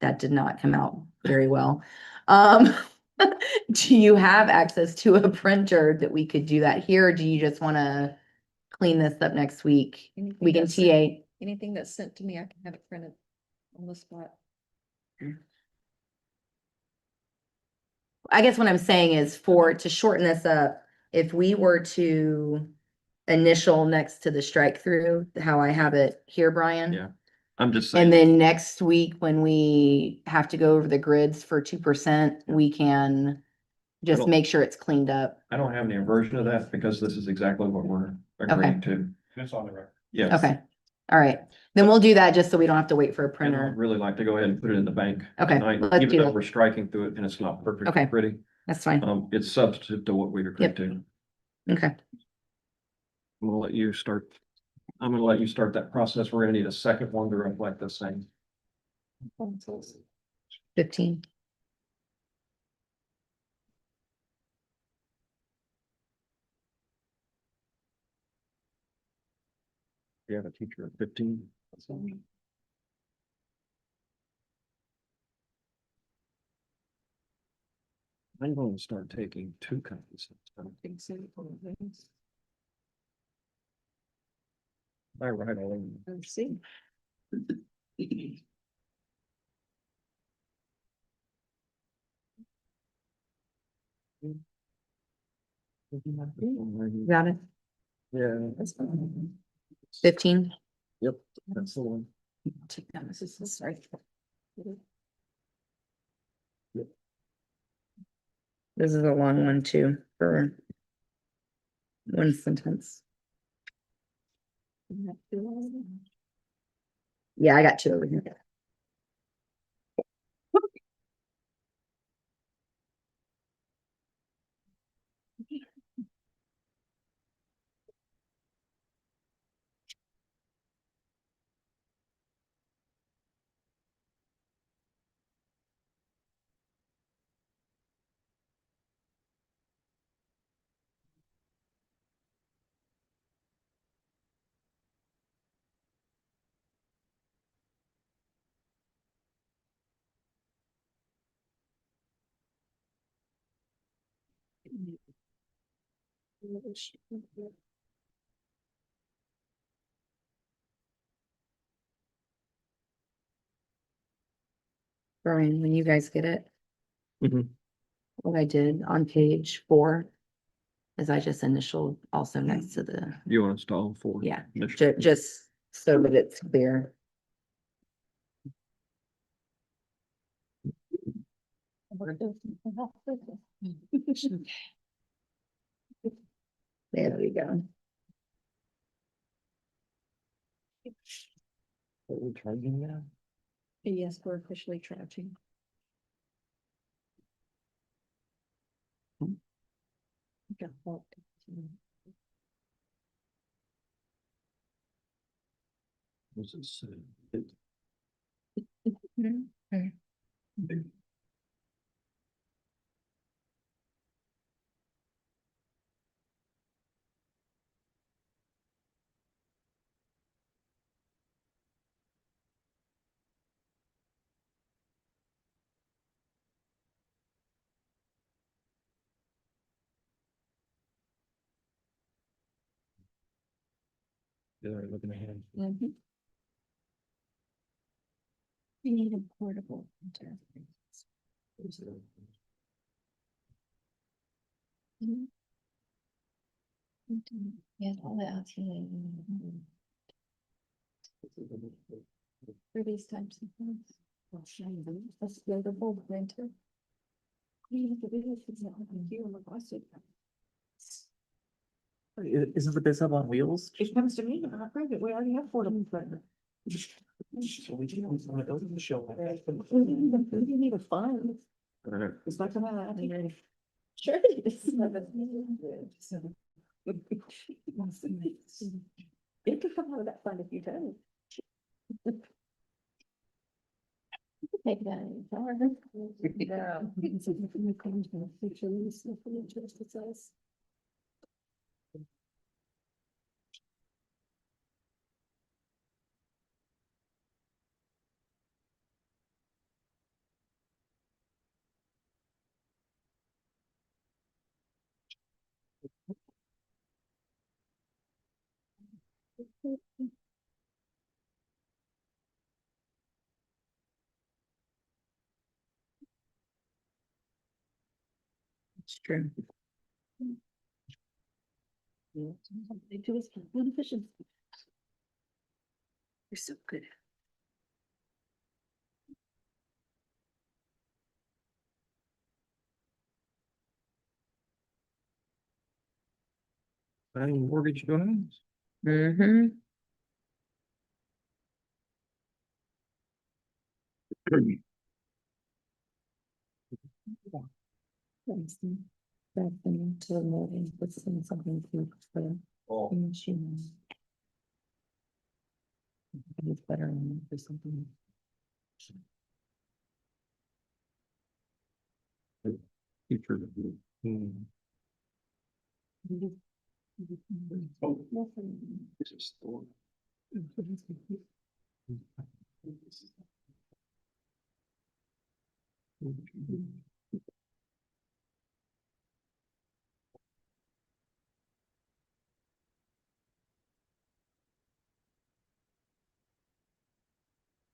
That did not come out very well. Do you have access to a printer that we could do that here? Or do you just want to clean this up next week? We can TA. Anything that's sent to me, I can have it printed on the spot. I guess what I'm saying is to shorten this up, if we were to initial next to the strike through, how I have it here, Brian. Yeah. I'm just saying. And then next week, when we have to go over the grids for 2%, we can just don't- make sure it's cleaned up. I don't have any aversion to that because this is exactly what we're agreeing to. It's on the record. Yes. Okay, all right. Then we'll do that just so we don't have to wait for a And I'd printer. really like to go ahead and put it in the bank. Okay, tonight, let's even do though that. we're striking through it and it's not perfectly Okay. pretty. That's fine. It's substantive to what we agreed Yep. to. Okay. I'm gonna let you start. I'm gonna let you start that process. We're gonna need a second one to reflect the same. 15. You have a teacher at 15. I'm going to start taking 2 copies. I write all in. See. Got it? Yeah. 15. Yep, that's the one. Take that, Mrs. Sorry. Yep. This is a long one too, for one sentence. Yeah, I got 2 over here. Brian, when you guys get it. Mhm. What I did on page 4 is I just initialed also next to the, You want to install 4? yeah, just so that it's clear. There we go. Are we charging now? Yes, we're officially charging. Was it say? Yeah, looking ahead. Mhm. We need a portable printer. Yeah, all the LTA. For these types of things. A portable printer. Isn't the biz hub on wheels? It comes to me, I prove it, we already have portable printer. So we do want to go to the show. We need a fund. Uh, It's not gonna happen. Sure. It could come out of that fund if you do. Take that in charge. It's true. They do us good efficiency. You're so good. Buying mortgage loans. Mm-hmm. It's better for something. Future. Hmm. Oh, this is Thor.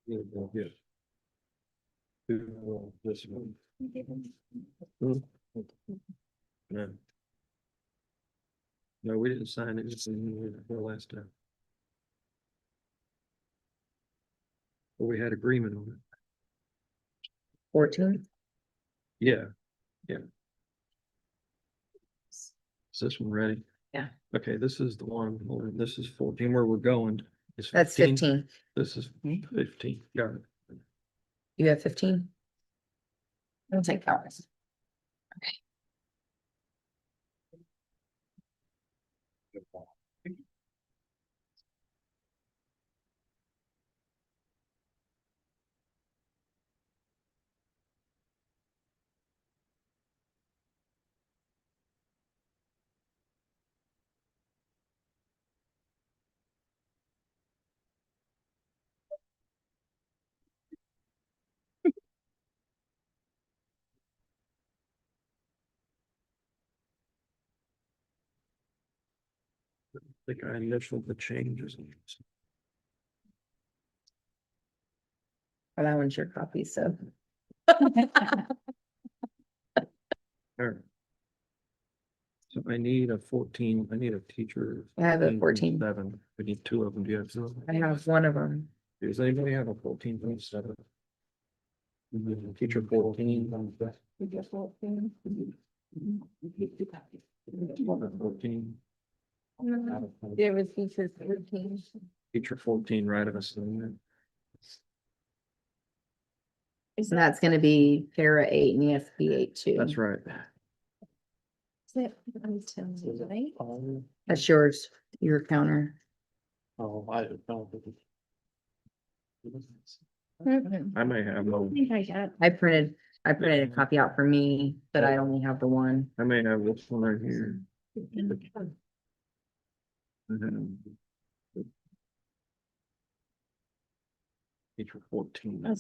Yeah, yeah. This one. Hmm. No. No, we didn't sign it. It's in the last time. But we had agreement on it. 14. Yeah, yeah. Is this one ready? Yeah. Okay, this is the one, this is 14 where we're going. It's That's 15. This is 15. Got it. You have 15? I'll take ours. I think I initialed the changes. Well, that one's your copy, so. Alright. So I need a 14, I need a teacher. I have a 14. 7. We need 2 of them. Do you have some? I have one of them. Does anybody have a 14.7? Teacher 14. 14. There was features 13. Teacher 14, right of us. And that's gonna be para 8 and ESP 8 too. That's right. That's yours, your counter. Oh, I don't. I may have, I printed a copy out for me, but I only have the one. I may have this one right here. Teacher 14.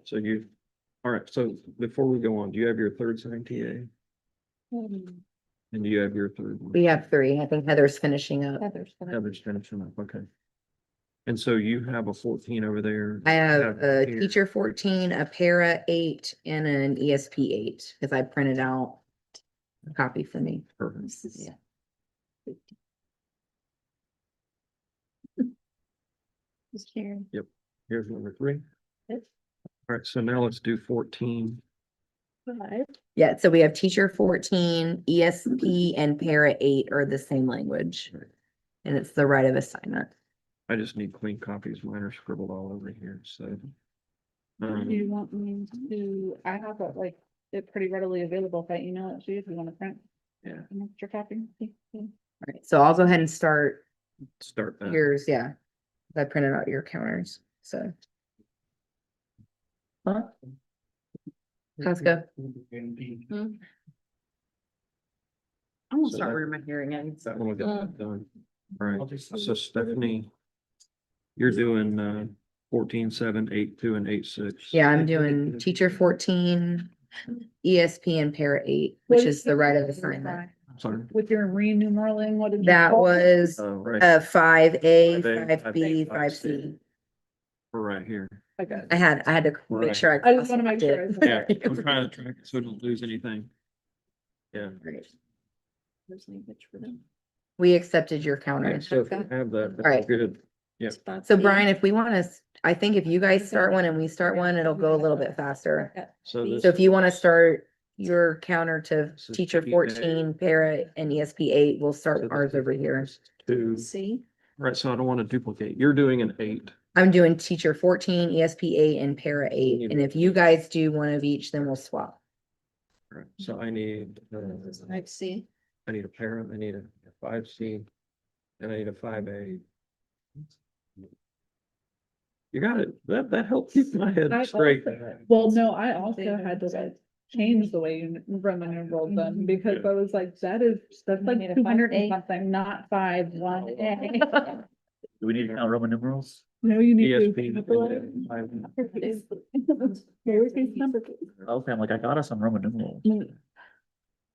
So you, all right, so before we go on, do you have your third signed TA? And do you have your third one? We have 3. I think Heather's finishing up. Heather's finishing up, okay. And so you have a 14 over there. I have a here. teacher 14, a para 8, and an ESP 8, because I printed out a copy for me. Perfect. Yeah. Here's number 3. All right, so now let's do 14. Yeah, so we have teacher 14, ESP and para 8 are the same language. And it's the right of assignment. I just need clean copies. Mine are scribbled all over here, so. Do you want me to, I have it like, it pretty readily available if I email it to you if you want to print. Yeah. An extra copy. All right, so I'll go ahead and start Start that. yours, yeah. I printed out your counters, so. Huh? Let's go. I'm gonna So start that- wearing my hearing aids. That one will get that done. All right, so Stephanie, you're doing 14, 7, 8, 2, and 8, 6. Yeah, I'm doing teacher 14, ESP and para 8, which is the right of assignment. Sorry. With your renumeraling, what did you? That call it? was Right, 5A, 5A, 5B, 5B, 5C. we're right here. Okay. I had to make Right. sure. I just wanna make sure. did. Yeah, I'm trying to track it so we don't lose anything. Yeah. Great. There's language for them. We accepted your Yeah, counter. so if you have that, All right. that's good. Yeah. So Brian, if we want to, I think if you guys start one and we start one, it'll go a little bit faster. So this. So if you want to start your counter to This is teacher PA. 14, para and ESP 8, we'll start ours over here. 2. See? Right, so I don't want to duplicate. You're doing an 8. I'm doing teacher 14, ESP 8 and para 8. And if you guys do one of each, then we'll swap. Right, so I need, Let's see. I need a parent, I need a 5C, and I need a 5A. You got it. That helped keep my head I straight. Well, no, I also had to like change the way you Roman enrolled them because I was like, that's like Need a 200 and 5A. something, not 5, 1. Do we need to count Roman numerals? No, you need ESP. to. Where's these number? Okay, I'm like, I got us on Roman numerals.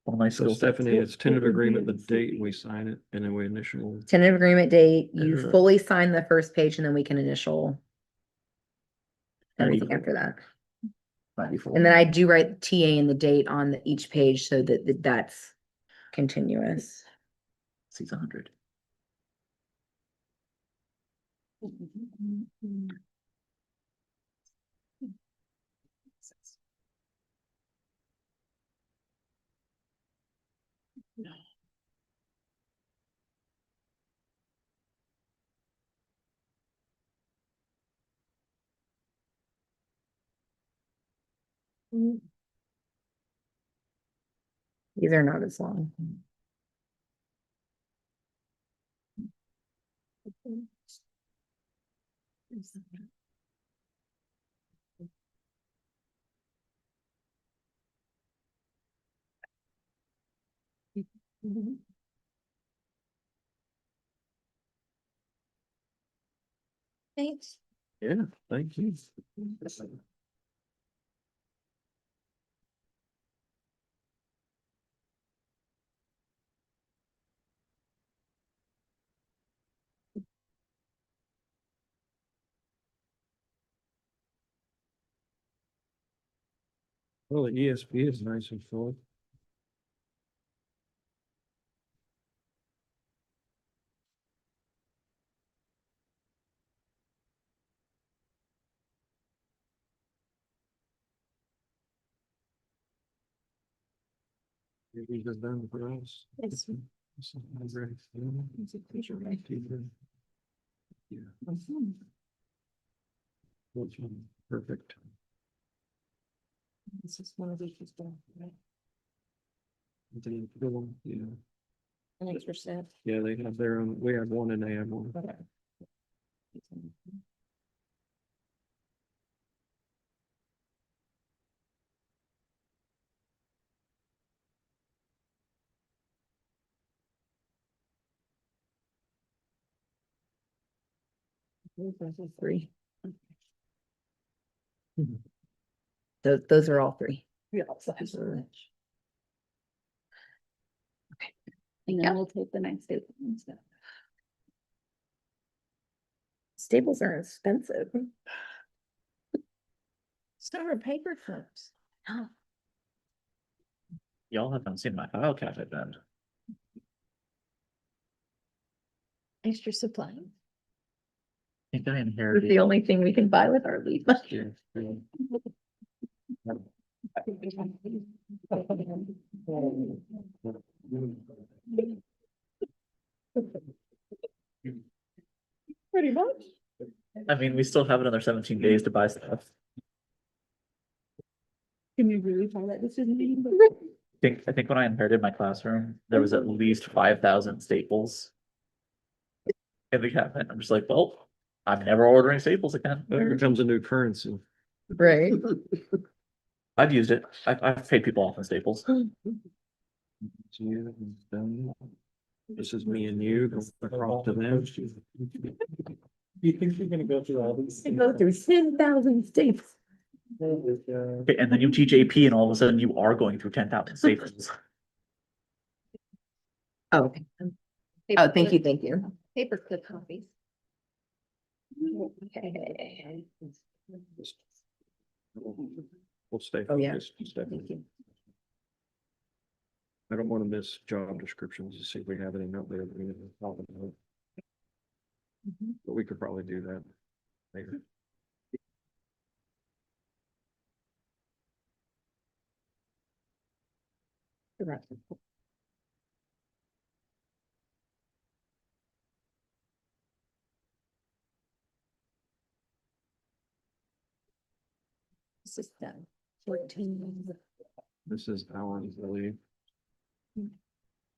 All my So skills. Stephanie, it's tentative agreement, the date we sign it, and then we initial. Tentative agreement date, you Sure. fully sign the first page and then we can initial. Anything 94. after that. 94. And then I do write TA and the date on each page so that that's continuous. 600. These are not as long. Thanks. Yeah, thank you. Well, the ESP is nice and full. Maybe just done for us. Yes. Yeah. Which one? Perfect. This is one of each as well, right? Yeah, Thanks for set. yeah, they have their own, we have one and they have one. Three. Those are all three. Yeah. Okay. And then we'll take the next day. Staples are expensive. Start with paper clips. Y'all haven't seen my file cabinet then. Extra supply. I think I It's inherited. the only thing we can buy with our leave money. Pretty much. I mean, we still have another 17 days to buy stuff. Can you really find that decision? I think when I inherited my classroom, there was at least 5,000 staples in the cabinet. I'm just like, well, I'm never ordering staples again. That becomes a new currency. Right. I've used it. I've paid people off in staples. This is me and you going across to them. You think you're gonna go through all these? Go through 10,000 staples. Okay, and then you teach AP and all of a sudden you are going through 10,000 staples. Oh, okay. Oh, thank you, thank you. Paper clip copies. Okay. We'll stay. Oh, yeah. focused, stay Thank you. I don't want to miss job descriptions to see if we have any out there that we need to talk about. But we could probably do that later. This is done. 14. This is hours, I believe.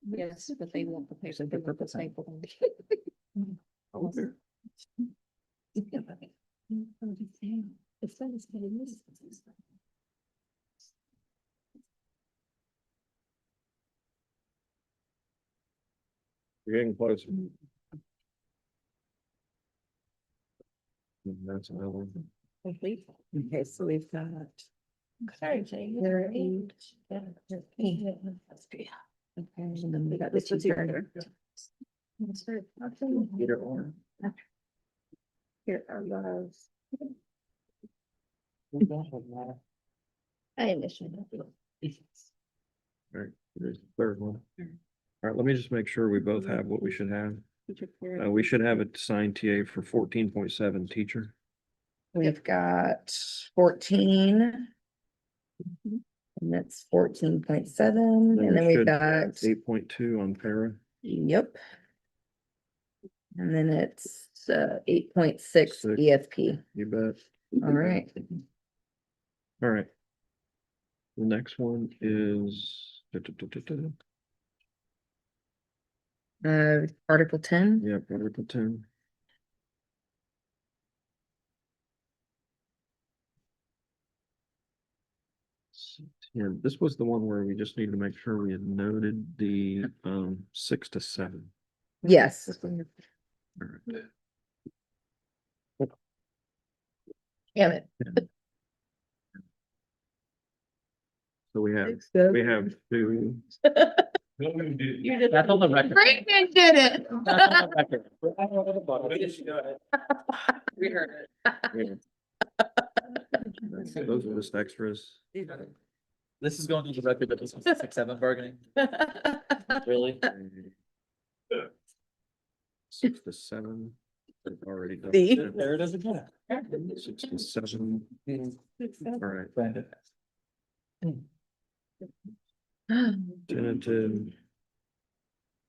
Yes, but they want the paper. They want the staple. Oh, there. We're getting closer. That's another one. Okay, so we've got. Sorry, Jane. There are eight. Okay, and then we got the teacher. Either or. Here are those. I initially. All right, here's the third one. All right, let me just make sure we both have what we should have. We should have a signed TA for 14.7 teacher. We've got 14. And that's 14.7, and then we've got, 8.2 on para. yep. And then it's 8.6 Six. ESP. You bet. All right. All right. The next one is. Article 10. Yep, Article 10. Yeah, this was the one where we just needed to make sure we had noted the 6 to 7. Yes. All right. Damn it. So we have two. You did. That's on the record. Brandon did it. That's on the record. We heard it. Those are just extras. This is going to the record that this was 6-7 bargaining. Really? 6 to 7. We've already done. See? There it is again. 6 to 7. All right. Brandon. Tentative.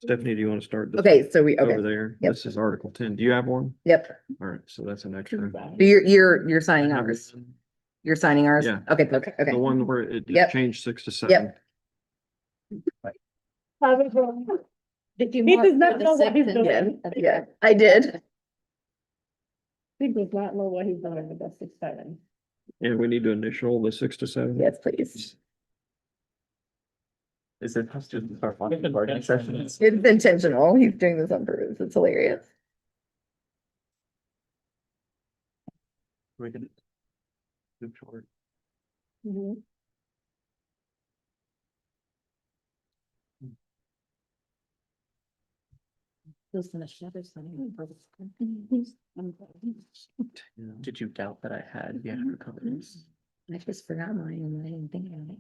Stephanie, do you want to start? this Okay, so we, Over okay, there. Yep. This is Article 10. Do you have one? yep. All right, so that's an extra. So you're signing ours. You're signing ours? Yeah. Okay, perfect, okay. The one where it Yep. changed 6 to 7. Did you? He mark does not for the know what he's sixth and doing. seventh? Yeah, I did. He does not know what he's doing with that 6-7. And we need to initial the 6 to 7. Yes, please. Is it us to start watching bargaining sessions? It's intentional. He's doing this on purpose. It's hilarious. We can. Do short. Did you doubt that I had the extra colors? I just forgot mine and I didn't think of it.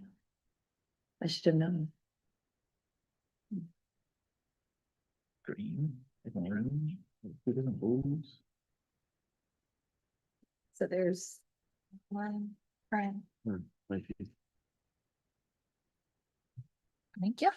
I should have known. Green, maroon, who doesn't lose? So there's one friend. Like, Thank you.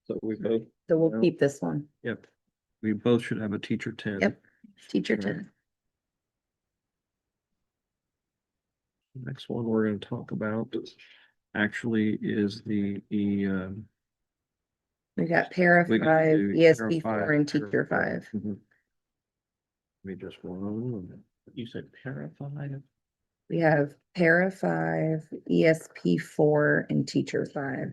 So we both, So we'll Yeah. keep this one. yep, we both should have a teacher 10. Yep. Teacher Right. 10. Next one we're gonna talk about actually is We got para we can 5, do ESP para 4 and para teacher 5. Mhm. Give me just one. you said parafive? We have para 5, ESP 4 and teacher 5.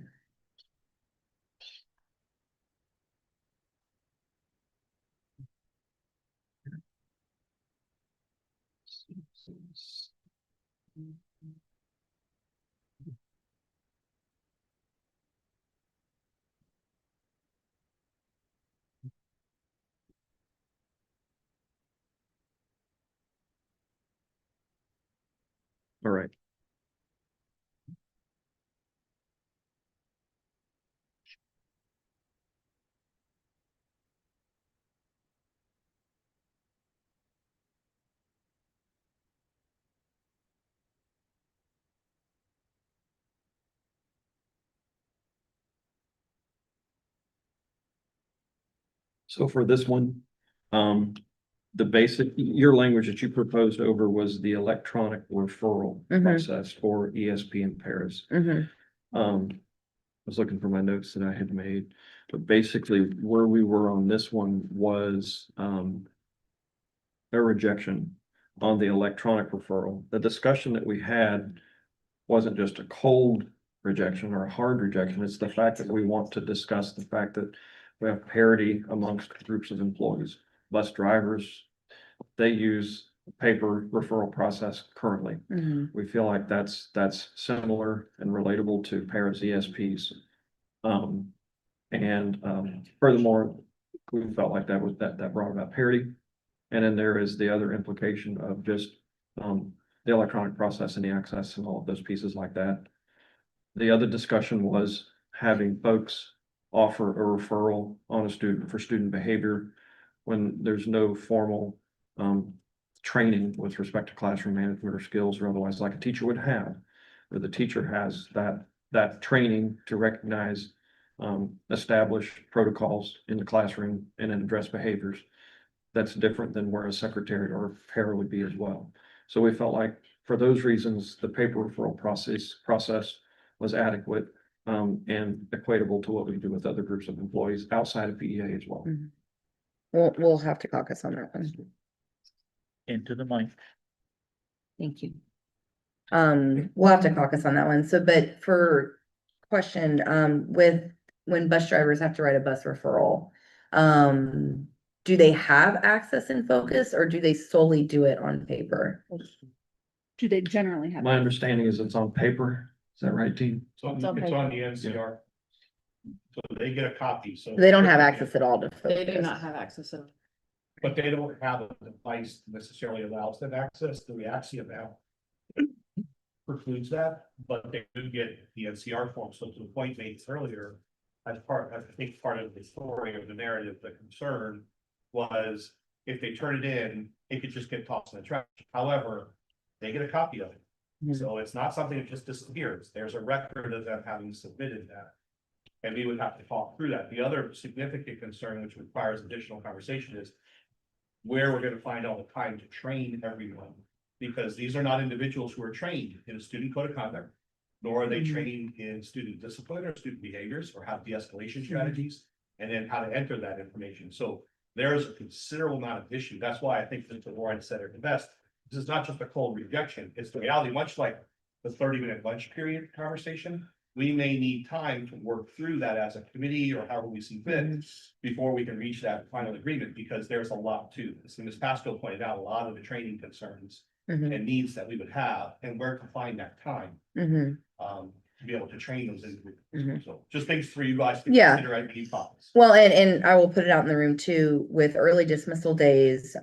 All right. So for this one, the basic, your language that you proposed over was the electronic referral Mhm. process for ESP and paras. I was looking for my notes that I had made, but basically where we were on this one was, a rejection on the electronic referral. The discussion that we had wasn't just a cold rejection or a hard rejection. It's the fact that we want to discuss the fact that we have parity amongst groups of employees. Bus drivers, they use paper referral process currently. We feel like that's similar and relatable to paras ESPs. Furthermore, we felt like that brought about parity. And then there is the other implication of just, the electronic process and the access and all of those pieces like that. The other discussion was having folks offer a referral on a student for student behavior when there's no formal, training with respect to classroom management or skills or otherwise like a teacher would have. Where the teacher has that training to recognize, establish protocols in the classroom and then address behaviors. That's different than where a secretary or a para would be as well. So we felt like for those reasons, the paper referral process was adequate, and equatable to what we do with other groups of employees outside of PEA as well. We'll have to caucus on that one. Into the mic. Thank you. We'll have to caucus on that one. So, but for question, with when bus drivers have to write a bus referral, do they have access in Focus or do they solely do it on paper? Do they generally have? My understanding is it's on paper. Is that right, team? So it's on the NCR. So they get a copy, so. They don't have access at all to They do Focus. not have access to. But they don't have a device necessarily allows them access. The Reaxia now precludes that, but they do get the NCR form. So to the point made earlier, I think part of the story or the narrative, the concern was if they turn it in, it could just get tossed in the trash. However, they get a copy of it. So it's not something that just disappears. There's a record of them having submitted that. And we would have to talk through that. The other significant concern, which requires additional conversation, is where we're gonna find all the time to train everyone. Because these are not individuals who are trained in a student code of conduct. nor are they trained in student discipline or student behaviors or how de-escalation strategies, and then how to enter that information. So there's a considerable amount of issue. That's why I think that Warren said it the best. This is not just a cold rejection, it's the reality, much like the 30-minute lunch period conversation. We may need time to work through that as a committee or however we see fit before we can reach that final agreement, because there's a lot to this. And Ms. Pascal pointed out a lot of the training concerns Mhm, and needs that we would have and where to find that time mhm, to be able to train those individuals. mhm. So just things for you guys to Yeah. consider as you thoughts. Well, and I will put it out in the room too, with early dismissal days,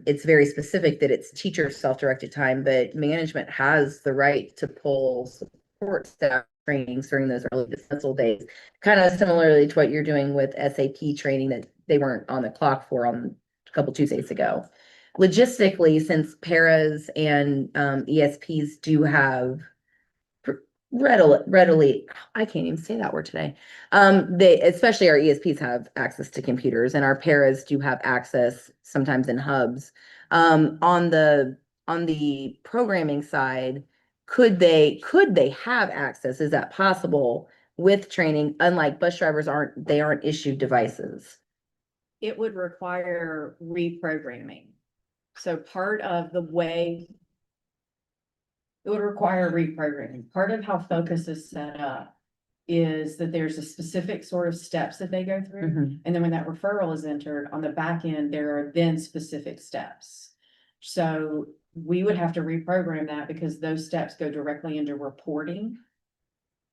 it's very specific that it's teacher self-directed time, but management has the right to pull support staff trainings during those early dismissal days. Kind of similarly to what you're doing with SAP training that they weren't on the clock for on a couple Tuesdays ago. Logistically, since paras and ESPs do have readily, I can't even say that word today. They, especially our ESPs, have access to computers, and our paras do have access sometimes in hubs. On the programming side, could they have access? Is that possible with training? Unlike bus drivers aren't issued devices. It would require reprogramming. So part of the way it would require reprogramming. Part of how Focus is set up is that there's a specific sort of steps that they go through. Mhm. And then when that referral is entered on the back end, there are then specific steps. So we would have to reprogram that because those steps go directly into reporting.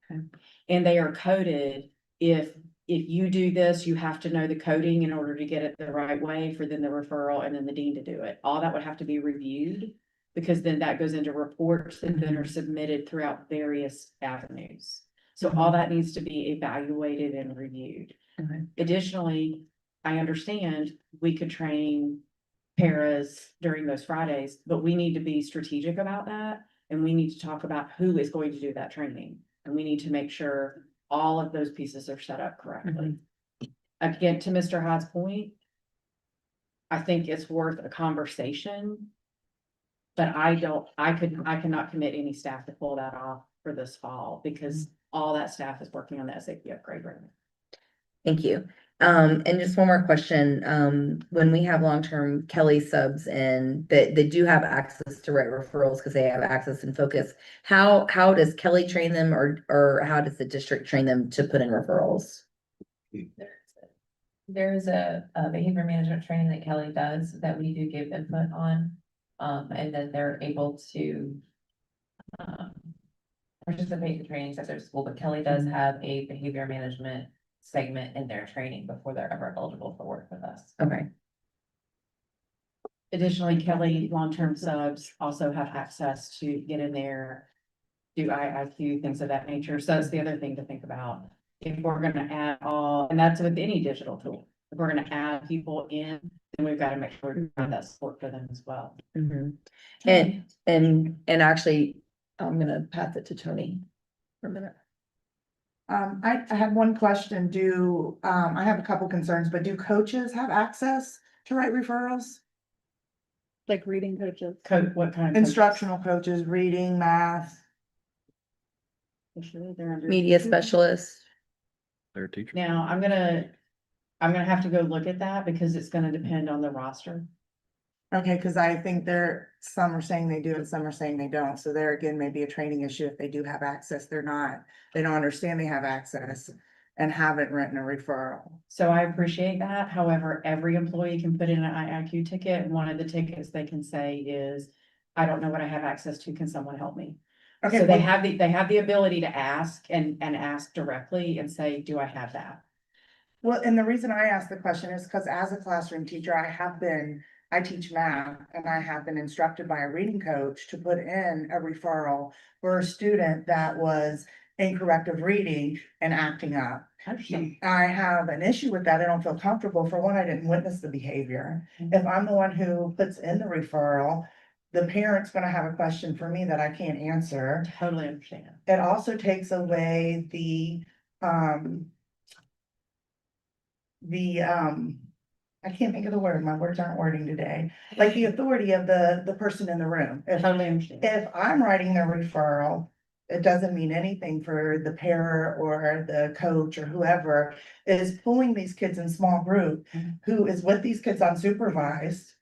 Okay. And they are coded. If you do this, you have to know the coding in order to get it the right way for then the referral and then the dean to do it. All that would have to be reviewed, because then that goes into reports that then are submitted throughout various avenues. So all that needs to be evaluated and reviewed. Okay. Additionally, I understand we could train paras during those Fridays, but we need to be strategic about that. And we need to talk about who is going to do that training. And we need to make sure all of those pieces are set up correctly. Again, to Mr. Hyde's point, I think it's worth a conversation. But I cannot commit any staff to pull that off for this fall, because all that staff is working on the SAP upgrade right now. Thank you. And just one more question. When we have long-term Kelly subs and that they do have access to write referrals because they have access and Focus, how does Kelly train them, or how does the district train them to put in referrals? There's a behavior management training that Kelly does that we do give input on. And then they're able to participate in trainings at their school, but Kelly does have a behavior management segment in their training before they're ever eligible for work with us. Okay. Additionally, Kelly long-term subs also have access to get in there, do IIQ, things of that nature. So that's the other thing to think about. If we're gonna add all, and that's with any digital tool, if we're gonna add people in, then we've got to make sure we have that support for them as well. Mhm. And actually, I'm gonna pass it to Tony for a minute. I have one question. I have a couple concerns, but do coaches have access to write referrals? Like reading coaches. What kind of? Instructional coaches, reading, math. They're under- Media specialist. Their teacher. Now, I'm gonna have to go look at that because it's gonna depend on the roster. Okay, cause I think some are saying they do and some are saying they don't. So there again, maybe a training issue. If they do have access, they don't understand they have access and haven't written a referral. So I appreciate that. However, every employee can put in an IIQ ticket. And one of the tickets they can say is, I don't know what I have access to. Can someone help me? Okay, So they well- have the ability to ask and ask directly and say, do I have that? Well, and the reason I ask the question is because as a classroom teacher, I teach math and I have been instructed by a reading coach to put in a referral for a student that was incorrect of reading and acting up. I understand. I have an issue with that. I don't feel comfortable. For one, I didn't witness the behavior. If I'm the one who puts in the referral, the parent's gonna have a question for me that I can't answer. Totally understand. It also takes away I can't think of the word, my words aren't wording today, like the authority of the person in the room. Totally understand. If I'm writing the referral, it doesn't mean anything for the parent or the coach or whoever is pulling these kids in small group, who is with these kids unsupervised.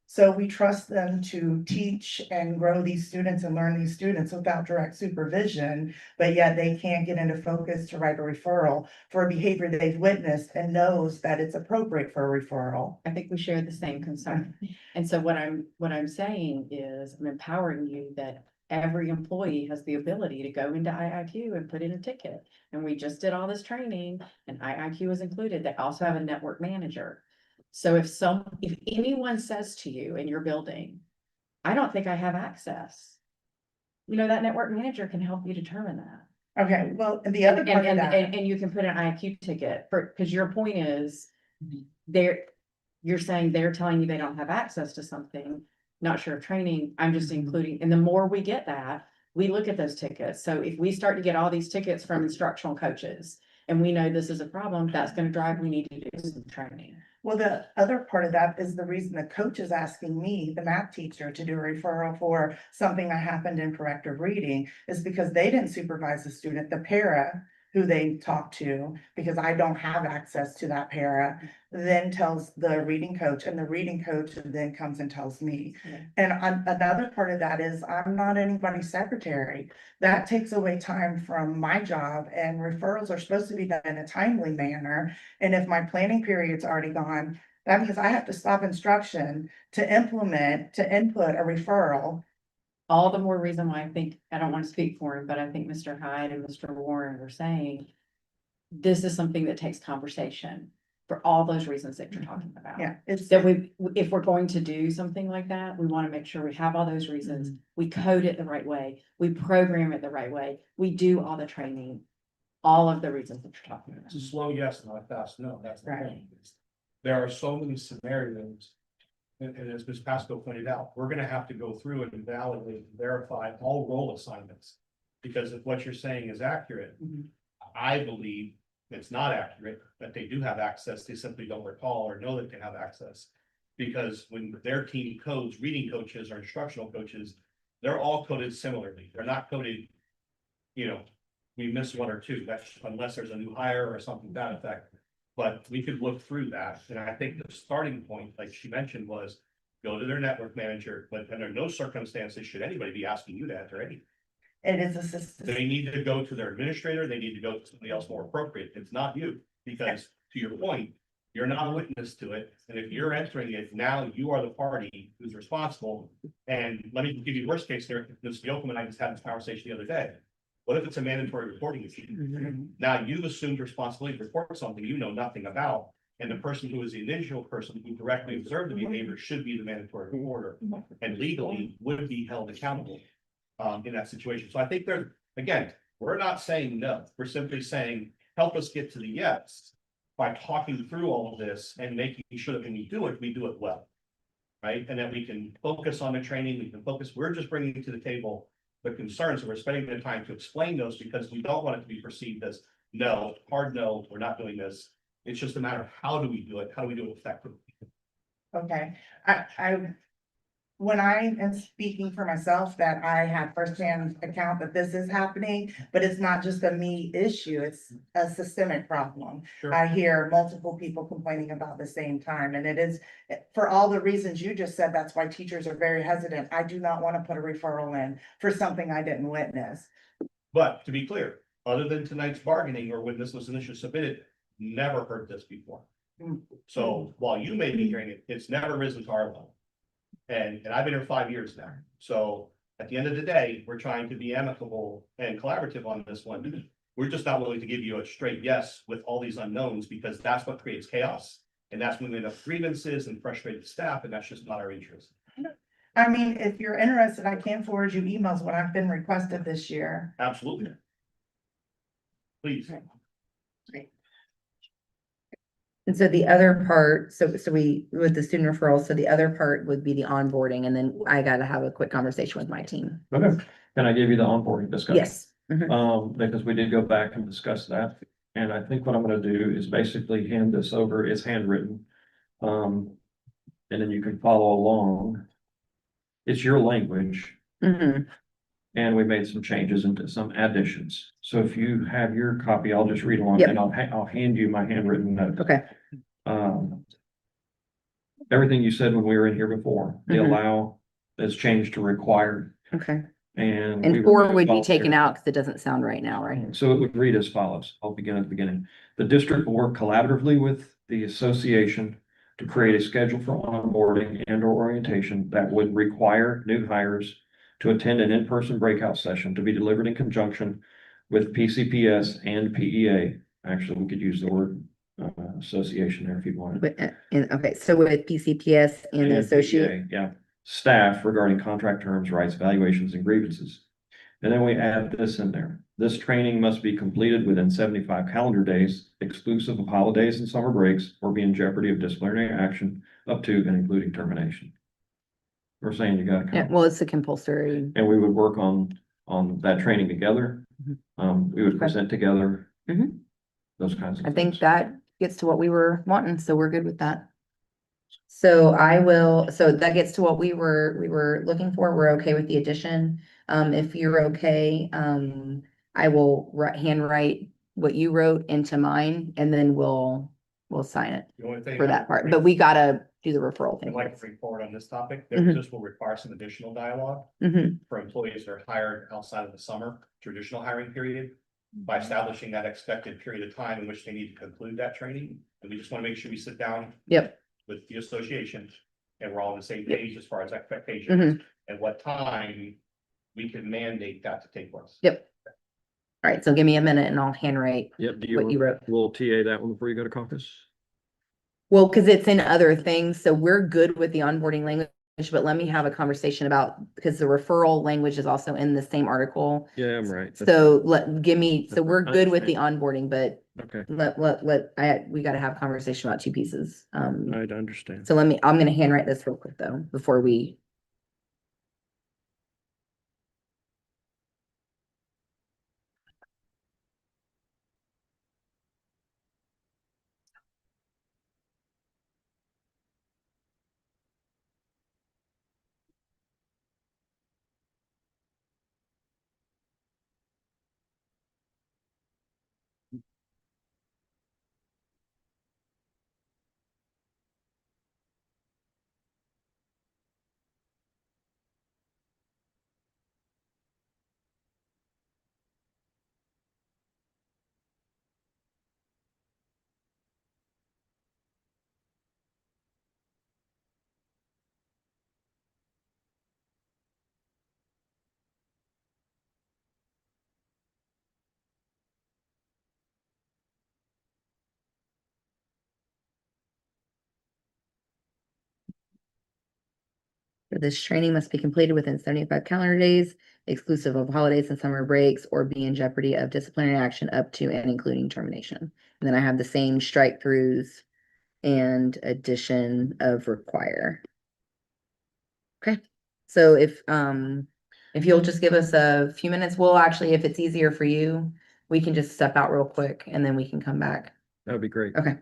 So we trust them to teach and grow these students and learn these students without direct supervision, but yet they can't get into focus to write a referral for a behavior they've witnessed and knows that it's appropriate for a referral. I think we share the same concern. And so what I'm saying is I'm empowering you that every employee has the ability to go into IIQ and put in a ticket. And we just did all this training and IIQ is included. They also have a network manager. So if anyone says to you in your building, I don't think I have access, that network manager can help you determine that. Okay, well, and the other part of And, that. and you can put an IQ ticket because your point is you're saying they're telling you they don't have access to something, not sure of training. I'm just including, and the more we get that, we look at those tickets. So if we start to get all these tickets from instructional coaches and we know this is a problem, that's going to drive, we need to do some training. Well, the other part of that is the reason the coach is asking me, the math teacher, to do a referral for something that happened in corrective reading is because they didn't supervise the student, the para who they talked to, because I don't have access to that para, then tells the reading coach and the reading coach then comes and tells me. Yeah. And another part of that is I'm not anybody's secretary. That takes away time from my job, and referrals are supposed to be done in a timely manner. And if my planning period's already gone, that means I have to stop instruction to input a referral. All the more reason why I don't want to speak for him, but I think Mr. Hyde and Mr. Warren were saying this is something that takes conversation for all those reasons that you're talking about. Yeah, it's, That if we're going to do something like that, we want to make sure we have all those reasons. We code it the right way. We program it the right way. We do all the training, all of the reasons that you're talking about. It's a slow yes, not a fast no, that's the Right. thing. There are so many scenarios. And as Ms. Pasco pointed out, we're gonna have to go through and validate, and verify all role assignments. Because if what you're saying is accurate, Mhm. I believe it's not accurate, that they do have access, they simply don't recall or know that they have access. Because when their team codes, reading coaches or instructional coaches, they're all coded similarly, they're not coded. We miss one or two, that's unless there's a new hire or something to that effect. But we could look through that, and I think the starting point, like she mentioned, was go to their network manager, but under no circumstances should anybody be asking you to enter anything. it is a system. They need to go to their administrator, they need to go to somebody else more appropriate, it's not you, because to your point, you're not a witness to it, and if you're entering it, now you are the party who's responsible. And let me give you worst case there, Ms. Yoakum and I just had this conversation the other day. What if it's a mandatory reporting issue? Now you've assumed responsibility to report something you know nothing about, and the person who is the initial person who directly observed the behavior should be the mandatory reporter, and legally would be held accountable in that situation. So I think again, we're not saying no, we're simply saying, help us get to the yes by talking through all of this and making sure that when we do it well. Right? And that we can focus on the training, we can focus, we're just bringing to the table the concerns, and we're spending the time to explain those because we don't want it to be perceived as no, hard no, we're not doing this. It's just a matter of how do we do it? How do we do it effectively? Okay, when I am speaking for myself, that I have firsthand account that this is happening, but it's not just a me issue, it's a systemic problem. Sure. I hear multiple people complaining about the same time, and it is, for all the reasons you just said, that's why teachers are very hesitant. I do not want to put a referral in for something I didn't witness. But to be clear, other than tonight's bargaining or when this was initially submitted, never heard this before. Mm. So while you may be hearing it, it's never risen to our level. And I've been here 5 years now. So at the end of the day, we're trying to be amicable and collaborative on this one. We're just not willing to give you a straight yes with all these unknowns because that's what creates chaos. And that's when we end up grievances and frustrated staff, and that's just not our interest. I mean, if you're interested, I can forward you emails when I've been requested this year. Absolutely. Please. And so the other part, so we, with the student referrals, so the other part would be the onboarding, and then I gotta have a quick conversation with my team. Okay, can I give you the onboarding discussion? Yes. Because we did go back and discuss that, and I think what I'm gonna do is basically hand this over, it's handwritten. And then you can follow along. It's your language, Mhm. And we made some changes into some additions. So if you have your copy, I'll just read along Yep. and I'll hand you my handwritten notes. Okay, Um, everything you said when we were in here before, the Mhm. allow is changed to required okay. and. And we 4 removed would be volunteer. taken out because it doesn't sound right now, right? So it would read as follows. I'll begin at the beginning. The district will work collaboratively with the association to create a schedule for onboarding and or orientation that would require new hires to attend an in-person breakout session to be delivered in conjunction with PCPS and PEA. Actually, we could use the word association there if you want. Okay, so with PCPS and the associate, PEA, yeah, staff regarding contract terms, rights, evaluations, and grievances. And then we add this in there. This training must be completed within 75 calendar days, exclusive of holidays and summer breaks, or be in jeopardy of disciplinary action up to and including termination. We're saying you gotta yeah, come. well, it's a compulsory. And we would work on that training together. Mhm. We would present together. Mhm. Those kinds of I think things. that gets to what we were wanting, so we're good with that. So so that gets to what we were looking for. We're okay with the addition. If you're okay, I will handwrite what you wrote into mine and then we'll sign it The only thing for I that would part, bring- but we gotta do the referral I'd thing. like to bring forward on this topic, Mhm. this will require some additional dialogue Mhm. for employees that are hired outside of the summer traditional hiring period. By establishing that expected period of time in which they need to conclude that training, and we just want to make sure we sit down Yep. with the association. And we're all on the same Yep. page as far as Mhm. expectations and what time we can mandate that to take place. Yep. All right, so give me a minute and I'll handwrite Yep, do what you wrote. We'll TA that one before you go to caucus. Well, because it's in other things, so we're good with the onboarding language, but let me have a conversation about, because the referral language is also in the same article. Yeah, I'm right. So so That's we're fine. I good with the understand. onboarding, but Okay, we gotta have a conversation about 2 pieces. I understand. So I'm gonna handwrite this real quick though, before we. This training must be completed within 75 calendar days, exclusive of holidays and summer breaks, or be in jeopardy of disciplinary action up to and including termination. And then I have the same strike throughs and addition of require. Okay, so if you'll just give us a few minutes, we'll actually, if it's easier for you, we can just step out real quick and then we can come back. That'd be great. Okay.